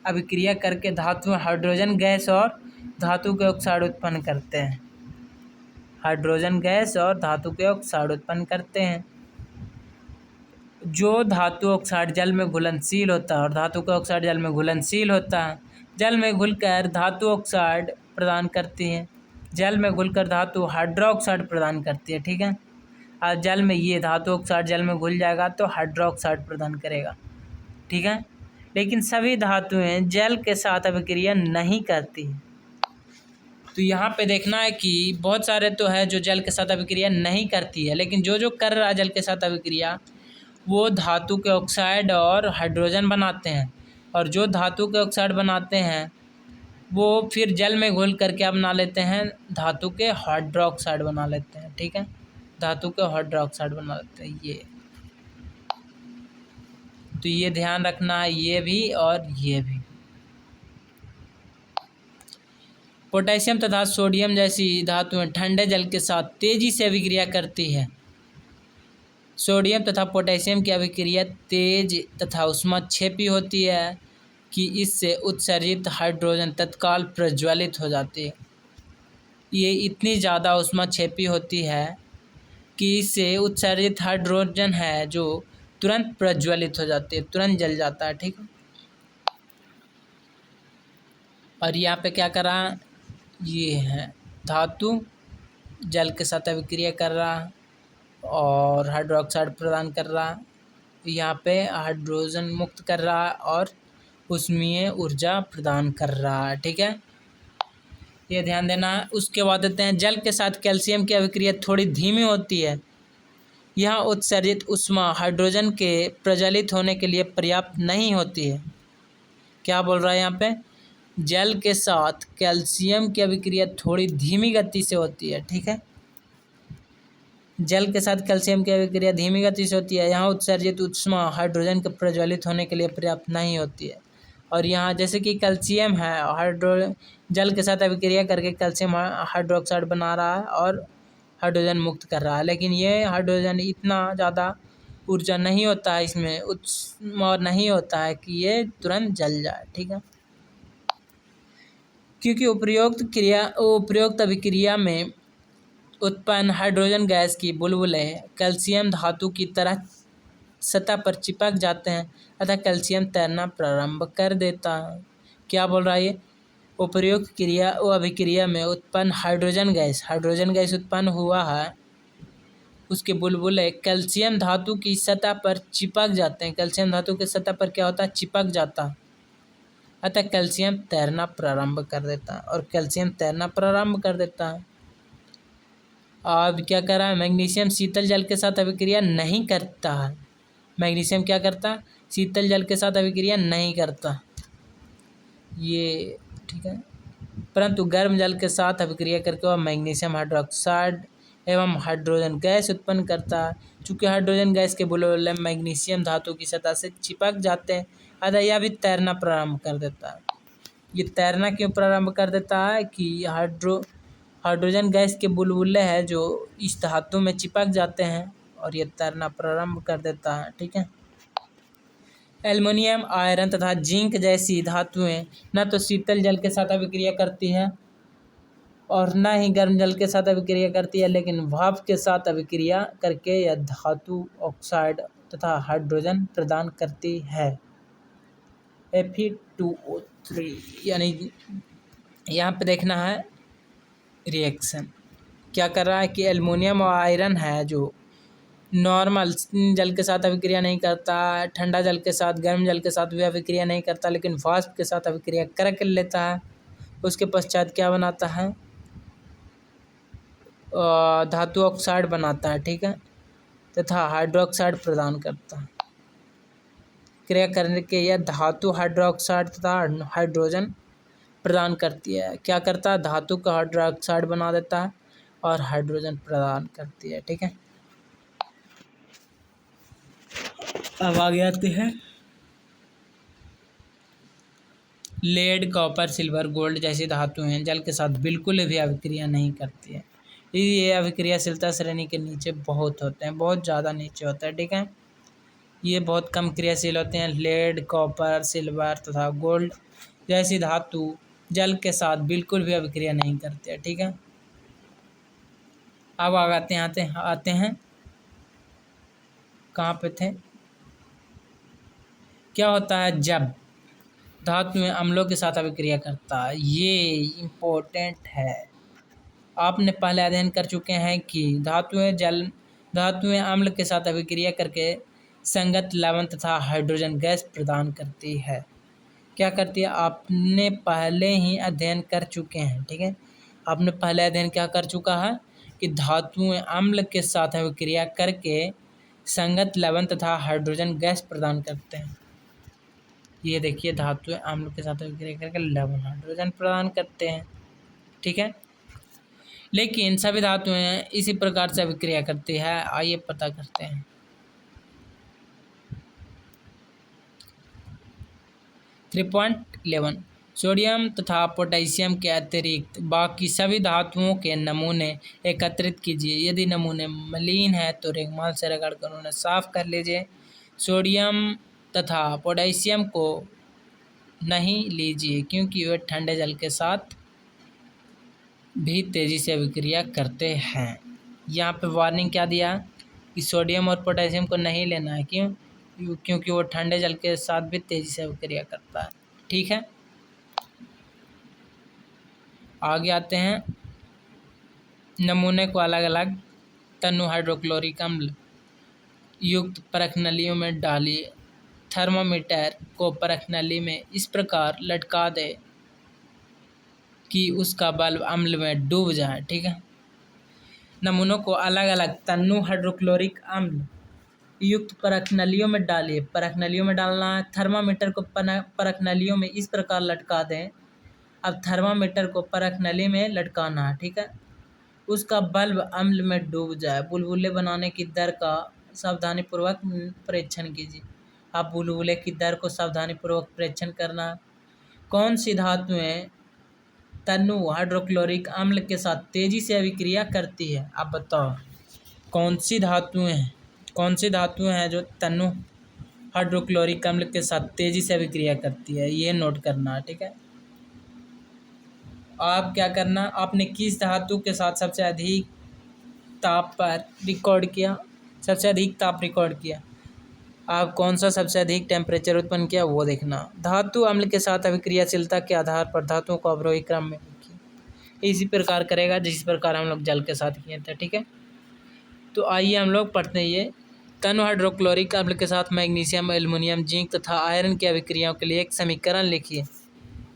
अभिक्रिया करके धातु हाइड्रोजन गैस और धातु के ऑक्साइड उत्पन्न करते हैं। हाइड्रोजन गैस और धातु के ऑक्साइड उत्पन्न करते हैं। जो धातु ऑक्साइड जल में घुलनशील होता है और धातु का ऑक्साइड जल में घुलनशील होता है, जल में घुलकर धातु ऑक्साइड प्रदान करती है। जल में घुलकर धातु हाइड्रोक्साइड प्रदान करती है। ठीक है, और जल में ये धातु ऑक्साइड जल में घुल जाएगा तो हाइड्रोक्साइड प्रदान करेगा। ठीक है, लेकिन सभी धातुएं जल के साथ अभिक्रिया नहीं करती। तो यहाँ पे देखना है कि बहुत सारे तो है जो जल के साथ अभिक्रिया नहीं करती है, लेकिन जो जो कर रहा है जल के साथ अभिक्रिया वो धातु के ऑक्साइड और हाइड्रोजन बनाते हैं, और जो धातु के ऑक्साइड बनाते हैं वो फिर जल में घुल कर क्या बना लेते हैं, धातु के हाइड्रोक्साइड बना लेते हैं। ठीक है, धातु के हाइड्रोक्साइड बना लेते हैं ये। तो ये ध्यान रखना है, ये भी और ये भी। पोटेशियम तथा सोडियम जैसी धातुएं ठंडे जल के साथ तेजी से अभिक्रिया करती है। सोडियम तथा पोटेशियम की अभिक्रिया तेज तथा ऊष्माक्षेपी होती है कि इससे उत्सर्जित हाइड्रोजन तत्काल प्रज्वलित हो जाती है। ये इतनी ज़्यादा ऊष्माक्षेपी होती है कि इससे उत्सर्जित हाइड्रोजन है जो तुरंत प्रज्वलित हो जाती है, तुरंत जल जाता है। ठीक है, और यहाँ पे क्या करा, ये है धातु जल के साथ अभिक्रिया कर रहा और हाइड्रोक्साइड प्रदान कर रहा, यहाँ पे हाइड्रोजन मुक्त कर रहा और ऊष्मीय ऊर्जा प्रदान कर रहा है। ठीक है, ये ध्यान देना है। उसके बाद देते हैं जल के साथ कैल्शियम की अभिक्रिया थोड़ी धीमी होती है। यह उत्सर्जित ऊष्मा हाइड्रोजन के प्रज्वलित होने के लिए पर्याप्त नहीं होती है। क्या बोल रहा है यहाँ पे, जल के साथ कैल्शियम की अभिक्रिया थोड़ी धीमी गति से होती है। ठीक है, जल के साथ कैल्शियम की अभिक्रिया धीमी गति से होती है। यहाँ उत्सर्जित ऊष्मा हाइड्रोजन के प्रज्वलित होने के लिए पर्याप्त नहीं होती है। और यहाँ जैसे कि कैल्शियम है, जल के साथ अभिक्रिया करके कैल्शियम हाइड्रोक्साइड बना रहा है और हाइड्रोजन मुक्त कर रहा है, लेकिन ये हाइड्रोजन इतना ज़्यादा ऊर्जा नहीं होता है इसमें, ऊष्मा नहीं होता है कि ये तुरंत जल जाए। ठीक है, क्योंकि उपरोक्त अभिक्रिया में उत्पन्न हाइड्रोजन गैस की बुलबुले कैल्शियम धातु की तरह सतह पर चिपक जाते हैं अतः कैल्शियम तैरना प्रारंभ कर देता है। क्या बोल रहा है ये, उपर्युक्त अभिक्रिया में उत्पन्न हाइड्रोजन गैस उत्पन्न हुआ है, उसके बुलबुले कैल्शियम धातु की सतह पर चिपक जाते हैं। कैल्शियम धातु की सतह पर क्या होता है, चिपक जाता, अतः कैल्शियम तैरना प्रारंभ कर देता है, और कैल्शियम तैरना प्रारंभ कर देता है। अब क्या कर रहा है, मैग्नीशियम शीतल जल के साथ अभिक्रिया नहीं करता है। मैग्नीशियम क्या करता है, शीतल जल के साथ अभिक्रिया नहीं करता ये। ठीक है, परंतु गर्म जल के साथ अभिक्रिया करके वह मैग्नीशियम हाइड्रोक्साइड एवं हाइड्रोजन गैस उत्पन्न करता है। चूँकि हाइड्रोजन गैस के बुलबुले मैग्नीशियम धातु की सतह से चिपक जाते हैं अतः यह भी तैरना प्रारंभ कर देता है। ये तैरना क्यों प्रारंभ कर देता है कि हाइड्रोजन गैस के बुलबुले हैं जो इस धातु में चिपक जाते हैं और ये तैरना प्रारंभ कर देता है। ठीक है, एल्युमिनियम, आयरन तथा जिंक जैसी धातुएं न तो शीतल जल के साथ अभिक्रिया करती है और न ही गर्म जल के साथ अभिक्रिया करती है, लेकिन भाप के साथ अभिक्रिया करके यह धातु ऑक्साइड तथा हाइड्रोजन प्रदान करती है, Fe2O3। यानी यहाँ पे देखना है रिएक्शन क्या कर रहा है कि एल्युमिनियम और आयरन है जो नॉर्मल जल के साथ अभिक्रिया नहीं करता, ठंडा जल के साथ, गर्म जल के साथ भी अभिक्रिया नहीं करता, लेकिन वाष्प के साथ अभिक्रिया कर लेता है। उसके पश्चात क्या बनाता है, धातु ऑक्साइड बनाता है। ठीक है, तथा हाइड्रोक्साइड प्रदान करता है। क्रिया करने के यह धातु हाइड्रोक्साइड तथा हाइड्रोजन प्रदान करती है। क्या करता है, धातु का हाइड्रोक्साइड बना देता है और हाइड्रोजन प्रदान करती है। ठीक है, अब आगे आते हैं लेड, कॉपर, सिल्वर, गोल्ड जैसी धातुएं जल के साथ बिल्कुल भी अभिक्रिया नहीं करती है। ये अभिक्रियाशीलता श्रेणी के नीचे बहुत होते हैं, बहुत ज़्यादा नीचे होता है। ठीक है, ये बहुत कम क्रियाशील होते हैं। लेड, कॉपर, सिल्वर तथा गोल्ड जैसी धातु जल के साथ बिल्कुल भी अभिक्रिया नहीं करती है। ठीक है, अब आते हैं कहाँ पे थे, क्या होता है जब धातु में अम्लों के साथ अभिक्रिया करता है। ये इम्पोर्टेंट है, आपने पहले अध्ययन कर चुके हैं कि धातुएं अम्ल के साथ अभिक्रिया करके संगत लवण तथा हाइड्रोजन गैस प्रदान करती है। क्या करती है, आपने पहले ही अध्ययन कर चुके हैं। ठीक है, आपने पहले अध्ययन क्या कर चुका है कि धातुएं अम्ल के साथ अभिक्रिया करके संगत लवण तथा हाइड्रोजन गैस प्रदान करते हैं। ये देखिए, धातुएं अम्ल के साथ अभिक्रिया करके लवण हाइड्रोजन प्रदान करते हैं। ठीक है, लेकिन सभी धातुएं इसी प्रकार से अभिक्रिया करती है। आइए पता करते हैं। 3.11 सोडियम तथा पोटेशियम के अतिरिक्त बाकी सभी धातुओं के नमूने एकत्रित कीजिए। यदि नमूने मलिन है तो रेगमाल से रगड़कर उन्हें साफ कर लीजिए। सोडियम तथा पोटेशियम को नहीं लीजिए क्योंकि वे ठंडे जल के साथ भी तेजी से अभिक्रिया करते हैं। यहाँ पे वार्निंग क्या दिया कि सोडियम और पोटेशियम को नहीं लेना है। क्यों? क्योंकि वो ठंडे जल के साथ भी तेजी से अभिक्रिया करता है। ठीक है, आगे आते हैं। नमूने को अलग अलग तनु हाइड्रोक्लोरिक अम्ल युक्त परख नलियों में डालिए। थर्मामीटर को परख नली में इस प्रकार लटका दे कि उसका बल्ब अम्ल में डूब जाए। ठीक है, नमूनों को अलग अलग तनु हाइड्रोक्लोरिक अम्ल युक्त परख नलियों में डालिए। परख नलियों में डालना है। थर्मामीटर को परख नलियों में इस प्रकार लटका दें। अब थर्मामीटर को परख नली में लटकाना है। ठीक है, उसका बल्ब अम्ल में डूब जाए। बुलबुले बनाने की दर का सावधानीपूर्वक परीक्षण कीजिए। आप बुलबुले की दर को सावधानीपूर्वक परीक्षण करना। कौन सी धातुएं तनु हाइड्रोक्लोरिक अम्ल के साथ तेजी से अभिक्रिया करती है? आप बताओ, कौन सी धातुएं हैं जो तनु हाइड्रोक्लोरिक अम्ल के साथ तेजी से अभिक्रिया करती है? ये नोट करना है। ठीक है, आप क्या करना, आपने किस धातु के साथ सबसे अधिक ताप रिकॉर्ड किया, आप कौन सा सबसे अधिक टेम्परेचर उत्पन्न किया वो देखना। धातु अम्ल के साथ अभिक्रियाशीलता के आधार पर धातुओं को अवरोही क्रम में लिखिए। इसी प्रकार करेगा जिस प्रकार हम लोग जल के साथ किए थे। ठीक है, तो आइए हम लोग पढ़ते हैं। ये तनु हाइड्रोक्लोरिक अम्ल के साथ मैग्नीशियम, एल्युमिनियम, जिंक तथा आयरन की अभिक्रियाओं के लिए एक समीकरण लिखिए।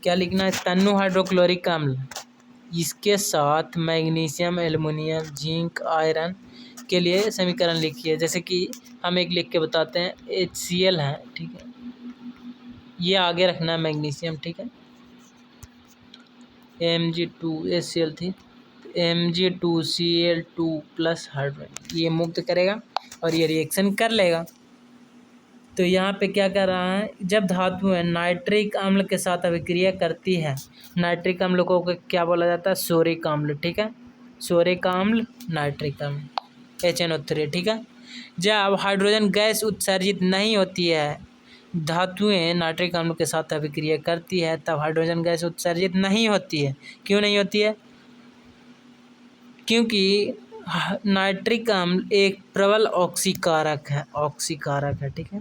क्या लिखना है? तनु हाइड्रोक्लोरिक अम्ल इसके साथ मैग्नीशियम, एल्युमिनियम, जिंक, आयरन के लिए समीकरण लिखिए। जैसे कि हम एक लिख के बताते हैं, HCl है। ठीक है, ये आगे रखना है मैग्नीशियम। ठीक है, Mg2HCl थी, Mg2Cl2 प्लस हाइड्रोजन ये मुक्त करेगा और ये रिएक्शन कर लेगा। तो यहाँ पे क्या कर रहा है, जब धातुएं नाइट्रिक अम्ल के साथ अभिक्रिया करती है, नाइट्रिक अम्ल को क्या बोला जाता है? सोरिक अम्ल। ठीक है, सोरिक अम्ल, नाइट्रिक अम्ल, HNO3। ठीक है, जब हाइड्रोजन गैस उत्सर्जित नहीं होती है, धातुएं नाइट्रिक अम्ल के साथ अभिक्रिया करती है तब हाइड्रोजन गैस उत्सर्जित नहीं होती है। क्यों नहीं होती है? क्योंकि नाइट्रिक अम्ल एक प्रबल ऑक्सीकारक है। ठीक है,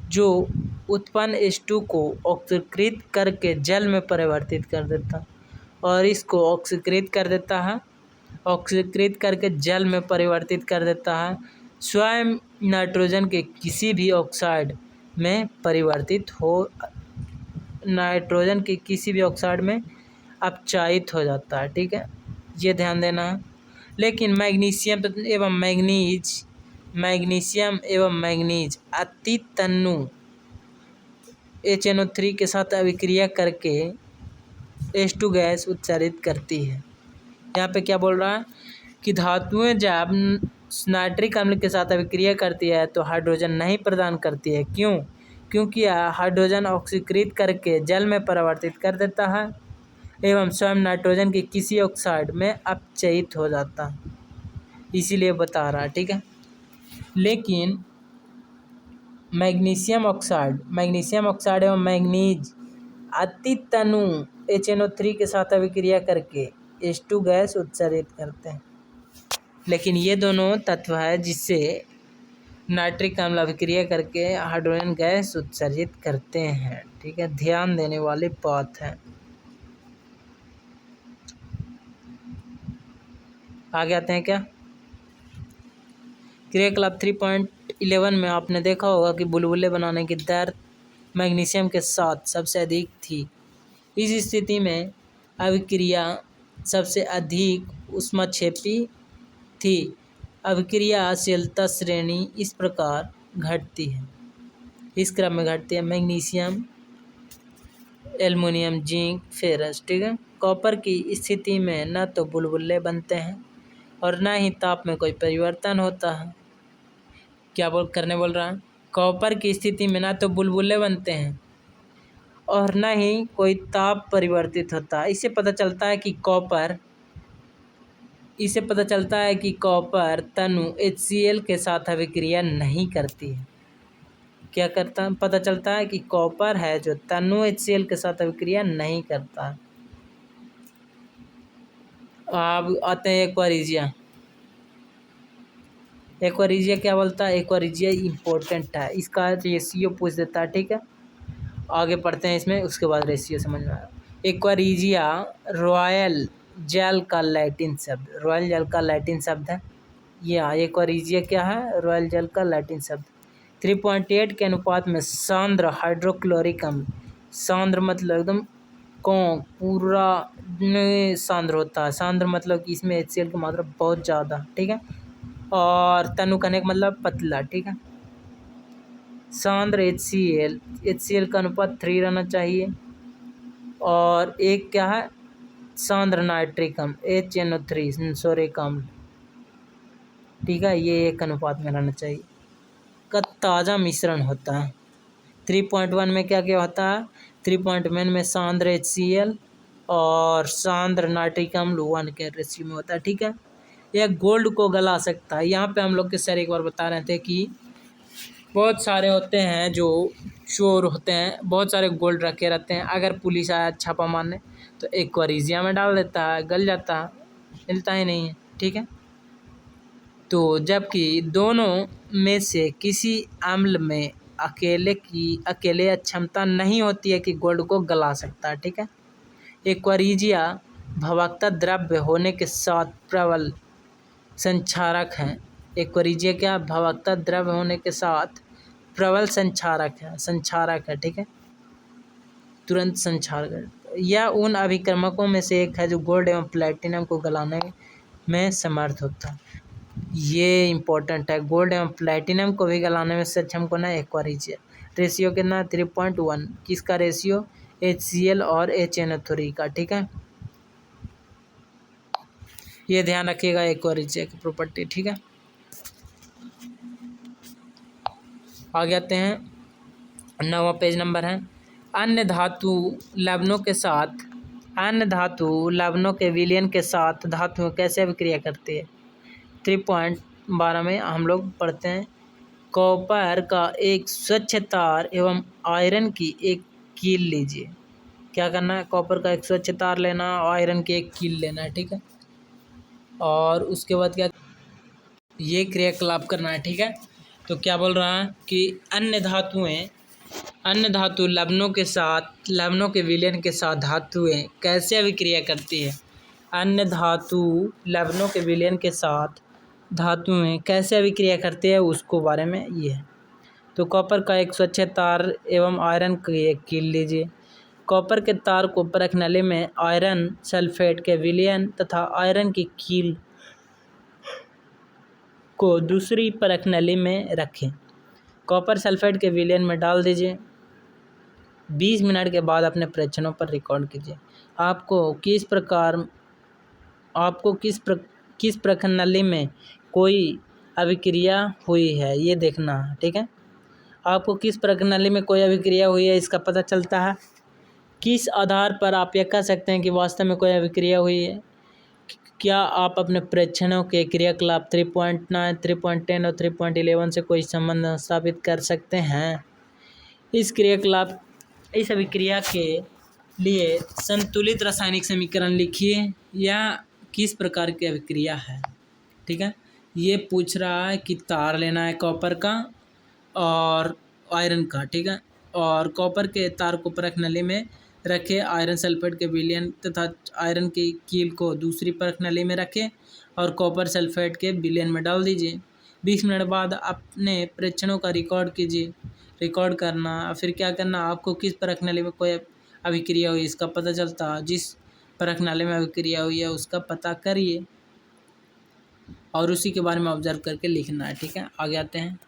जो उत्पन्न H2 को ऑक्सीकृत करके जल में परिवर्तित कर देता और इसको ऑक्सीकृत करके जल में परिवर्तित कर देता है। स्वयं नाइट्रोजन के किसी भी ऑक्साइड में अपचायित हो जाता है। ठीक है, ये ध्यान देना है। लेकिन मैग्नीशियम एवं मैग्नीज अति तनु HNO3 के साथ अभिक्रिया करके H2 गैस उत्सर्जित करती है। यहाँ पे क्या बोल रहा है कि धातुएं जब नाइट्रिक अम्ल के साथ अभिक्रिया करती है तो हाइड्रोजन नहीं प्रदान करती है। क्यों? क्योंकि हाइड्रोजन ऑक्सीकृत करके जल में परिवर्तित कर देता है एवं स्वयं नाइट्रोजन के किसी ऑक्साइड में अपचयित हो जाता है, इसीलिए बता रहा है। ठीक है, लेकिन मैग्नीशियम ऑक्साइड एवं मैग्नीज अति तनु HNO3 के साथ अभिक्रिया करके H2 गैस उत्सर्जित करते हैं। लेकिन ये दोनों तत्व है जिससे नाइट्रिक अम्ल अभिक्रिया करके हाइड्रोजन गैस उत्सर्जित करते हैं। ठीक है, ध्यान देने वाली बात है। आगे आते हैं। क्या क्रियाकलाप 3.11 में आपने देखा होगा कि बुलबुले बनाने की दर मैग्नीशियम के साथ सबसे अधिक थी। इस स्थिति में अभिक्रिया सबसे अधिक ऊष्मक्षेपी थी। अभिक्रियाशीलता श्रेणी इस प्रकार घटती है, इस क्रम में घटती है: मैग्नीशियम, एल्युमिनियम, जिंक, फेरस। ठीक है। कॉपर की स्थिति में न तो बुलबुले बनते हैं और न ही ताप में कोई परिवर्तन होता है। क्या बोल रहा है? कॉपर की स्थिति में न तो बुलबुले बनते हैं और न ही कोई ताप परिवर्तित होता है। इससे पता चलता है कि कॉपर तनु HCl के साथ अभिक्रिया नहीं करती है। क्या करता पता चलता है कि कॉपर है जो तनु HCl के साथ अभिक्रिया नहीं करता है। अब आते हैं एक्वारिजिया क्या बोलता है? एक्वारिजिया इम्पोर्टेंट है, इसका रेशियो पूछ देता है। ठीक है, आगे पढ़ते हैं इसमें, उसके बाद रेशियो समझ में आया। एक्वारिजिया रॉयल जेल का लैटिन शब्द है। यह एक्वारिजिया क्या है? रॉयल जेल का लैटिन शब्द। 3.8 के अनुपात में सांद्र हाइड्रोक्लोरिक अम्ल, सांद्र मतलब एकदम पूरा सांद्र होता है। सांद्र मतलब कि इसमें HCl की मात्रा बहुत ज़्यादा। ठीक है, और तनु कहने का मतलब पतला। ठीक है, सांद्र HCl का अनुपात 3 रहना चाहिए। और एक क्या है? सांद्र नाइट्रिक अम्ल HNO3 सोरिक अम्ल। ठीक है, ये एक अनुपात में रहना चाहिए का ताज़ा मिश्रण होता है। 3.1 में क्या क्या होता है? 3.1 में सांद्र HCl और सांद्र नाइट्रिक अम्ल 1 के रेशियो में होता है। ठीक है, यह गोल्ड को गला सकता है। यहाँ पे हम लोग के सर एक बार बता रहे थे कि बहुत सारे होते हैं जो चोर होते हैं, बहुत सारे गोल्ड रखे रहते हैं। अगर पुलिस आया छापा मारने तो एक्वारिजिया में डाल देता है, गल जाता है, मिलता ही नहीं है। ठीक है, तो जबकि दोनों में से किसी अम्ल में अकेले क्षमता नहीं होती है कि गोल्ड को गला सकता है। ठीक है, एक्वारिजिया भवकता द्रव्य होने के साथ प्रबल संक्षारक है। एक्वारिजिया क्या? भवकता द्रव्य होने के साथ प्रबल संक्षारक है। ठीक है, तुरंत संक्षारक। यह उन अभिक्रमकों में से एक है जो गोल्ड एवं प्लैटिनम को गलाने में समर्थ होता है। ये इम्पोर्टेंट है, गोल्ड एवं प्लैटिनम को भी गलाने में सक्षम कौन है? एक्वारिजिया। रेशियो कितना? 3.1। किसका रेशियो? HCl और HNO3 का। ठीक है, ये ध्यान रखिएगा एक्वारिजिया की प्रॉपर्टी। ठीक है, आगे आते हैं, 9वां पेज नंबर है। अन्य धातु लवणों के विलयन के साथ धातुओं कैसे अभिक्रिया करती है? 3.12 में हम लोग पढ़ते हैं, कॉपर का एक स्वच्छ तार एवं आयरन की एक कील लीजिए। क्या करना है? कॉपर का एक स्वच्छ तार लेना, आयरन की एक कील लेना है। ठीक है, और उसके बाद क्या? ये क्रियाकलाप करना है। ठीक है, तो क्या बोल रहा है कि अन्य धातु लवणों के विलयन के साथ धातुएं कैसे अभिक्रिया करती है? अन्य धातु लवणों के विलयन के साथ धातुएं कैसे अभिक्रिया करती है उसको बारे में ये है। तो कॉपर का एक स्वच्छ तार एवं आयरन की एक कील लीजिए। कॉपर के तार को परख नली में आयरन सल्फेट के विलयन तथा आयरन की कील को दूसरी परख नली में रखें। कॉपर सल्फेट के विलयन में डाल दीजिए। 20 मिनट के बाद अपने परीक्षणों पर रिकॉर्ड कीजिए। आपको किस परख नली में कोई अभिक्रिया हुई है ये देखना है। ठीक है, आपको किस परख नली में कोई अभिक्रिया हुई है इसका पता चलता है। किस आधार पर आप यह कह सकते हैं कि वास्तव में कोई अभिक्रिया हुई है? क्या आप अपने परीक्षणों के क्रियाकलाप 3.9, 3.10 और 3.11 से कोई संबंध स्थापित कर सकते हैं? इस अभिक्रिया के लिए संतुलित रासायनिक समीकरण लिखिए। यह किस प्रकार की अभिक्रिया है? ठीक है, ये पूछ रहा है कि तार लेना है कॉपर का और आयरन का। ठीक है, और कॉपर के तार को परख नली में रखें, आयरन सल्फेट के विलयन तथा आयरन की कील को दूसरी परख नली में रखें और कॉपर सल्फेट के विलयन में डाल दीजिए। 20 मिनट बाद अपने परीक्षणों का रिकॉर्ड कीजिए। रिकॉर्ड करना, फिर क्या करना? आपको किस परख नली में कोई अभिक्रिया हुई इसका पता चलता। जिस परख नाले में अभिक्रिया हुई है उसका पता करिए और उसी के बारे में ऑब्जर्व करके लिखना है। ठीक है, आगे आते हैं।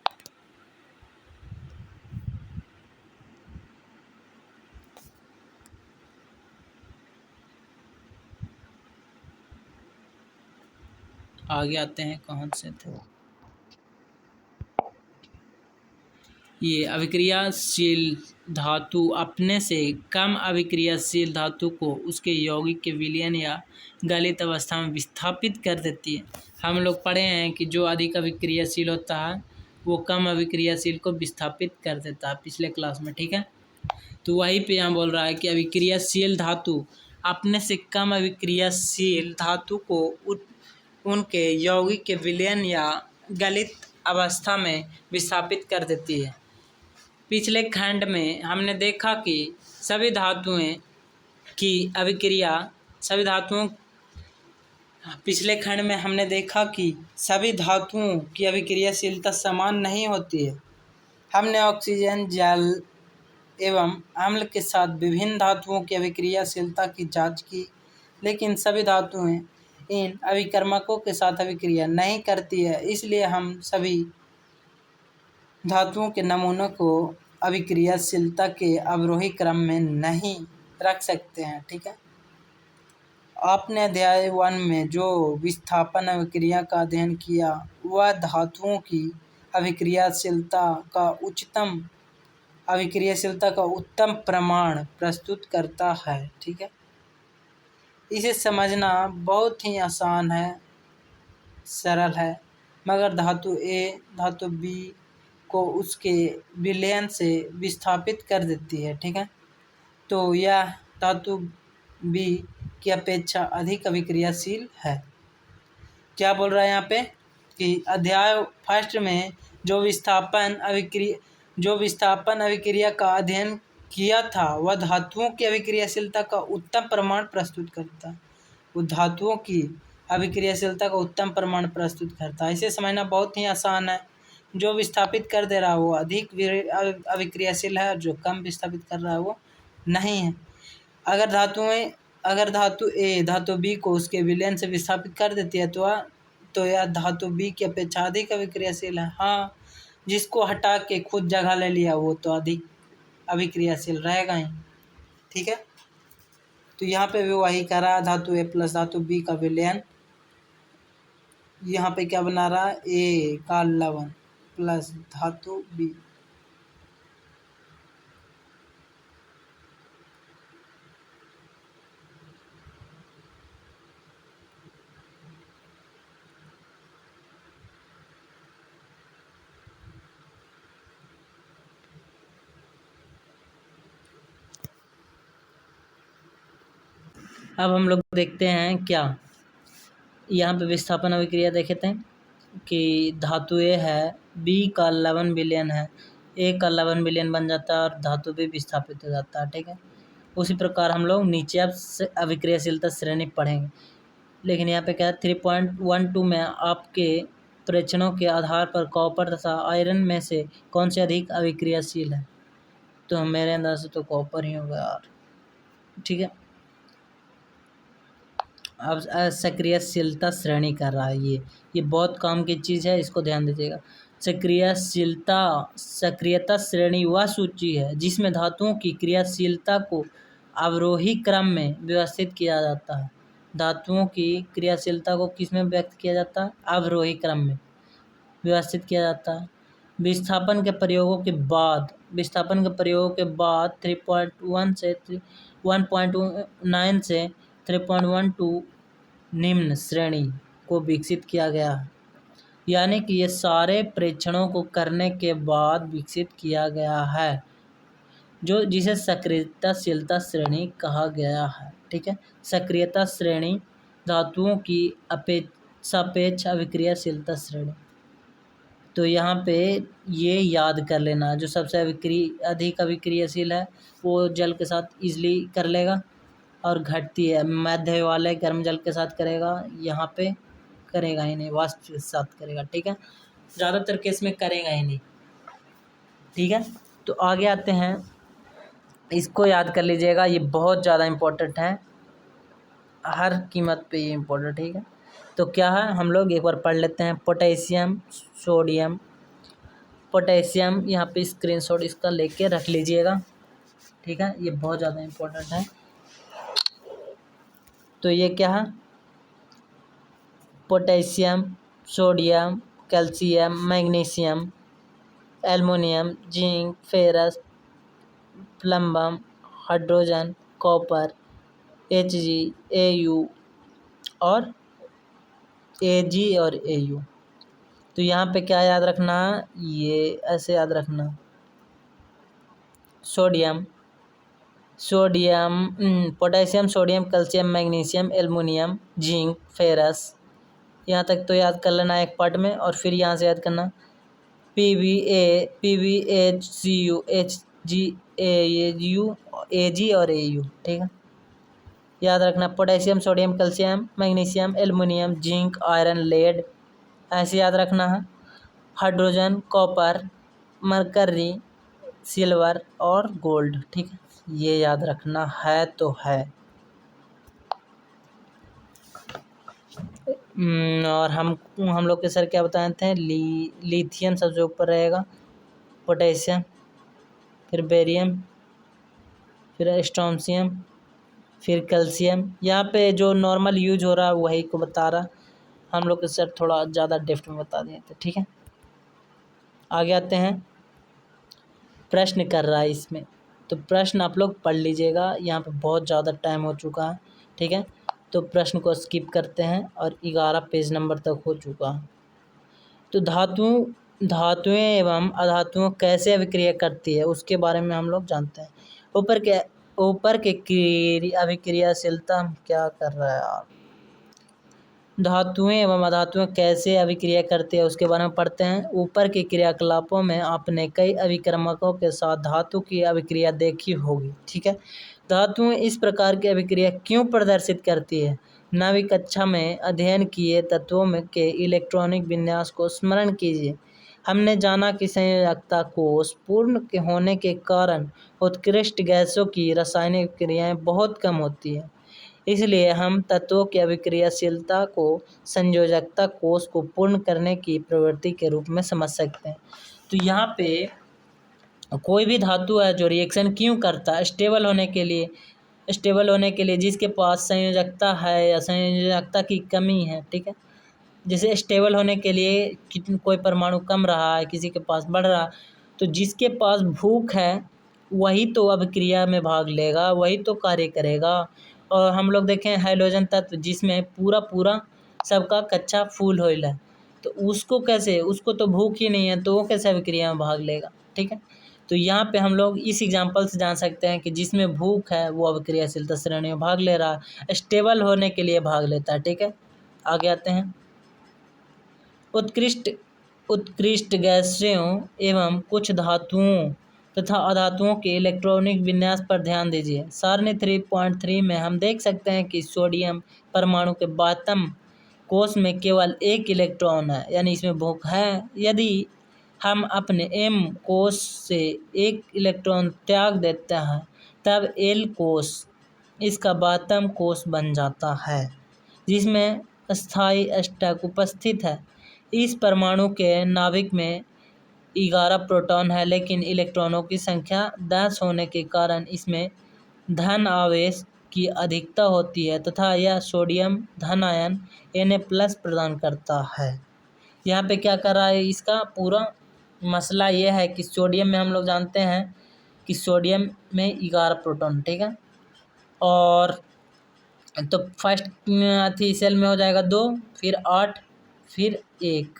कौन से थे ये? अभिक्रियाशील धातु अपने से कम अभिक्रियाशील धातु को उसके यौगिक के विलयन या गलित अवस्था में विस्थापित कर देती है। हम लोग पढ़े हैं कि जो अधिक अभिक्रियाशील होता है वो कम अभिक्रियाशील को विस्थापित कर देता है पिछले क्लास में। ठीक है, तो वहीं पे यहाँ बोल रहा है कि अभिक्रियाशील धातु अपने से कम अभिक्रियाशील धातु को उनके यौगिक के विलयन या गलित अवस्था में विस्थापित कर देती है। पिछले खंड में हमने देखा कि सभी धातुओं की अभिक्रियाशीलता समान नहीं होती है। हमने ऑक्सीजन, जल एवं अम्ल के साथ विभिन्न धातुओं की अभिक्रियाशीलता की जांच की, लेकिन सभी धातुएं इन अभिकर्मकों के साथ अभिक्रिया नहीं करती है। इसलिए हम सभी धातुओं के नमूनों को अभिक्रियाशीलता के अवरोही क्रम में नहीं रख सकते हैं। ठीक है, आपने अध्याय 1 में जो विस्थापन अभिक्रिया का अध्ययन किया वह धातुओं की अभिक्रियाशीलता का उत्तम प्रमाण प्रस्तुत करता है। ठीक है, इसे समझना बहुत ही आसान है, सरल है, मगर धातु ए धातु बी को उसके विलयन से विस्थापित कर देती है। ठीक है, तो यह धातु बी की अपेक्षा अधिक अभिक्रियाशील है। क्या बोल रहा है यहाँ पे कि अध्याय 1 में जो विस्थापन अभिक्रिया का अध्ययन किया था वह धातुओं की अभिक्रियाशीलता का उत्तम प्रमाण प्रस्तुत करता है। वो धातुओं की अभिक्रियाशीलता का उत्तम प्रमाण प्रस्तुत करता है। इसे समझना बहुत ही आसान है। जो विस्थापित कर दे रहा है वो अधिक अभिक्रियाशील है और जो कम विस्थापित कर रहा है वो नहीं है। अगर धातु ए धातु बी को उसके विलयन से विस्थापित कर देती है तो यह धातु बी की अपेक्षा अधिक अभिक्रियाशील है। हाँ, जिसको हटा के खुद जगह ले लिया वो तो अधिक अभिक्रियाशील रहेगा ही। ठीक है, तो यहाँ पे भी वही कह रहा है, धातु ए प्लस धातु बी का विलयन यहाँ पे क्या बना रहा है, ए का लवण प्लस धातु बी। अब हम लोग देखते हैं क्या यहाँ पे विस्थापन अभिक्रिया देखते हैं कि धातु ए है, बी का लवण विलयन है, ए का लवण विलयन बन जाता है और धातु बी विस्थापित हो जाता है। ठीक है, उसी प्रकार हम लोग नीचे अब अभिक्रियाशीलता श्रेणी पढ़ेंगे। लेकिन यहाँ पे क्या है, 3.12 में आपके परीक्षणों के आधार पर कॉपर तथा आयरन में से कौन से अधिक अभिक्रियाशील है? तो मेरे अंदाज से तो कॉपर ही होगा यार। ठीक है, अब सक्रियशीलता श्रेणी कर रहा है ये बहुत काम की चीज़ है, इसको ध्यान दीजिएगा। सक्रियता श्रेणी वह सूची है जिसमें धातुओं की क्रियाशीलता को अवरोही क्रम में व्यवस्थित किया जाता है। धातुओं की क्रियाशीलता को किस में व्यक्त किया जाता है? अवरोही क्रम में व्यवस्थित किया जाता है। विस्थापन के प्रयोगों के बाद 3.1 से 1.9 से 3.12 निम्न श्रेणी को विकसित किया गया है। यानी कि ये सारे परीक्षणों को करने के बाद विकसित किया गया है, जिसे सक्रियताशीलता श्रेणी कहा गया है। ठीक है, सक्रियता श्रेणी धातुओं की सापेक्ष अभिक्रियाशीलता श्रेणी। तो यहाँ पे ये याद कर लेना, जो सबसे अधिक अभिक्रियाशील है वो जल के साथ इजली कर लेगा और घटती है मध्य वाले गर्म जल के साथ करेगा, यहाँ पे करेगा ही नहीं, वाष्प के साथ करेगा। ठीक है, ज़्यादातर केस में करेगा ही नहीं। ठीक है, तो आगे आते हैं, इसको याद कर लीजिएगा, ये बहुत ज़्यादा इम्पोर्टेंट है। हर कीमत पे ये इम्पोर्टेंट, ठीक है। तो क्या है, हम लोग एक बार पढ़ लेते हैं। पोटेशियम, सोडियम, पोटेशियम, यहाँ पे स्क्रीनशॉट इसका लेके रख लीजिएगा, ठीक है, ये बहुत ज़्यादा इम्पोर्टेंट है। तो ये क्या है, potassium, sodium, calcium, magnesium, aluminium, zinc, ferrous, plumbum, hydrogen, copper, Hg, Au और Ag और Au। तो यहाँ पे क्या याद रखना, ये ऐसे याद रखना, sodium, potassium, sodium, calcium, magnesium, aluminium, zinc, ferrous, यहाँ तक तो याद कर लेना एक पार्ट में। और फिर यहाँ से याद करना PbHCu, Hg, Au, Ag और Au, ठीक है। याद रखना potassium, sodium, calcium, magnesium, aluminium, zinc, iron, lead, ऐसे याद रखना है। हाइड्रोजन, कॉपर, मरकरी, सिल्वर और गोल्ड, ठीक है, ये याद रखना है तो है। और हम लोग के सर क्या बताए थे, लिथियम सबसे ऊपर रहेगा, पोटेशियम, फिर बेरियम, फिर स्ट्रोंशियम, फिर कैल्शियम। यहाँ पे जो नॉर्मल यूज हो रहा है वही को बता रहा, हम लोग के सर थोड़ा ज़्यादा डेप्थ में बता दिए थे, ठीक है। आगे आते हैं, प्रश्न कर रहा है इसमें, तो प्रश्न आप लोग पढ़ लीजिएगा, यहाँ पे बहुत ज़्यादा टाइम हो चुका है, ठीक है। तो प्रश्न को स्किप करते हैं और 11 पेज नंबर तक हो चुका है। तो धातुएं एवं अधातुओं कैसे अभिक्रिया करती है उसके बारे में हम लोग जानते हैं। ऊपर के अभिक्रियाशीलता क्या कर रहा है यार, धातुएं एवं अधातुएं कैसे अभिक्रिया करती है उसके बारे में पढ़ते हैं। ऊपर के क्रियाकलापों में आपने कई अभिक्रमकों के साथ धातु की अभिक्रिया देखी होगी, ठीक है। धातुएं इस प्रकार की अभिक्रिया क्यों प्रदर्शित करती है, नवीं कक्षा में अध्ययन किए तत्वों में के इलेक्ट्रॉनिक विन्यास को स्मरण कीजिए। हमने जाना कि संयोजकता कोष पूर्ण के होने के कारण उत्कृष्ट गैसों की रासायनिक क्रियाएं बहुत कम होती है, इसलिए हम तत्वों की अभिक्रियाशीलता को संयोजकता कोष को पूर्ण करने की प्रवृत्ति के रूप में समझ सकते हैं। तो यहाँ पे कोई भी धातु है जो रिएक्शन क्यों करता है, स्टेबल होने के लिए जिसके पास संयोजकता है या संयोजकता की कमी है, ठीक है। जैसे स्टेबल होने के लिए कोई परमाणु कम रहा है, किसी के पास बढ़ रहा, तो जिसके पास भूख है वही तो अभिक्रिया में भाग लेगा, वही तो कार्य करेगा। और हम लोग देखें हाइड्रोजन तत्व जिसमें पूरा सबका कच्चा फुल ऑयल है, तो उसको तो भूख ही नहीं है, तो वो कैसे अभिक्रिया में भाग लेगा, ठीक है। तो यहाँ पे हम लोग इस एग्जाम्पल से जान सकते हैं कि जिसमें भूख है वो अभिक्रियाशीलता श्रेणी में भाग ले रहा है, स्टेबल होने के लिए भाग लेता है, ठीक है। आगे आते हैं, उत्कृष्ट गैसों एवं कुछ धातुओं तथा अधातुओं के इलेक्ट्रॉनिक विन्यास पर ध्यान दीजिए। सारणी 3.3 में हम देख सकते हैं कि सोडियम परमाणु के बाह्यतम कोष में केवल एक इलेक्ट्रॉन है, यानी इसमें भूख है। यदि हम अपने M कोष से एक इलेक्ट्रॉन त्याग देते हैं तब L कोष इसका बाह्यतम कोष बन जाता है, जिसमें स्थायी स्टैक उपस्थित है। इस परमाणु के नाभिक में 11 प्रोटॉन है, लेकिन इलेक्ट्रॉनों की संख्या 10 होने के कारण इसमें धन आवेश की अधिकता होती है तथा यह सोडियम धन आयन Na+ प्रदान करता है। यहाँ पे क्या कर रहा है, इसका पूरा मसला ये है कि सोडियम में हम लोग जानते हैं कि सोडियम में 11 प्रोटॉन, ठीक है। और तो फर्स्ट थी सेल में हो जाएगा 2, फिर 8, फिर 1,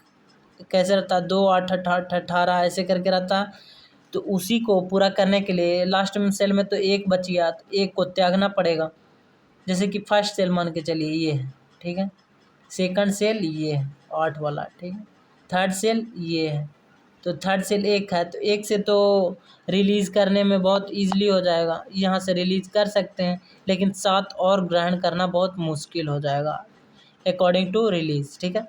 कैसे रहता है 2 8 18 ऐसे करके रहता है। तो उसी को पूरा करने के लिए लास्ट में सेल में तो 1 बच गया, तो 1 को त्यागना पड़ेगा। जैसे कि फर्स्ट सेल मान के चलिए ये है, ठीक है, सेकंड सेल ये है 8 वाला, ठीक है, थर्ड सेल ये है, तो थर्ड सेल 1 है, तो 1 से तो रिलीज़ करने में बहुत ईजिली हो जाएगा, यहाँ से रिलीज़ कर सकते हैं, लेकिन 7 और ग्रहण करना बहुत मुश्किल हो जाएगा अकॉर्डिंग टू रिलीज़, ठीक है।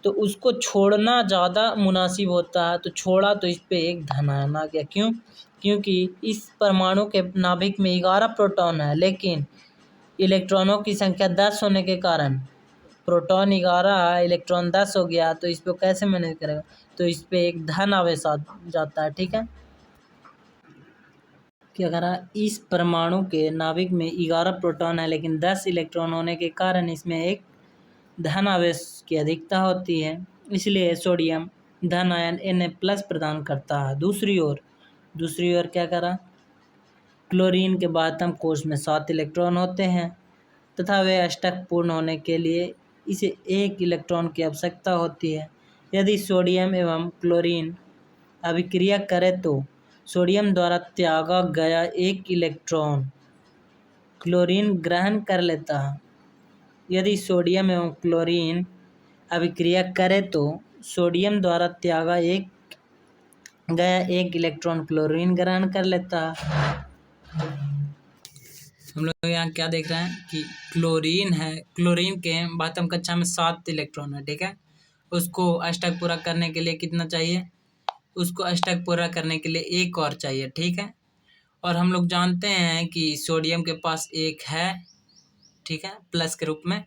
तो उसको छोड़ना ज़्यादा मुनासिब होता है, तो छोड़ा तो इस पे एक धन आयन आ गया। क्यों? क्योंकि इस परमाणु के नाभिक में 11 प्रोटॉन है, लेकिन इलेक्ट्रॉनों की संख्या 10 होने के कारण प्रोटॉन 11 इलेक्ट्रॉन 10 हो गया, तो इस पे कैसे मैनेज करेगा, तो इस पे एक धन आवेश आ जाता है। ठीक है, कि अगर इस परमाणु के नाभिक में 11 प्रोटॉन है लेकिन 10 इलेक्ट्रॉन होने के कारण इसमें एक धन आवेश की अधिकता होती है, इसलिए सोडियम धन आयन Na+ प्रदान करता है। दूसरी ओर क्या करा, क्लोरीन के बातम कोष में 7 इलेक्ट्रॉन होते हैं तथा वे अष्टक पूर्ण होने के लिए इसे 1 इलेक्ट्रॉन की आवश्यकता होती है। यदि सोडियम एवं क्लोरीन अभिक्रिया करे तो सोडियम द्वारा त्यागा गया 1 इलेक्ट्रॉन क्लोरीन ग्रहण कर लेता है। यदि सोडियम एवं क्लोरीन अभिक्रिया करे तो सोडियम द्वारा त्यागा गया 1 इलेक्ट्रॉन क्लोरीन ग्रहण कर लेता है। हम लोग यहाँ क्या देख रहे हैं कि क्लोरीन है, क्लोरीन के बातम कक्षा में 7 इलेक्ट्रॉन है। ठीक है, उसको अष्टक पूरा करने के लिए कितना चाहिए, उसको अष्टक पूरा करने के लिए 1 और चाहिए। ठीक है, और हम लोग जानते हैं कि सोडियम के पास 1 है, ठीक है, प्लस के रूप में,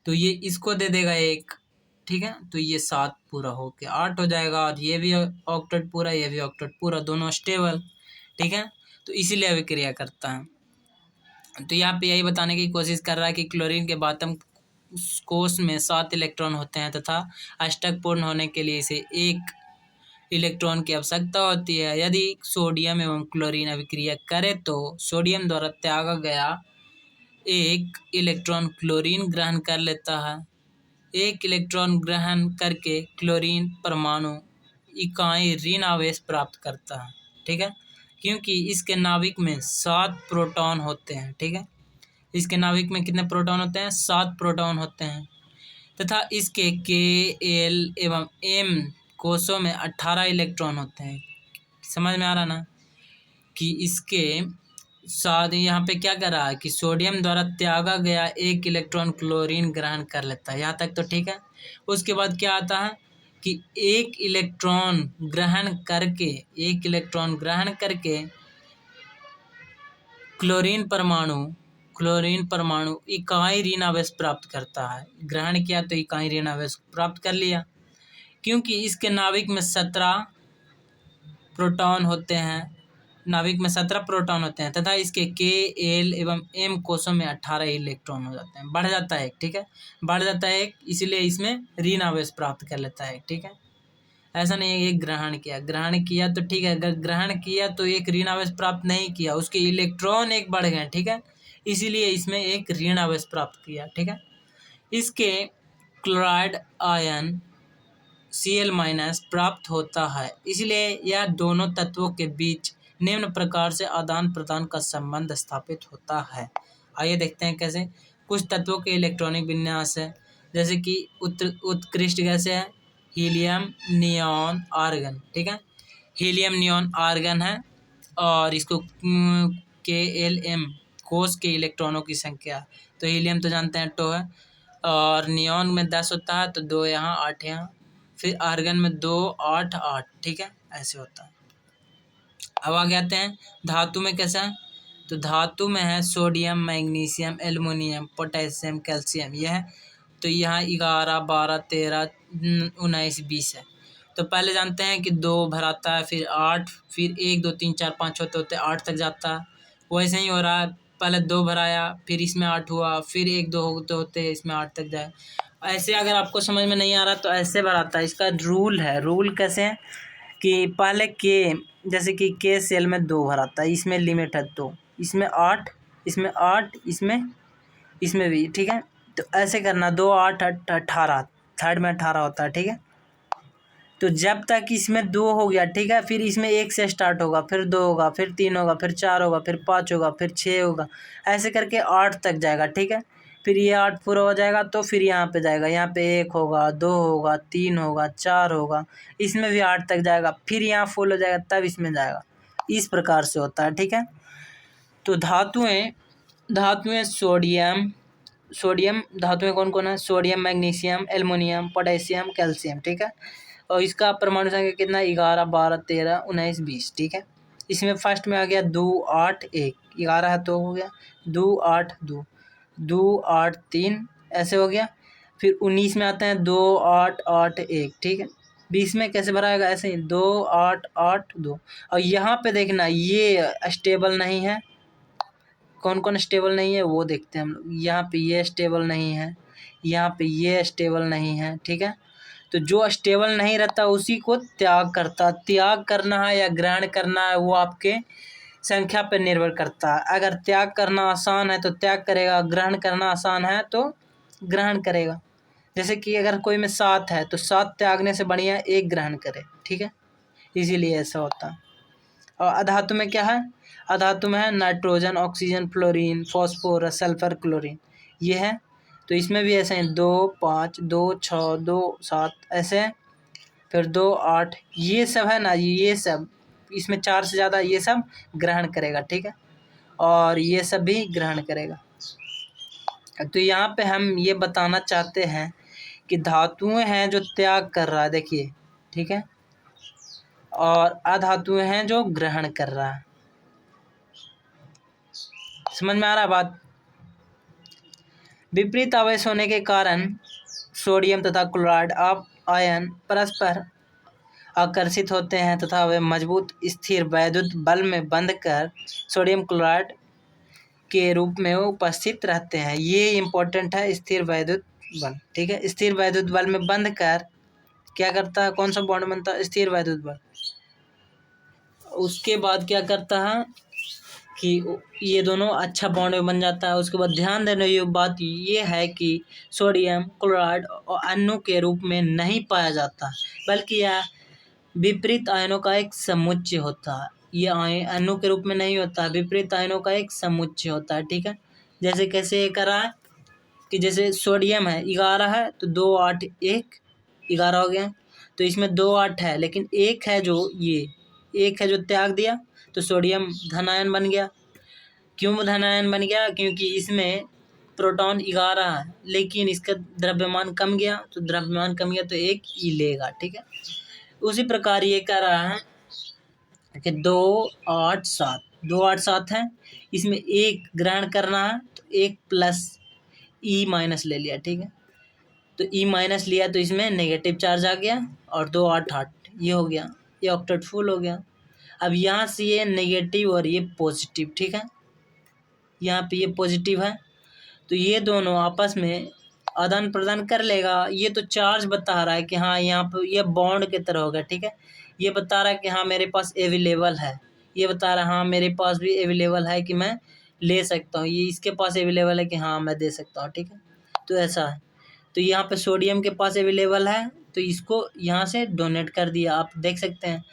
तो ये इसको दे देगा 1। ठीक है, तो ये 7 पूरा हो के 8 हो जाएगा, और ये भी ऑक्टेट पूरा, ये भी ऑक्टेट पूरा, दोनों स्टेबल। ठीक है, तो इसीलिए अभिक्रिया करता है। तो यहाँ पे यही बताने की कोशिश कर रहा है कि क्लोरीन के बातम कोष में 7 इलेक्ट्रॉन होते हैं तथा अष्टक पूर्ण होने के लिए इसे 1 इलेक्ट्रॉन की आवश्यकता होती है। यदि सोडियम एवं क्लोरीन अभिक्रिया करे तो सोडियम द्वारा त्यागा गया 1 इलेक्ट्रॉन क्लोरीन ग्रहण कर लेता है। 1 इलेक्ट्रॉन ग्रहण करके क्लोरीन परमाणु इकाई ऋण आवेश प्राप्त करता है। ठीक है, क्योंकि इसके नाभिक में 7 प्रोटॉन होते हैं। ठीक है, इसके नाभिक में कितने प्रोटॉन होते हैं, 7 प्रोटॉन होते हैं तथा इसके K, L एवं M कोषों में 18 इलेक्ट्रॉन होते हैं। समझ में आ रहा ना कि इसके साथ यहाँ पे क्या कर रहा है कि सोडियम द्वारा त्यागा गया 1 इलेक्ट्रॉन क्लोरीन ग्रहण कर लेता है। यहाँ तक तो ठीक है। उसके बाद क्या आता है कि 1 इलेक्ट्रॉन ग्रहण करके क्लोरीन परमाणु इकाई ऋण आवेश प्राप्त करता है। ग्रहण किया तो इकाई ऋण आवेश प्राप्त कर लिया, क्योंकि इसके नाभिक में 17 प्रोटॉन होते हैं, तथा इसके K, L एवं M कोषों में 18 इलेक्ट्रॉन हो जाते हैं। बढ़ जाता है, ठीक है, बढ़ जाता है, इसलिए इसमें ऋण आवेश प्राप्त कर लेता है। ठीक है, ऐसा नहीं है। एक ग्रहण किया तो ठीक है, अगर ग्रहण किया तो एक ऋण आवेश प्राप्त नहीं किया, उसके इलेक्ट्रॉन 1 बढ़ गए। ठीक है, इसीलिए इसमें एक ऋण आवेश प्राप्त किया। ठीक है, इसके क्लोराइड आयन Cl- प्राप्त होता है, इसलिए यह दोनों तत्वों के बीच निम्न प्रकार से आदान प्रदान का संबंध स्थापित होता है। आइए देखते हैं कैसे। कुछ तत्वों के इलेक्ट्रॉनिक विन्यास है, जैसे कि उत्कृष्ट गैस है हीलियम, नियॉन, आर्गन। ठीक है, हीलियम, नियॉन, आर्गन है, और इसको K, L, M कोष के इलेक्ट्रॉनों की संख्या, तो हीलियम तो जानते हैं 2 है, और नियॉन में 10 होता है, तो 2 यहाँ 8 यहाँ, फिर आर्गन में 2, 8, 8। ठीक है, ऐसे होता है। अब आगे आते हैं धातु में कैसा है, तो धातु में है sodium, magnesium, aluminium, potassium, calcium. यह है, तो यहाँ 11, 12, 13, 19, 20 है। तो पहले जानते हैं कि 2 भराता है, फिर 8, फिर 1, 2, 3, 4, 5 होते होते 8 तक जाता है। वैसे ही हो रहा है, पहले 2 भराया, फिर इसमें 8 हुआ, फिर 1, 2 होते होते इसमें 8 तक जाए। ऐसे अगर आपको समझ में नहीं आ रहा तो ऐसे भराता है। इसका रूल है, रूल कैसे है कि पहले जैसे कि K सेल में 2 भराता है, इसमें लिमिट है 2, इसमें 8, इसमें 8, इसमें भी। ठीक है, तो ऐसे करना 2, 8, 18, थर्ड में 18 होता है। ठीक है, तो जब तक इसमें 2 हो गया, ठीक है, फिर इसमें 1 से स्टार्ट होगा, फिर 2 होगा, फिर 3 होगा, फिर 4 होगा, फिर 5 होगा, फिर 6 होगा, ऐसे करके 8 तक जाएगा। ठीक है, फिर ये 8 पूरा हो जाएगा तो फिर यहाँ पे जाएगा, यहाँ पे 1 होगा, 2 होगा, 3 होगा, 4 होगा, इसमें भी 8 तक जाएगा, फिर यहाँ फुल हो जाएगा, तब इसमें जाएगा। इस प्रकार से होता है। ठीक है, तो धातुएं सोडियम धातुएं कौन कौन है, sodium, magnesium, aluminium, potassium, calcium. ठीक है, और इसका परमाणु संख्या कितना, 11, 12, 13, 19, 20। ठीक है, इसमें फर्स्ट में आ गया 2, 8, 1, 11 है तो हो गया, 2 8 2 2 8 3 ऐसे हो गया। फिर 19 में आते हैं 2 8 8 1, ठीक है। 20 में कैसे भराएगा, ऐसे ही 2 8 8 2। और यहाँ पे देखना ये स्टेबल नहीं है, कौन कौन स्टेबल नहीं है वो देखते हैं हम लोग। यहाँ पे ये स्टेबल नहीं है, यहाँ पे ये स्टेबल नहीं है, ठीक है। तो जो स्टेबल नहीं रहता उसी को त्याग करता। त्याग करना है या ग्रहण करना है वो आपके संख्या पर निर्भर करता है। अगर त्याग करना आसान है तो त्याग करेगा, ग्रहण करना आसान है तो ग्रहण करेगा। जैसे कि अगर कोई में 7 है तो 7 त्यागने से बढ़िया 1 ग्रहण करे, ठीक है। इसीलिए ऐसा होता है। और अधातु में क्या है, अधातु में है nitrogen, oxygen, fluorine, phosphorus, sulphur, chlorine, ये है। तो इसमें भी ऐसे हैं 2 5 2 6 2 7 ऐसे हैं। फिर 2 8 ये सब है ना, ये सब इसमें 4 से ज़्यादा ये सब ग्रहण करेगा, ठीक है। और ये सब भी ग्रहण करेगा। तो यहाँ पे हम ये बताना चाहते हैं कि धातुएं हैं जो त्याग कर रहा है, देखिए, ठीक है। और अधातुएं हैं जो ग्रहण कर रहा है। समझ में आ रहा है बात। विपरीत आवेश होने के कारण सोडियम तथा क्लोराइड आयन परस्पर आकर्षित होते हैं तथा वे मजबूत स्थिर वैद्युत बल में बंध कर सोडियम क्लोराइड के रूप में उपस्थित रहते हैं। ये इम्पोर्टेंट है, स्थिर वैद्युत बल, ठीक है। स्थिर वैद्युत बल में बंध कर क्या करता है, कौन सा बॉन्ड बनता है, स्थिर वैद्युत बल। उसके बाद क्या करता है कि ये दोनों अच्छा बॉन्ड में बन जाता है। उसके बाद ध्यान देने योग्य बात ये है कि सोडियम क्लोराइड और अणु के रूप में नहीं पाया जाता, बल्कि यह विपरीत आयनों का एक समुच्चय होता है। ये अणु के रूप में नहीं होता, विपरीत आयनों का एक समुच्चय होता है, ठीक है। जैसे कैसे करा है कि जैसे सोडियम है 11 है तो 2 8 1 11 हो गया। तो इसमें 2 8 है लेकिन एक है जो ये एक है जो त्याग दिया तो सोडियम धनायन बन गया। क्यों धनायन बन गया, क्योंकि इसमें प्रोटॉन 11 है लेकिन इसका द्रव्यमान कम गया, तो द्रव्यमान कम गया तो 1 ई लेगा, ठीक है। उसी प्रकार ये कह रहा है कि 2 8 7 2 8 7 है, इसमें 1 ग्रहण करना है तो 1 प्लस ई माइनस ले लिया, ठीक है। तो ई माइनस लिया तो इसमें नेगेटिव चार्ज आ गया और 2 8 8 ये हो गया, ये ऑक्टेट फुल हो गया। अब यहाँ से ये नेगेटिव और ये पॉजिटिव, ठीक है। यहाँ पे ये पॉजिटिव है तो ये दोनों आपस में आदान प्रदान कर लेगा। ये तो चार्ज बता रहा है कि हाँ यहाँ पे ये बॉन्ड की तरह होगा, ठीक है। ये बता रहा है कि हाँ मेरे पास अवेलेबल है, ये बता रहा है हाँ मेरे पास भी अवेलेबल है कि मैं ले सकता हूँ, ये इसके पास अवेलेबल है कि हाँ मैं दे सकता हूँ, ठीक है। तो ऐसा है। तो यहाँ पे सोडियम के पास अवेलेबल है तो इसको यहाँ से डोनेट कर दिया, आप देख सकते हैं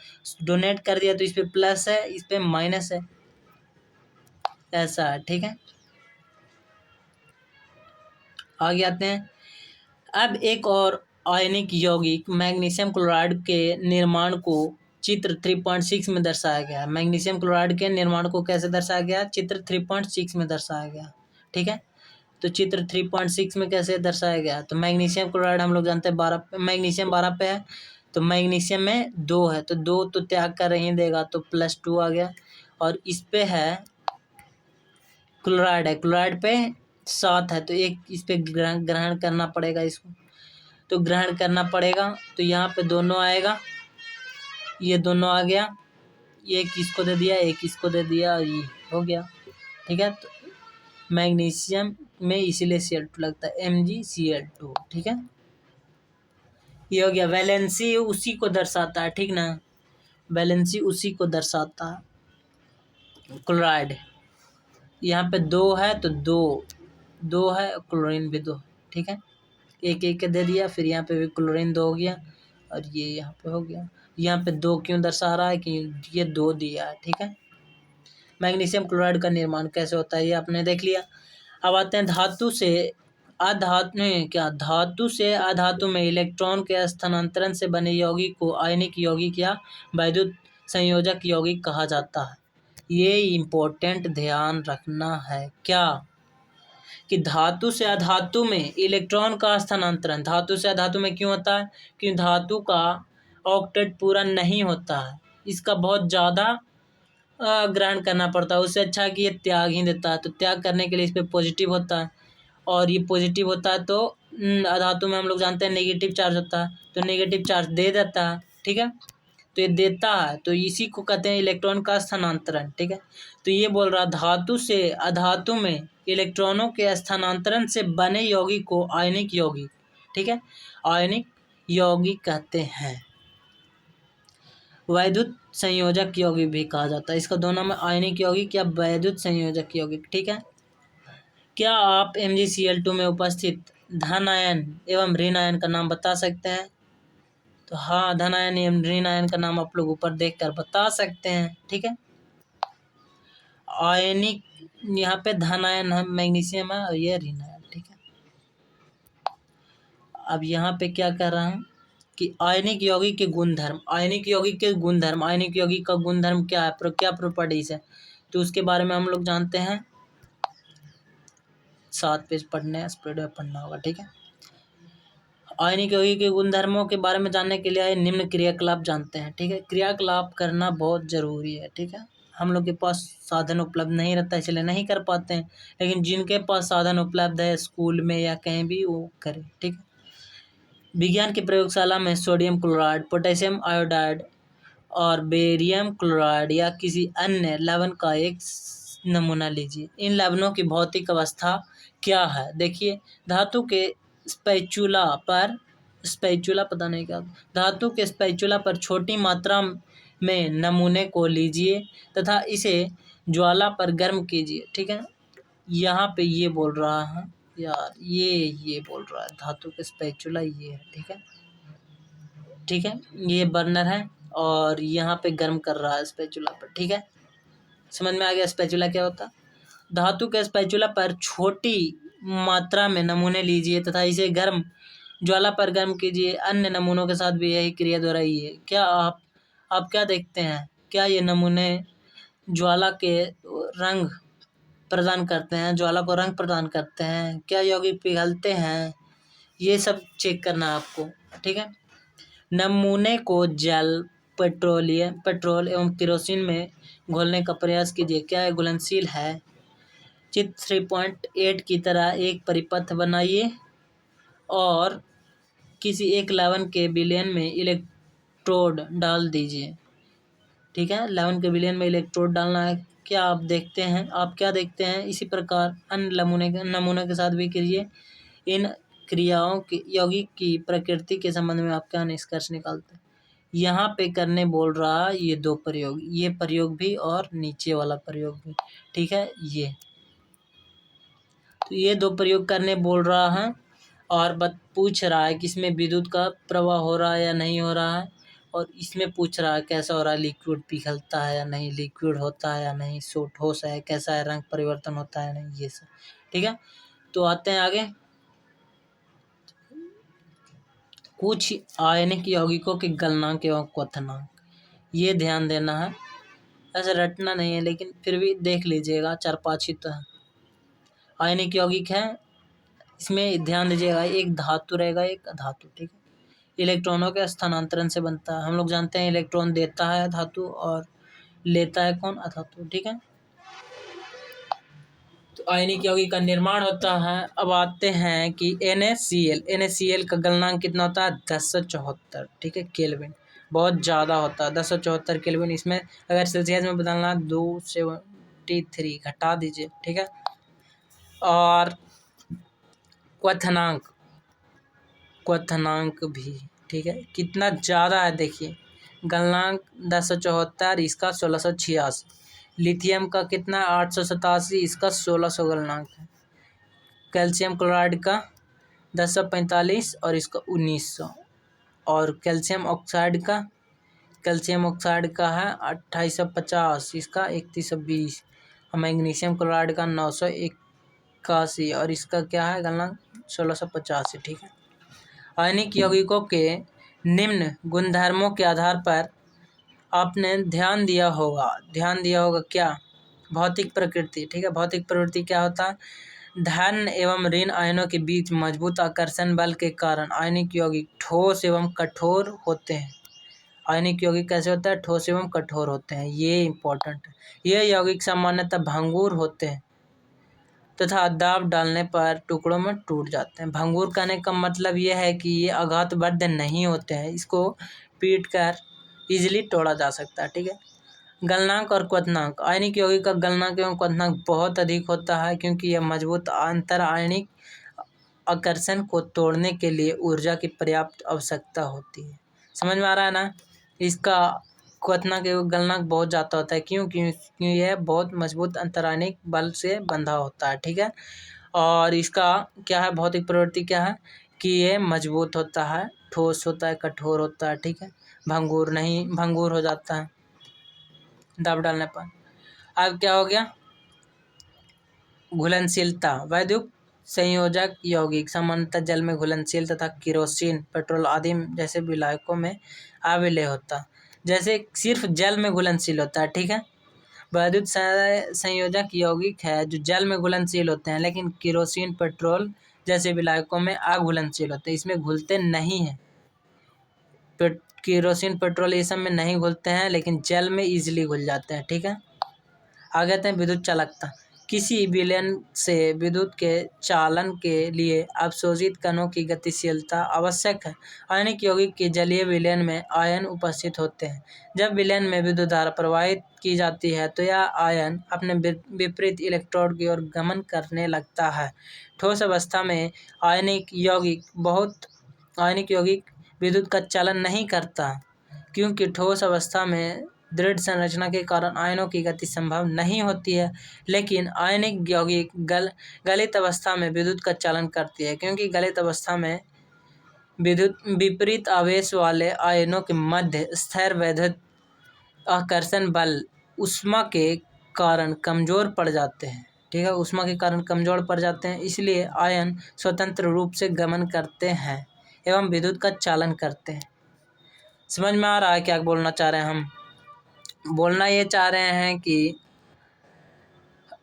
डोनेट कर दिया तो इस पर प्लस है इस पर माइनस है, ऐसा है, ठीक है। आगे आते हैं। अब एक और आयनिक यौगिक मैग्नीशियम क्लोराइड के निर्माण को चित्र 3.6 में दर्शाया गया है। मैग्नीशियम क्लोराइड के निर्माण को कैसे दर्शाया गया, चित्र 3.6 में दर्शाया गया, ठीक है। तो चित्र 3.6 में कैसे दर्शाया गया, तो मैग्नीशियम क्लोराइड हम लोग जानते हैं 12 मैग्नीशियम 12 पे है तो मैग्नीशियम में 2 है तो 2 तो त्याग कर ही देगा तो +2 आ गया। और इस पे है क्लोराइड है, क्लोराइड पे 7 है तो 1 इस पे ग्रहण करना पड़ेगा, इसको तो ग्रहण करना पड़ेगा। तो यहाँ पे दोनों आएगा, ये दोनों आ गया, एक इसको दे दिया एक इसको दे दिया और ये हो गया, ठीक है। तो मैग्नीशियम में इसीलिए Cl2 लगता है MgCl2, ठीक है। ये हो गया। वैलेंसी उसी को दर्शाता है, ठीक ना, वैलेंसी उसी को दर्शाता है। क्लोराइड यहाँ पे 2 है तो 2 है, क्लोरीन भी 2, ठीक है। एक एक दे दिया, फिर यहाँ पे भी क्लोरीन 2 हो गया और ये यहाँ पे हो गया। यहाँ पे 2 क्यों दर्शा रहा है कि ये 2 दिया है, ठीक है। मैग्नीशियम क्लोराइड का निर्माण कैसे होता है ये आपने देख लिया। अब आते हैं धातु से धातु से अधातु में इलेक्ट्रॉन के स्थानांतरण से बने यौगिक को आयनिक यौगिक या वैद्युत संयोजक यौगिक कहा जाता है। ये इम्पोर्टेंट ध्यान रखना है क्या, कि धातु से अधातु में इलेक्ट्रॉन का स्थानांतरण धातु से अधातु में क्यों होता है, क्योंकि धातु का ऑक्टेट पूरा नहीं होता है, इसका बहुत ज़्यादा ग्रहण करना पड़ता है। उससे अच्छा कि ये त्याग ही देता है, तो त्याग करने के लिए इस पे पॉजिटिव होता है, और ये पॉजिटिव होता है तो अधातु में हम लोग जानते हैं नेगेटिव चार्ज होता है, तो नेगेटिव चार्ज दे देता है। ठीक है, तो ये देता है, तो इसी को कहते हैं इलेक्ट्रॉन का स्थानांतरण। ठीक है, तो ये बोल रहा धातु से अधातु में इलेक्ट्रॉनों के स्थानांतरण से बने यौगिक को आयनिक यौगिक, ठीक है, आयनिक यौगिक कहते हैं। वैद्युत संयोजक यौगिक भी कहा जाता है इसका, दोनों में आयनिक यौगिक या वैद्युत संयोजक यौगिक। ठीक है, क्या आप MgCl2 में उपस्थित धन आयन एवं ऋण आयन का नाम बता सकते हैं? तो हाँ, धन आयन एवं ऋण आयन का नाम आप लोग ऊपर देखकर बता सकते हैं। ठीक है, आयनिक यहाँ पे धन आयन हम मैग्नीशियम है और ये ऋण आयन। ठीक है, अब यहाँ पे क्या कर रहा है कि आयनिक यौगिक के गुणधर्म, आयनिक यौगिक के गुणधर्म, आयनिक यौगिक का गुणधर्म क्या है, क्या प्रॉपर्टीज है, तो उसके बारे में हम लोग जानते हैं। 7 पेज पढ़ने स्पीड में पढ़ना होगा। ठीक है, आयनिक यौगिक के गुणधर्मों के बारे में जानने के लिए निम्न क्रियाकलाप जानते हैं। ठीक है, क्रियाकलाप करना बहुत जरूरी है। ठीक है, हम लोग के पास साधन उपलब्ध नहीं रहता इसलिए नहीं कर पाते हैं, लेकिन जिनके पास साधन उपलब्ध है स्कूल में या कहीं भी वो करें। ठीक है, विज्ञान की प्रयोगशाला में सोडियम क्लोराइड, पोटेशियम आयोडाइड और बेरियम क्लोराइड या किसी अन्य लवण का एक नमूना लीजिए। इन लवणों की भौतिक अवस्था क्या है? देखिए, धातु के स्पैचुला पर, स्पैचुला पता नहीं क्या, धातु के स्पैचुला पर छोटी मात्रा में नमूने को लीजिए तथा इसे ज्वाला पर गर्म कीजिए। ठीक है, यहाँ पे ये बोल रहा है यार, ये बोल रहा है धातु के स्पैचुला ये है। ठीक है, ठीक है, ये बर्नर है और यहाँ पे गर्म कर रहा है स्पैचुला पर। ठीक है, समझ में आ गया स्पैचुला क्या होता है? धातु के स्पैचुला पर छोटी मात्रा में नमूने लीजिए तथा इसे गर्म ज्वाला पर गर्म कीजिए। अन्य नमूनों के साथ भी यही क्रिया दोहराइए। क्या आप क्या देखते हैं? क्या ये नमूने ज्वाला के रंग प्रदान करते हैं, ज्वाला को रंग प्रदान करते हैं? क्या यौगिक पिघलते हैं? ये सब चेक करना है आपको। ठीक है, नमूने को जल, पेट्रोल एवं केरोसिन में घोलने का प्रयास कीजिए। क्या यह घुलनशील है? चित्र 3.8 की तरह एक परिपथ बनाइए और किसी एक लवण के विलयन में इलेक्ट्रोड डाल दीजिए। ठीक है, लवण के विलयन में इलेक्ट्रोड डालना है। क्या आप देखते हैं, आप क्या देखते हैं? इसी प्रकार अन्य नमूने के साथ भी कीजिए। इन क्रियाओं की यौगिक की प्रकृति के संबंध में आप क्या निष्कर्ष निकालते हैं? यहाँ पे करने बोल रहा है ये 2 प्रयोग, ये प्रयोग भी और नीचे वाला प्रयोग भी। ठीक है, तो ये 2 प्रयोग करने बोल रहा है और पूछ रहा है कि इसमें विद्युत का प्रवाह हो रहा है या नहीं हो रहा है, और इसमें पूछ रहा है कैसा हो रहा है, लिक्विड पिघलता है या नहीं, लिक्विड होता है या नहीं, ठोस है कैसा है, रंग परिवर्तन होता है या नहीं, ये सब। ठीक है, तो आते हैं आगे। कुछ आयनिक यौगिकों के गलनांक एवं क्वथनांक, ये ध्यान देना है। ऐसे रटना नहीं है लेकिन फिर भी देख लीजिएगा, 4-5 ही तो है। आयनिक यौगिक है, इसमें ध्यान दीजिएगा, एक धातु रहेगा एक अधातु। ठीक है, इलेक्ट्रॉनों के स्थानांतरण से बनता है। हम लोग जानते हैं इलेक्ट्रॉन देता है धातु और लेता है कौन? अधातु। ठीक है, तो आयनिक यौगिक का निर्माण होता है। अब आते हैं कि NaCl का गलनांक कितना होता है? 1074। ठीक है, केल्विन, बहुत ज़्यादा होता है 1074 केल्विन। इसमें अगर सेल्सियस में बदलना 273 घटा दीजिए। ठीक है, और क्वथनांक भी, ठीक है, कितना ज़्यादा है देखिए, गलनांक 1074, इसका 1686। लिथियम का कितना? 887, इसका 1600 गलनांक है। कैल्शियम क्लोराइड का 1045 और इसका 1900। और कैल्शियम ऑक्साइड का है 2850, इसका 3120। और मैग्नीशियम क्लोराइड का 981 और इसका क्या है गलनांक? 1685। ठीक है, आयनिक यौगिकों के निम्न गुणधर्मों के आधार पर आपने ध्यान दिया होगा क्या? भौतिक प्रकृति। ठीक है, भौतिक प्रकृति क्या होता है? धन एवं ऋण आयनों के बीच मजबूत आकर्षण बल के कारण आयनिक यौगिक ठोस एवं कठोर होते हैं। आयनिक यौगिक कैसे होता है? ठोस एवं कठोर होते हैं, ये इंपॉर्टेंट है। ये यौगिक सामान्यतः भंगुर होते हैं तथा दाब डालने पर टुकड़ों में टूट जाते हैं। भंगुर कहने का मतलब ये है कि ये आघातबद्ध नहीं होते हैं, इसको पीट कर इजिली तोड़ा जा सकता है। ठीक है। गलनांक और क्वथनांक। आयनिक यौगिक का गलनांक एवं क्वथनांक बहुत अधिक होता है क्योंकि यह मजबूत अंतर आयनिक आकर्षण को तोड़ने के लिए ऊर्जा की पर्याप्त आवश्यकता होती है। समझ में आ रहा है ना? इसका क्वथनांक एवं गलनांक बहुत ज़्यादा होता है। क्योंकि यह बहुत मजबूत अंतरायनिक बल से बंधा होता है। ठीक है। और इसका क्या है, भौतिक प्रवृत्ति क्या है कि ये मजबूत होता है, ठोस होता है, कठोर होता है। ठीक है। भंगूर हो जाता है दाब डालने पर। अब क्या हो गया? घुलनशीलता। वैद्युत संयोजक यौगिक सामान्यतः जल में घुलनशील तथा केरोसिन, पेट्रोल आदि जैसे विलायकों में अविलेय होता, जैसे सिर्फ जल में घुलनशील होता है। ठीक है। वैद्युत संयोजक यौगिक है जो जल में घुलनशील होते हैं, लेकिन केरोसिन, पेट्रोल जैसे विलायकों में अघुलनशील होते हैं, इसमें घुलते नहीं हैं। केरोसिन, पेट्रोल ये सब में नहीं घुलते हैं, लेकिन जल में इजीली घुल जाते हैं। ठीक है। आगे आते हैं विद्युत चालकता। किसी विलयन से विद्युत के चालन के लिए अवशोषित कणों की गतिशीलता आवश्यक है। आयनिक यौगिक के जलीय विलयन में आयन उपस्थित होते हैं। जब विलयन में विद्युत धारा प्रवाहित की जाती है तो यह आयन अपने विपरीत इलेक्ट्रोड की ओर गमन करने लगता है। ठोस अवस्था में आयनिक यौगिक विद्युत का चालन नहीं करता, क्योंकि ठोस अवस्था में दृढ़ संरचना के कारण आयनों की गति संभव नहीं होती है। लेकिन आयनिक यौगिक गलित अवस्था में विद्युत का चालन करती है, क्योंकि गलित अवस्था में विपरीत आवेश वाले आयनों के मध्य स्थिर वैद्युत आकर्षण बल ऊष्मा के कारण कमजोर पड़ जाते हैं। ठीक है। ऊष्मा के कारण कमजोर पड़ जाते हैं, इसलिए आयन स्वतंत्र रूप से गमन करते हैं एवं विद्युत का चालन करते हैं। समझ में आ रहा है क्या बोलना चाह रहे हैं हम? बोलना ये चाह रहे हैं कि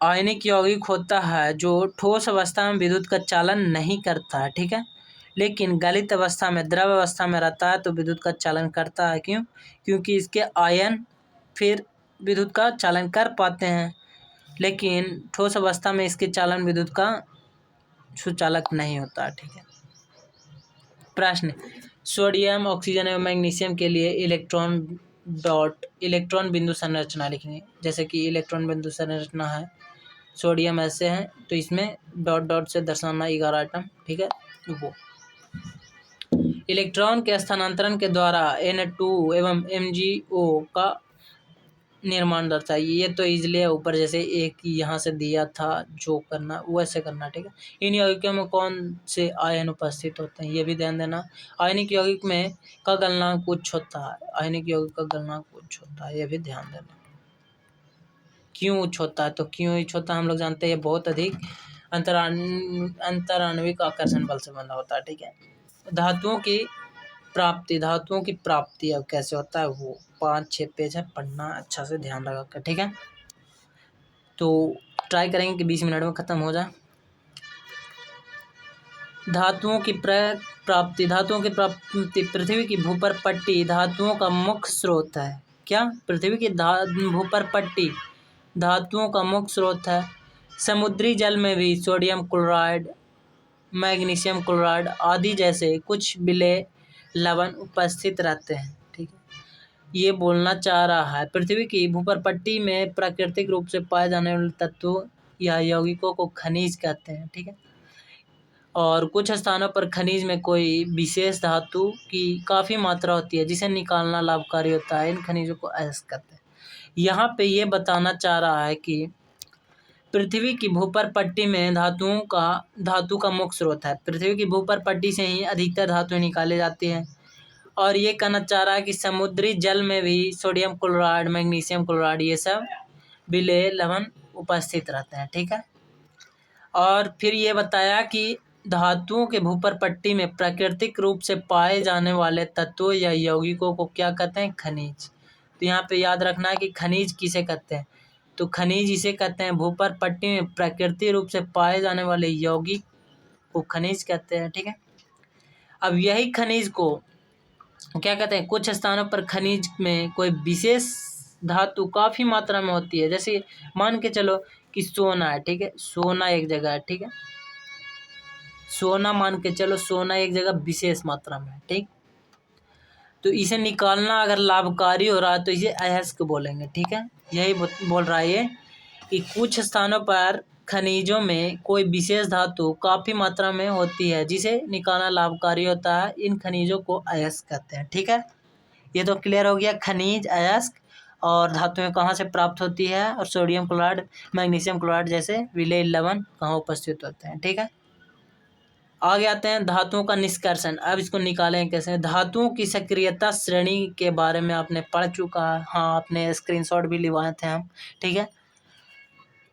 आयनिक यौगिक होता है जो ठोस अवस्था में विद्युत का चालन नहीं करता है। ठीक है। लेकिन गलित अवस्था में, द्रव अवस्था में रहता है तो विद्युत का चालन करता है। क्यों? क्योंकि इसके आयन फिर विद्युत का चालन कर पाते हैं, लेकिन ठोस अवस्था में इसके चालन विद्युत का सुचालक नहीं होता। ठीक है। प्रश्न: सोडियम, ऑक्सीजन एवं मैग्नीशियम के लिए इलेक्ट्रॉन बिंदु संरचना लिखनी। जैसे कि इलेक्ट्रॉन बिंदु संरचना है, सोडियम ऐसे है तो इसमें डॉट डॉट से दर्शाना 11 आइटम। ठीक है। वो इलेक्ट्रॉन के स्थानांतरण के द्वारा Na2 एवं MgO का निर्माण दर्शाइए। ये तो इजली है, ऊपर जैसे एक यहाँ से दिया था जो करना वैसे करना। ठीक है। इन यौगिकों में कौन से आयन उपस्थित होते हैं ये भी ध्यान देना। आयनिक यौगिक में का गलनांक उच्च होता है, आयनिक यौगिक का गलनांक उच्च होता है, ये भी ध्यान देना। क्यों उच्च होता है? तो क्यों उच्च होता है हम लोग जानते हैं, ये बहुत अधिक अंतराण्विक आकर्षण बल से बंधा होता है। ठीक है। धातुओं की प्राप्ति अब कैसे होता है, वो 5-6 पेज है, पढ़ना अच्छा से ध्यान लगा कर। ठीक है। तो ट्राई करेंगे कि 20 मिनट में खत्म हो जाए। धातुओं की प्राप्ति पृथ्वी की भूपर पट्टी धातुओं का मुख्य स्रोत है। क्या? पृथ्वी की भूपर पट्टी धातुओं का मुख्य स्रोत है। समुद्री जल में भी सोडियम क्लोराइड, मैग्नीशियम क्लोराइड आदि जैसे कुछ विलेय लवण उपस्थित रहते हैं। ठीक है। ये बोलना चाह रहा है पृथ्वी की भूपर पट्टी में प्राकृतिक रूप से पाए जाने वाले तत्वों या यौगिकों को खनिज कहते हैं। ठीक है। और कुछ स्थानों पर खनिज में कोई विशेष धातु की काफ़ी मात्रा होती है जिसे निकालना लाभकारी होता है। इन खनिजों को अयस्क कहते हैं। यहाँ पे ये बताना चाह रहा है कि पृथ्वी की भूपर पट्टी में धातु का मुख्य स्रोत है। पृथ्वी की भूपर पट्टी से ही अधिकतर धातुएं निकाली जाती हैं। और ये कहना चाह रहा है कि समुद्री जल में भी सोडियम क्लोराइड, मैग्नीशियम क्लोराइड ये सब विलेय लवण उपस्थित रहते हैं। ठीक है। और फिर ये बताया कि धातुओं के भूपर पट्टी में प्राकृतिक रूप से पाए जाने वाले तत्वों या यौगिकों को क्या कहते हैं? खनिज। तो यहाँ पे याद रखना है कि खनिज किसे कहते हैं, तो खनिज इसे कहते हैं भूपर पट्टी में प्राकृतिक रूप से पाए जाने वाले यौगिक को खनिज कहते हैं। ठीक है। अब यही खनिज को क्या कहते हैं, कुछ स्थानों पर खनिज में कोई विशेष धातु काफ़ी मात्रा में होती है। जैसे मान के चलो कि सोना है, ठीक है, सोना एक जगह है, ठीक है, सोना मान के चलो, सोना एक जगह विशेष मात्रा में है, ठीक। तो इसे निकालना अगर लाभकारी हो रहा है तो इसे अयस्क बोलेंगे, ठीक है। यही बोल रहा है ये कि कुछ स्थानों पर खनिजों में कोई विशेष धातु काफ़ी मात्रा में होती है जिसे निकालना लाभकारी होता है, इन खनिजों को अयस्क कहते हैं, ठीक है। ये तो क्लियर हो गया, खनिज, अयस्क और धातुएं कहाँ से प्राप्त होती है, और सोडियम क्लोराइड, मैग्नीशियम क्लोराइड जैसे विलेय लवण कहाँ उपस्थित होते हैं, ठीक है। आगे आते हैं धातुओं का निष्कर्षण। अब इसको निकालें कैसे। धातुओं की सक्रियता श्रेणी के बारे में आपने पढ़ चुका है, हाँ, आपने स्क्रीनशॉट भी लिवाए थे हम, ठीक है।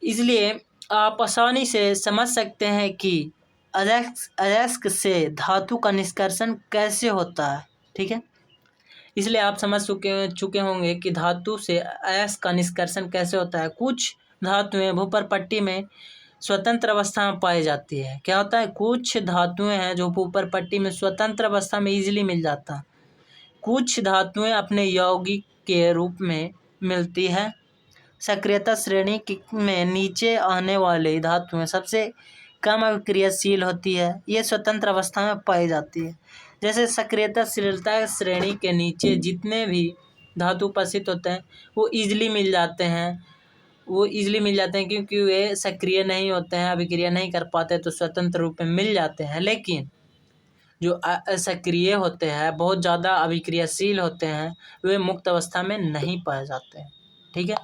इसलिए आप आसानी से समझ सकते हैं कि अयस्क से धातु का निष्कर्षण कैसे होता है, ठीक है। इसलिए आप समझ चुके होंगे कि धातु से अयस्क का निष्कर्षण कैसे होता है। कुछ धातुएं भूपर पट्टी में स्वतंत्र अवस्था में पाई जाती है। क्या होता है, कुछ धातुएं हैं जो ऊपर पट्टी में स्वतंत्र अवस्था में इजीली मिल जाता है। कुछ धातुएं अपने यौगिक के रूप में मिलती है। सक्रियता श्रेणी में नीचे आने वाली धातुएं सबसे कम अभिक्रियाशील होती है, ये स्वतंत्र अवस्था में पाई जाती है। जैसे सक्रियताशीलता श्रेणी के नीचे जितने भी धातु उपस्थित होते हैं वो ईजिली मिल जाते हैं, क्योंकि वे सक्रिय नहीं होते हैं, अभिक्रिया नहीं कर पाते, तो स्वतंत्र रूप में मिल जाते हैं। लेकिन जो असक्रिय होते हैं, बहुत ज़्यादा अभिक्रियाशील होते हैं, वे मुक्त अवस्था में नहीं पाए जाते हैं, ठीक है।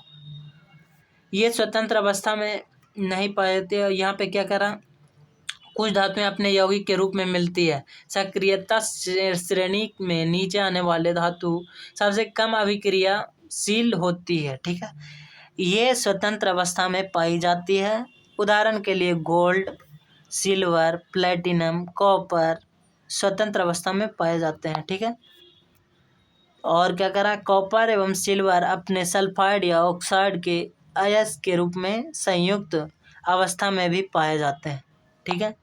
ये स्वतंत्र अवस्था में नहीं पाए जाते। और यहाँ पे क्या करा, कुछ धातुएं अपने यौगिक के रूप में मिलती है। सक्रियता श्रेणी में नीचे आने वाले धातु सबसे कम अभिक्रियाशील होती है, ठीक है। ये स्वतंत्र अवस्था में पाई जाती है। उदाहरण के लिए गोल्ड, सिल्वर, प्लेटिनम, कॉपर स्वतंत्र अवस्था में पाए जाते हैं, ठीक है। और क्या करा, कॉपर एवं सिल्वर अपने सल्फाइड या ऑक्साइड के अयस्क के रूप में संयुक्त अवस्था में भी पाए जाते हैं, ठीक है।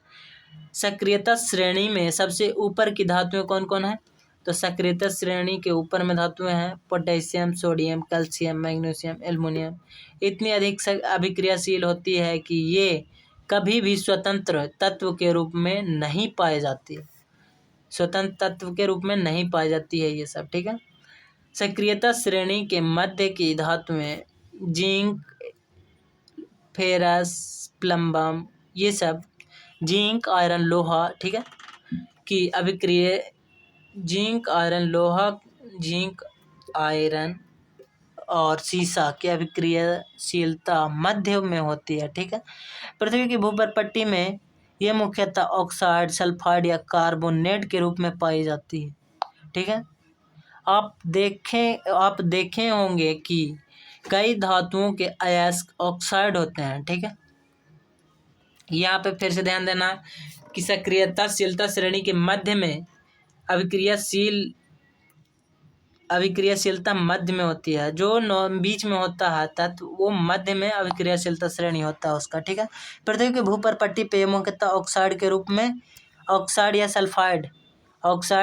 सक्रियता श्रेणी में सबसे ऊपर की धातुएं कौन कौन है, तो सक्रियता श्रेणी के ऊपर में धातुएं हैं potassium, sodium, calcium, magnesium, aluminium. इतनी अधिक अभिक्रियाशील होती है कि ये कभी भी स्वतंत्र तत्व के रूप में नहीं पाए जाती, स्वतंत्र तत्व के रूप में नहीं पाई जाती है ये सब, ठीक है। सक्रियता श्रेणी के मध्य की धातुएं जिंक, फेरस, प्लम्बम, ये सब, जिंक, आयरन, लोहा, ठीक है, कि अभिक्रिया जिंक, आयरन, लोहा, जिंक, आयरन और सीसा की अभिक्रियाशीलता मध्य में होती है, ठीक है। पृथ्वी की भूपर पट्टी में ये मुख्यतः ऑक्साइड, सल्फाइड या कार्बोनेट के रूप में पाई जाती है, ठीक है। आप देखें होंगे कि कई धातुओं के अयस्क ऑक्साइड होते हैं, ठीक है। यहाँ पे फिर से ध्यान देना कि सक्रियताशीलता श्रेणी के मध्य में अभिक्रियाशीलता मध्य में होती है। जो बीच में होता है तत्व वो मध्य में अभिक्रियाशीलता श्रेणी होता है उसका, ठीक है। पृथ्वी के भूपर पट्टी पे मुख्यतः ऑक्साइड के रूप में ऑक्साइड,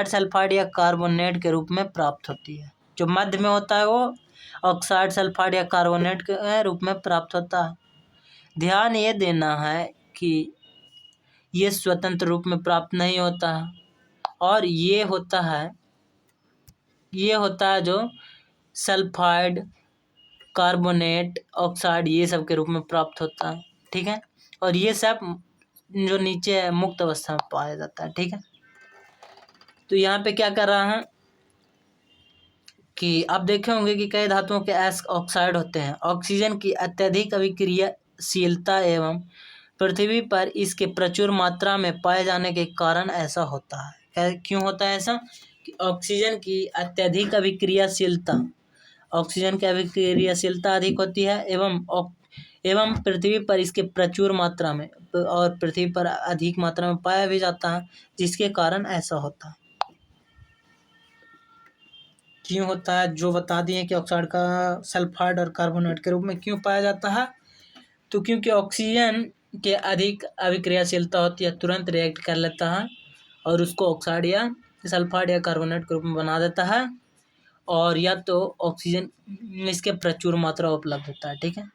सल्फाइड या कार्बोनेट के रूप में प्राप्त होती है। जो मध्य में होता है वो ऑक्साइड, सल्फाइड या कार्बोनेट के रूप में प्राप्त होता है। ध्यान ये देना है कि ये स्वतंत्र रूप में प्राप्त नहीं होता है, और ये होता है जो सल्फाइड, कार्बोनेट, ऑक्साइड ये सब के रूप में प्राप्त होता है, ठीक है। और ये सब जो नीचे है मुक्त अवस्था में पाया जाता है, ठीक है। तो यहाँ पे क्या कर रहा है कि आप देखे होंगे कि कई धातुओं के अयस्क ऑक्साइड होते हैं। ऑक्सीजन की अत्यधिक अभिक्रियाशीलता एवं पृथ्वी पर इसके प्रचुर मात्रा में पाए जाने के कारण ऐसा होता है। क्यों होता है ऐसा, कि ऑक्सीजन की अत्यधिक अभिक्रियाशीलता अधिक होती है एवं पृथ्वी पर इसके प्रचुर मात्रा में, और पृथ्वी पर अधिक मात्रा में पाया भी जाता है, जिसके कारण ऐसा होता है। क्यों होता है जो बता दिए कि ऑक्साइड का सल्फाइड और कार्बोनेट के रूप में क्यों पाया जाता है, तो क्योंकि ऑक्सीजन के अधिक अभिक्रियाशीलता होती है, तुरंत रिएक्ट कर लेता है और उसको ऑक्साइड या सल्फाइड या कार्बोनेट के रूप में बना देता है, और या तो ऑक्सीजन इसके प्रचुर मात्रा उपलब्ध होता है। ठीक है,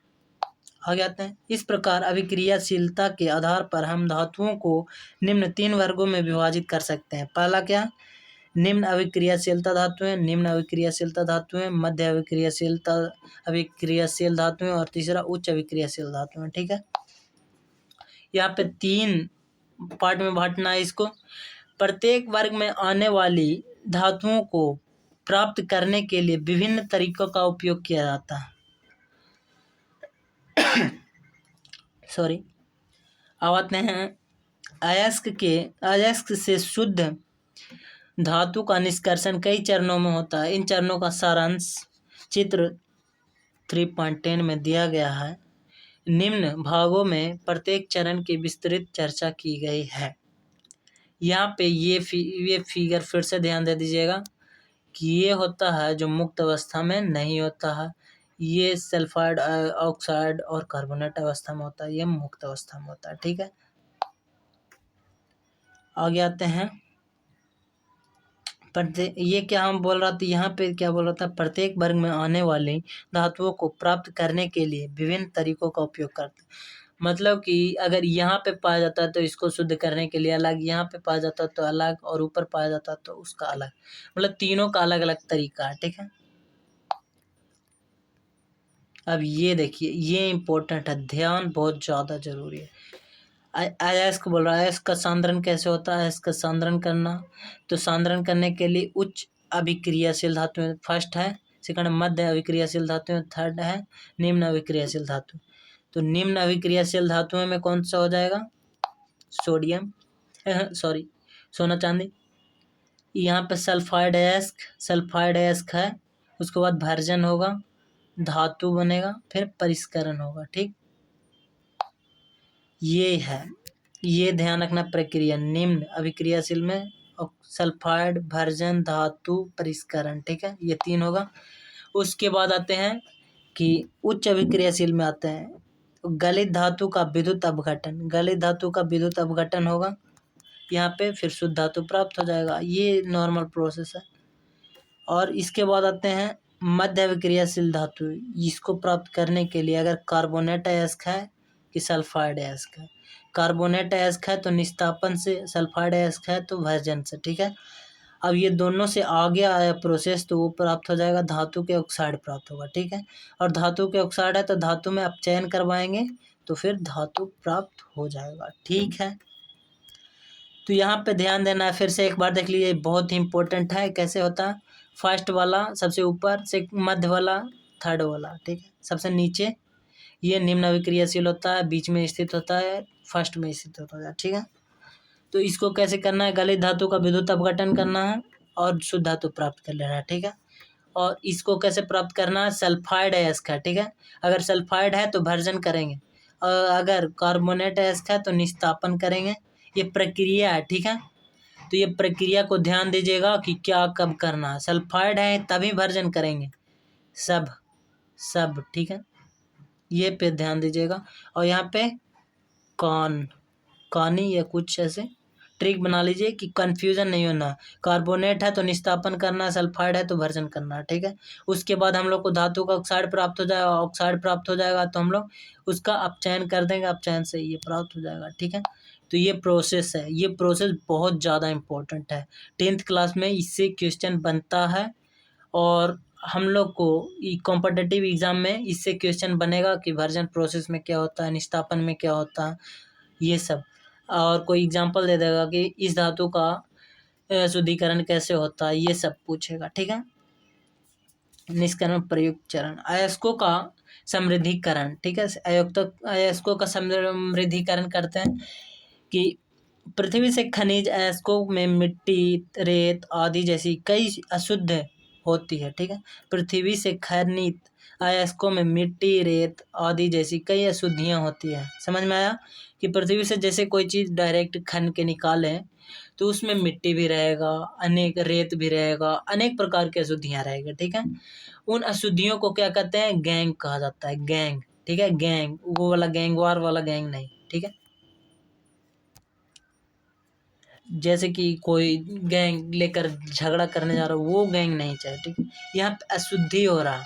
आगे आते हैं। इस प्रकार अभिक्रियाशीलता के आधार पर हम धातुओं को निम्न 3 वर्गों में विभाजित कर सकते हैं। पहला क्या? निम्न अभिक्रियाशीलता धातुएं, निम्न अभिक्रियाशीलता धातुएं, मध्य अभिक्रियाशील धातुएं, और तीसरा उच्च अभिक्रियाशील धातुएं। ठीक है, यहाँ पे 3 पार्ट में बांटना है इसको। प्रत्येक वर्ग में आने वाली धातुओं को प्राप्त करने के लिए विभिन्न तरीकों का उपयोग किया जाता है। सॉरी, अब आते हैं अयस्क से शुद्ध धातु का निष्कर्षण कई चरणों में होता है। इन चरणों का सारांश चित्र 3.10 में दिया गया है। निम्न भागों में प्रत्येक चरण की विस्तृत चर्चा की गई है। यहाँ पे ये फिगर फिर से ध्यान दे दीजिएगा कि ये होता है जो मुक्त अवस्था में नहीं होता है, ये सल्फाइड, ऑक्साइड और कार्बोनेट अवस्था में होता है, ये मुक्त अवस्था में होता है। ठीक है, आगे आते हैं। ये क्या हम बोल रहा था, यहाँ पे क्या बोल रहा था? प्रत्येक वर्ग में आने वाली धातुओं को प्राप्त करने के लिए विभिन्न तरीकों का उपयोग करते हैं। मतलब कि अगर यहाँ पे पाया जाता है तो इसको शुद्ध करने के लिए अलग, यहाँ पे पाया जाता है तो अलग, और ऊपर पाया जाता है तो उसका अलग, मतलब तीनों का अलग अलग तरीका है। ठीक है, अब ये देखिए, ये इम्पोर्टेंट है, ध्यान बहुत ज़्यादा जरूरी है। अयस्क बोल रहा है, अयस्क का सांद्रण कैसे होता है? अयस्क का सांद्रण करना, तो सांद्रण करने के लिए उच्च अभिक्रियाशील धातु में फर्स्ट है, सेकंड मध्य अभिक्रियाशील धातु में, थर्ड है निम्न अभिक्रियाशील धातु। तो निम्न अभिक्रियाशील धातुओं में कौन सा हो जाएगा? सोडियम, सॉरी, सोना चांदी। यहाँ पे सल्फाइड अयस्क है, उसके बाद भर्जन होगा, धातु बनेगा, फिर परिष्करण होगा। ठीक, ये है, ये ध्यान रखना प्रक्रिया। निम्न अभिक्रियाशील में सल्फाइड, भर्जन, धातु, परिष्करण। ठीक है, ये 3 होगा। उसके बाद आते हैं कि उच्च अभिक्रियाशील में आते हैं, गलित धातु का विद्युत अपघटन, गलित धातु का विद्युत अपघटन होगा यहाँ पे, फिर शुद्ध धातु प्राप्त हो जाएगा। ये नॉर्मल प्रोसेस है। और इसके बाद आते हैं मध्य अभिक्रियाशील धातु। इसको प्राप्त करने के लिए अगर कार्बोनेट अयस्क है कि सल्फाइड अयस्क है, कार्बोनेट अयस्क है तो निस्तापन से, सल्फाइड अयस्क है तो भर्जन से। ठीक है, अब ये दोनों से आगे आया प्रोसेस तो वो प्राप्त हो जाएगा, धातु के ऑक्साइड प्राप्त होगा। ठीक है, और धातु के ऑक्साइड है तो धातु में अपचयन करवाएंगे तो फिर धातु प्राप्त हो जाएगा। ठीक है, तो यहाँ पे ध्यान देना है, फिर से एक बार देख लीजिए, बहुत ही इंपॉर्टेंट है। कैसे होता है? फर्स्ट वाला सबसे ऊपर, से मध्य वाला थर्ड वाला। ठीक है, सबसे नीचे ये निम्न अभिक्रियाशील होता है, बीच में स्थित होता है, फर्स्ट में स्थित होता है। ठीक है, तो इसको कैसे करना है? गलित धातु का विद्युत अपघटन करना है और शुद्ध धातु प्राप्त कर लेना है। ठीक है, और इसको कैसे प्राप्त करना है? सल्फाइड अयस्क है। ठीक है, अगर सल्फाइड है तो भर्जन करेंगे, और अगर कार्बोनेट अयस्क है तो निस्तापन करेंगे। ये प्रक्रिया है। ठीक है, तो ये प्रक्रिया को ध्यान दीजिएगा कि क्या कब करना है। सल्फाइड है तभी भर्जन करेंगे, सब। ठीक है, ये पे ध्यान दीजिएगा। और यहाँ पे कहानी या कुछ ऐसे ट्रिक बना लीजिए कि कंफ्यूजन नहीं होना। कार्बोनेट है तो निस्तापन करना है, सल्फाइड है तो भर्जन करना है। ठीक है, उसके बाद हम लोग को धातु का ऑक्साइड प्राप्त हो जाएगा, ऑक्साइड प्राप्त हो जाएगा तो हम लोग उसका अपचयन कर देंगे, अपचयन से ये प्राप्त हो जाएगा। ठीक है, तो ये प्रोसेस है, ये प्रोसेस बहुत ज़्यादा इम्पोर्टेंट है। 10th क्लास में इससे क्वेश्चन बनता है, और हम लोग को कॉम्पिटिटिव एग्जाम में इससे क्वेश्चन बनेगा कि भर्जन प्रोसेस में क्या होता है, निस्तापन में क्या होता है, ये सब। और कोई एग्जांपल दे देगा कि इस धातु का शुद्धिकरण कैसे होता है, ये सब पूछेगा। ठीक है, निष्करण प्रयुक्त चरण, अयस्कों का समृद्धिकरण। ठीक है, अयस्कों का समृद्धिकरण करते हैं कि पृथ्वी से खनिज अयस्कों में मिट्टी, रेत आदि जैसी कई अशुद्ध होती है। ठीक है, पृथ्वी से खनिज अयस्कों में मिट्टी, रेत आदि जैसी कई अशुद्धियाँ होती है। समझ में आया कि पृथ्वी से जैसे कोई चीज़ डायरेक्ट खन के निकालें तो उसमें मिट्टी भी रहेगा, अनेक रेत भी रहेगा, अनेक प्रकार की अशुद्धियाँ रहेगी। ठीक है, उन अशुद्धियों को क्या कहते हैं? गैंग कहा जाता है, गैंग। ठीक है, गैंग, वो वाला गैंगवार वाला गैंग नहीं। ठीक है, जैसे कि कोई गैंग लेकर झगड़ा करने जा रहा हो, वो गैंग नहीं चाहिए, ठीक है। यहाँ पे अशुद्धि हो रहा,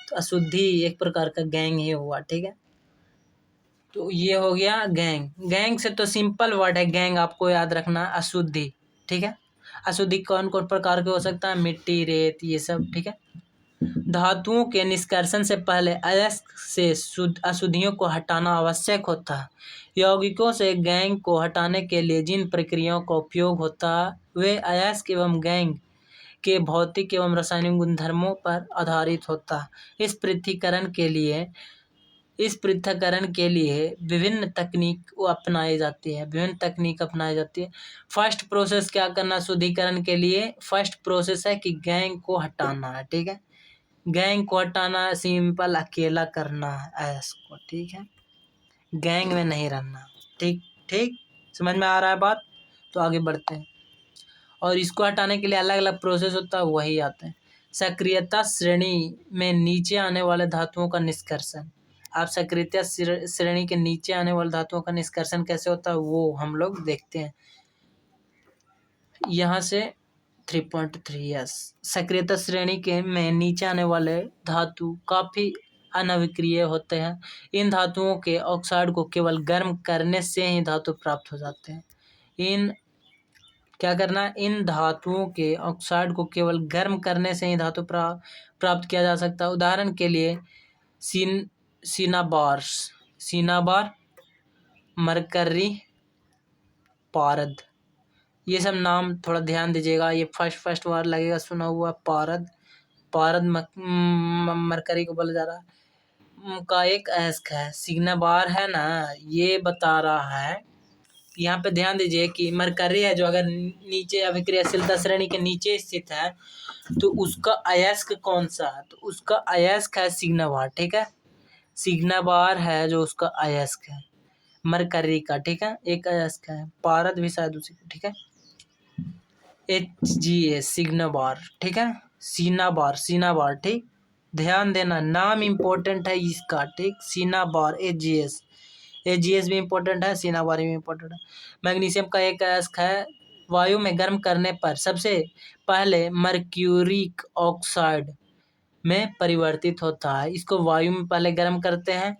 तो अशुद्धि एक प्रकार का गैंग ही हुआ, ठीक है। तो ये हो गया गैंग। गैंग से तो सिंपल वर्ड है गैंग, आपको याद रखना अशुद्धि, ठीक है। अशुद्धि कौन कौन प्रकार के हो सकता है, मिट्टी, रेत, ये सब, ठीक है। धातुओं के निष्कर्षण से पहले अयस्क से अशुद्धियों को हटाना आवश्यक होता है। यौगिकों से गैंग को हटाने के लिए जिन प्रक्रियाओं का उपयोग होता है वे अयस्क एवं गैंग के भौतिक एवं रासायनिक गुणधर्मों पर आधारित होता है। इस पृथक्करण के लिए विभिन्न तकनीक अपनाई जाती है। फर्स्ट प्रोसेस क्या करना शुद्धिकरण के लिए, फर्स्ट प्रोसेस है कि गैंग को हटाना है, ठीक है। गैंग को हटाना सिंपल अकेला करना है इसको, ठीक है। गैंग में नहीं रहना, ठीक ठीक, समझ में आ रहा है बात। तो आगे बढ़ते हैं। और इसको हटाने के लिए अलग अलग प्रोसेस होता है, वही आते हैं। सक्रियता श्रेणी में नीचे आने वाले धातुओं का निष्कर्षण। आप सक्रियता श्रेणी के नीचे आने वाले धातुओं का निष्कर्षण कैसे होता है वो हम लोग देखते हैं। यहाँ से 3.3 यस। सक्रियता श्रेणी के में नीचे आने वाले धातु काफी अनविक्रिय होते हैं। इन धातुओं के ऑक्साइड को केवल गर्म करने से ही धातु प्राप्त हो जाते हैं। इन धातुओं के ऑक्साइड को केवल गर्म करने से ही धातु प्राप्त किया जा सकता है। उदाहरण के लिए सिनाबार, मरकरी, पारद, ये सब नाम थोड़ा ध्यान दीजिएगा। ये फर्स्ट बार लगेगा सुना हुआ। पारद मरकरी को बोला जा रहा है का एक अयस्क है। सिग्नाबार है ना, ये बता रहा है। यहाँ पे ध्यान दीजिए कि मरकरी है जो अगर नीचे अभिक्रियाशीलता श्रेणी के नीचे स्थित है तो उसका अयस्क कौन सा है, तो उसका अयस्क है सिग्नाबार, ठीक है। सिग्नाबार है जो उसका अयस्क है मरकरी का, ठीक है, एक अयस्क है। पारद भी शायद उसी को, ठीक है। HgA सिग्नाबार, ठीक है। सीनाबार, ठीक, ध्यान देना, नाम इम्पोर्टेंट है इसका, ठीक। सीनाबार, एजीएस भी इम्पोर्टेंट है, सिनाबार भी इम्पोर्टेंट है। मैग्नीशियम का एक अयस्क है। वायु में गर्म करने पर सबसे पहले मर्क्यूरिक ऑक्साइड में परिवर्तित होता है। इसको वायु में पहले गर्म करते हैं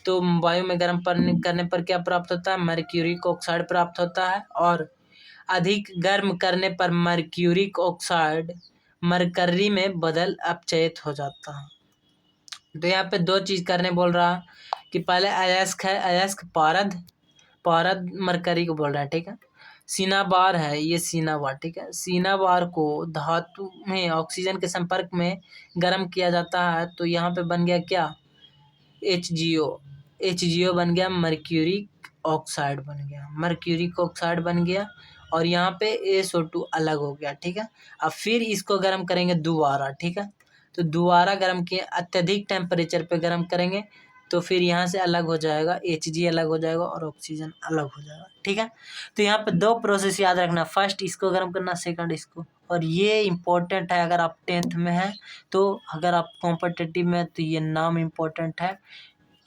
तो वायु में गर्म करने पर क्या प्राप्त होता है, मर्क्यूरिक ऑक्साइड प्राप्त होता है। और अधिक गर्म करने पर मर्क्यूरिक ऑक्साइड मरकरी में बदल अपचयित हो जाता है। तो यहाँ पे दो चीज करने बोल रहा है कि पहले अयस्क है, अयस्क पारद मरकरी को बोल रहा है, ठीक है। सिनाबार है, ये सिनाबार, ठीक है। सिनाबार को धातु में ऑक्सीजन के संपर्क में गर्म किया जाता है तो यहाँ पे बन गया क्या, HgO बन गया, मर्क्यूरिक ऑक्साइड बन गया और यहाँ पे SO2 अलग हो गया, ठीक है। अब फिर इसको गर्म करेंगे दोबारा, ठीक है। तो दोबारा गर्म किए, अत्यधिक टेम्परेचर पे गर्म करेंगे तो फिर यहाँ से अलग हो जाएगा, Hg अलग हो जाएगा और ऑक्सीजन अलग हो जाएगा, ठीक है। तो यहाँ पे दो प्रोसेस याद रखना, फर्स्ट इसको गर्म करना, सेकंड इसको। और ये इम्पोर्टेंट है अगर आप 10th में हैं तो, अगर आप कॉम्पिटिटिव में तो ये नाम इम्पोर्टेंट है।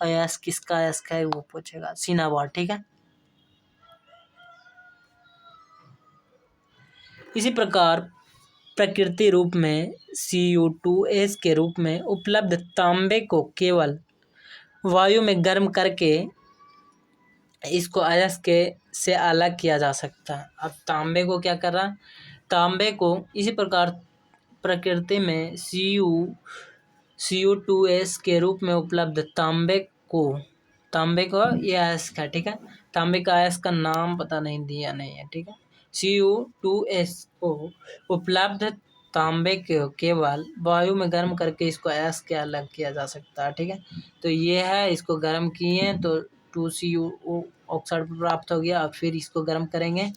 अयस्क किसका अयस्क है वो पूछेगा, सिनाबार, ठीक है। इसी प्रकार प्रकृति रूप में Cu2S के रूप में उपलब्ध तांबे को केवल वायु में गर्म करके इसको अयस्क से अलग किया जा सकता है। अब तांबे को क्या कर रहा है, तांबे को इसी प्रकार प्रकृति में Cu2S के रूप में उपलब्ध तांबे को ये अयस्क है, ठीक है। तांबे का अयस्क का नाम पता नहीं दिया नहीं है, ठीक है। Cu2S को उपलब्ध तांबे को केवल वायु में गर्म करके इसको अयस्क के अलग किया जा सकता है, ठीक है। तो ये है, इसको गर्म किए तो 2Cu ऑक्साइड प्राप्त हो गया। अब फिर इसको गर्म करेंगे,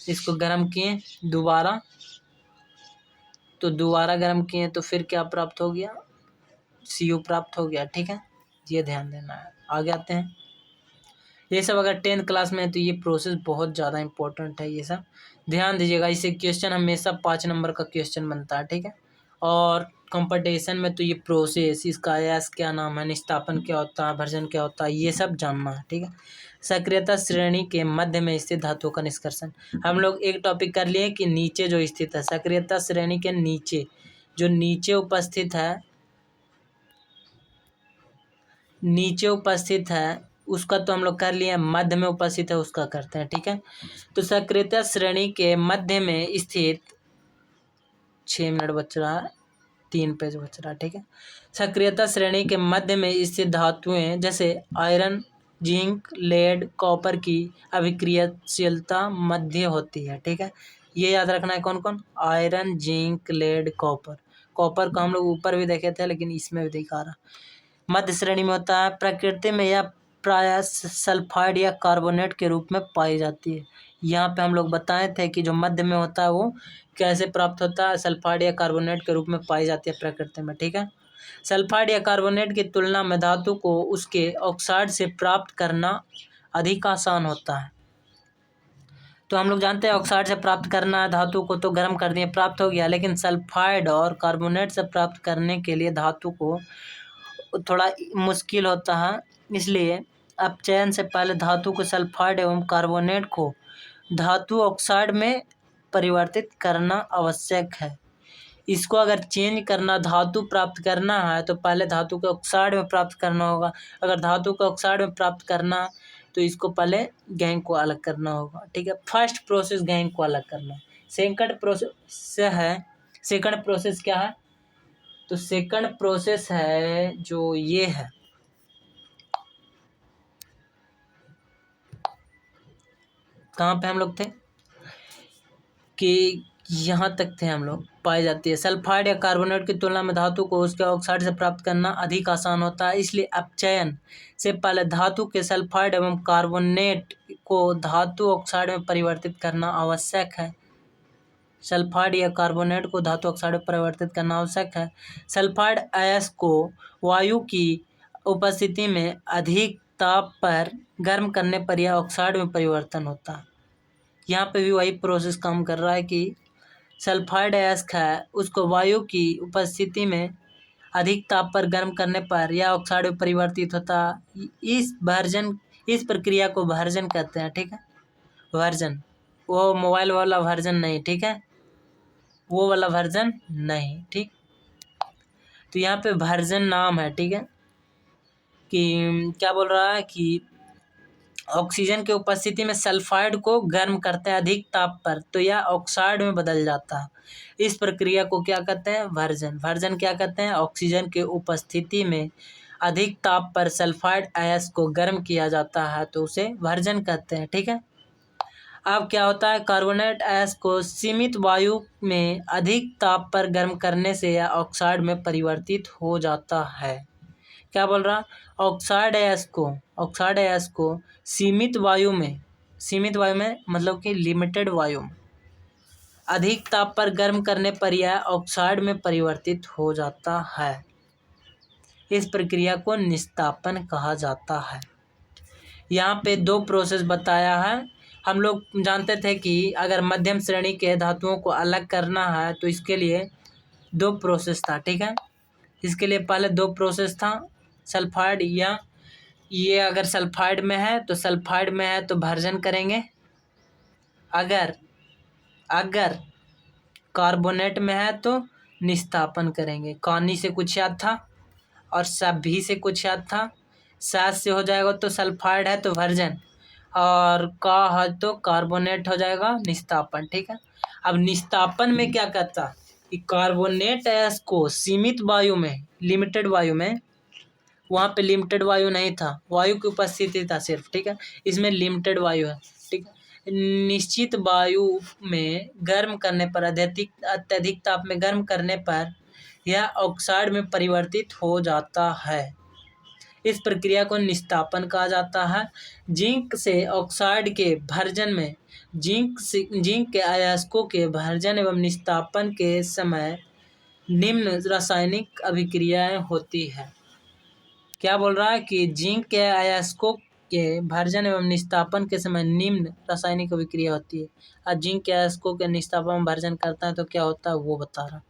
इसको गर्म किए दोबारा, तो दोबारा गर्म किए तो फिर क्या प्राप्त हो गया, Cu प्राप्त हो गया, ठीक है। ये ध्यान देना है। आगे आते हैं। ये सब अगर 10th क्लास में है तो ये प्रोसेस बहुत ज़्यादा इंपॉर्टेंट है, ये सब ध्यान दीजिएगा। इसे क्वेश्चन हमेशा 5 नंबर का क्वेश्चन बनता है, ठीक है। और कंपटीशन में तो ये प्रोसेस, इसका यस क्या नाम है, निस्तापन क्या होता है, भर्जन क्या होता है, ये सब जानना है। ठीक है। सक्रियता श्रेणी के मध्य में स्थित धातुओं का निष्कर्षण। हम लोग एक टॉपिक कर लिए कि नीचे जो स्थित है, सक्रियता श्रेणी के नीचे जो नीचे उपस्थित है उसका तो हम लोग कर लिए, मध्य में उपस्थित है उसका करते हैं। ठीक है। तो सक्रियता श्रेणी के मध्य में स्थित, 6 मिनट बच रहा है, 3 पेज बच रहा है। ठीक है। सक्रियता श्रेणी के मध्य में स्थित धातुएं जैसे आयरन, जिंक, लेड, कॉपर की अभिक्रियाशीलता मध्य होती है। ठीक है। ये याद रखना है कौन कौन, iron, zinc, lead, copper. Copper को हम लोग ऊपर भी देखे थे लेकिन इसमें भी दिखा रहा। मध्य श्रेणी में होता है। प्रकृति में यह प्रायः सल्फाइड या कार्बोनेट के रूप में पाई जाती है। यहाँ पे हम लोग बताए थे कि जो मध्य में होता है वो कैसे प्राप्त होता है, सल्फाइड या कार्बोनेट के रूप में पाई जाती है प्रकृति में। ठीक है। सल्फाइड या कार्बोनेट की तुलना में धातु को उसके ऑक्साइड से प्राप्त करना अधिक आसान होता है। तो हम लोग जानते हैं ऑक्साइड से प्राप्त करना धातु को तो गर्म कर दिए, प्राप्त हो गया, लेकिन सल्फाइड और कार्बोनेट से प्राप्त करने के लिए धातु को थोड़ा मुश्किल होता है। इसलिए अपचयन से पहले धातु को सल्फाइड एवं कार्बोनेट को धातु ऑक्साइड में परिवर्तित करना आवश्यक है। इसको अगर चेंज करना, धातु प्राप्त करना है तो पहले धातु को ऑक्साइड में प्राप्त करना होगा। अगर धातु को ऑक्साइड में प्राप्त करना तो इसको पहले गैंग को अलग करना होगा। ठीक है। फर्स्ट प्रोसेस गैंग को अलग करना। सेकंड प्रोसेस क्या है, तो सेकंड प्रोसेस है जो ये है, कहाँ पे हम लोग थे कि यहाँ तक थे हम लोग, पाई जाती है। सल्फाइड या कार्बोनेट की तुलना में धातु को उसके ऑक्साइड से प्राप्त करना अधिक आसान होता है। इसलिए अपचयन से पहले धातु के सल्फाइड एवं कार्बोनेट को धातु ऑक्साइड में परिवर्तित करना आवश्यक है। सल्फाइड या कार्बोनेट को धातु ऑक्साइड में परिवर्तित करना आवश्यक है। सल्फाइड अयस्क को वायु की उपस्थिति में अधिक ताप पर गर्म करने पर यह ऑक्साइड में परिवर्तन होता है। यहाँ पे भी वही प्रोसेस काम कर रहा है कि सल्फाइड अयस्क है उसको वायु की उपस्थिति में अधिक ताप पर गर्म करने पर यह ऑक्साइड में परिवर्तित होता है। इस प्रक्रिया को भर्जन कहते हैं। ठीक है। भर्जन, वो मोबाइल वाला भर्जन नहीं, ठीक है, वो वाला वर्जन नहीं। ठीक। तो यहाँ पे वर्जन नाम है। ठीक है। कि क्या बोल रहा है कि ऑक्सीजन की उपस्थिति में सल्फाइड को गर्म करते हैं अधिक ताप पर तो यह ऑक्साइड में बदल जाता है। इस प्रक्रिया को क्या कहते हैं, वर्जन। वर्जन क्या कहते हैं, ऑक्सीजन की उपस्थिति में अधिक ताप पर सल्फाइड अयस्क को गर्म किया जाता है तो उसे वर्जन कहते हैं। ठीक है। अब क्या होता है, कार्बोनेट अयस्क को सीमित वायु में अधिक ताप पर गर्म करने से यह ऑक्साइड में परिवर्तित हो जाता है। क्या बोल रहा, ऑक्साइड अयस्क को सीमित वायु में मतलब कि लिमिटेड वायु में अधिक ताप पर गर्म करने पर यह ऑक्साइड में परिवर्तित हो जाता है। इस प्रक्रिया को निस्तापन कहा जाता है। यहाँ पे 2 प्रोसेस बताया है। हम लोग जानते थे कि अगर मध्यम श्रेणी के धातुओं को अलग करना है तो इसके लिए 2 प्रोसेस था। ठीक है। इसके लिए पहले 2 प्रोसेस था, सल्फाइड या ये अगर सल्फाइड में है तो भर्जन करेंगे, अगर कार्बोनेट में है तो निस्तापन करेंगे। कहानी से कुछ याद था और सभी से कुछ याद था। सात से हो जाएगा तो सल्फाइड है तो वर्जन, और का है तो कार्बोनेट हो जाएगा निस्तापन। ठीक है। अब निस्तापन में क्या करता कि कार्बोनेट अयस्क को सीमित वायु में, लिमिटेड वायु में, वहाँ पे लिमिटेड वायु नहीं था, वायु की उपस्थिति था सिर्फ। ठीक है। इसमें लिमिटेड वायु है। ठीक है। निश्चित वायु में गर्म करने पर, अत्यधिक ताप में गर्म करने पर यह ऑक्साइड में परिवर्तित हो जाता है। इस प्रक्रिया को निस्तापन कहा जाता है। जिंक से ऑक्साइड के भर्जन में जिंक के अयस्कों के भर्जन एवं निस्तापन के समय निम्न रासायनिक अभिक्रियाएं होती है। क्या बोल रहा है कि जिंक के अयस्कों के भर्जन एवं निस्तापन के समय निम्न रासायनिक अभिक्रिया होती है। और जिंक के अयस्कों के निस्तापन भर्जन करता है तो क्या होता है वो बता रहा।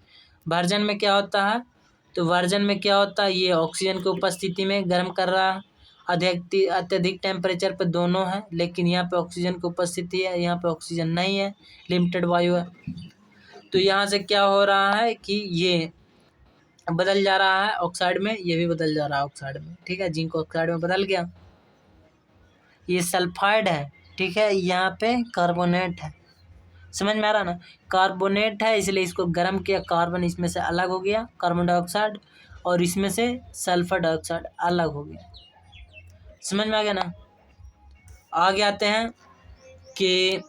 वर्जन में क्या होता है, तो वर्जन में क्या होता है, ये ऑक्सीजन की उपस्थिति में गर्म कर रहा है, अत्यधिक टेम्परेचर पे दोनों है, लेकिन यहाँ पे ऑक्सीजन की उपस्थिति है, यहाँ पे ऑक्सीजन नहीं है, लिमिटेड वायु है। तो यहाँ से क्या हो रहा है कि ये बदल जा रहा है ऑक्साइड में, ये भी बदल जा रहा है ऑक्साइड में, ठीक है, जिंक ऑक्साइड में बदल गया। ये सल्फाइड है, ठीक है, यहाँ पे कार्बोनेट है, समझ में आ रहा ना, कार्बोनेट है इसलिए इसको गर्म किया, कार्बन इसमें से अलग हो गया, कार्बन डाइऑक्साइड, और इसमें से सल्फर डाइऑक्साइड अलग हो गया, समझ में आ गया ना। आगे आते हैं कि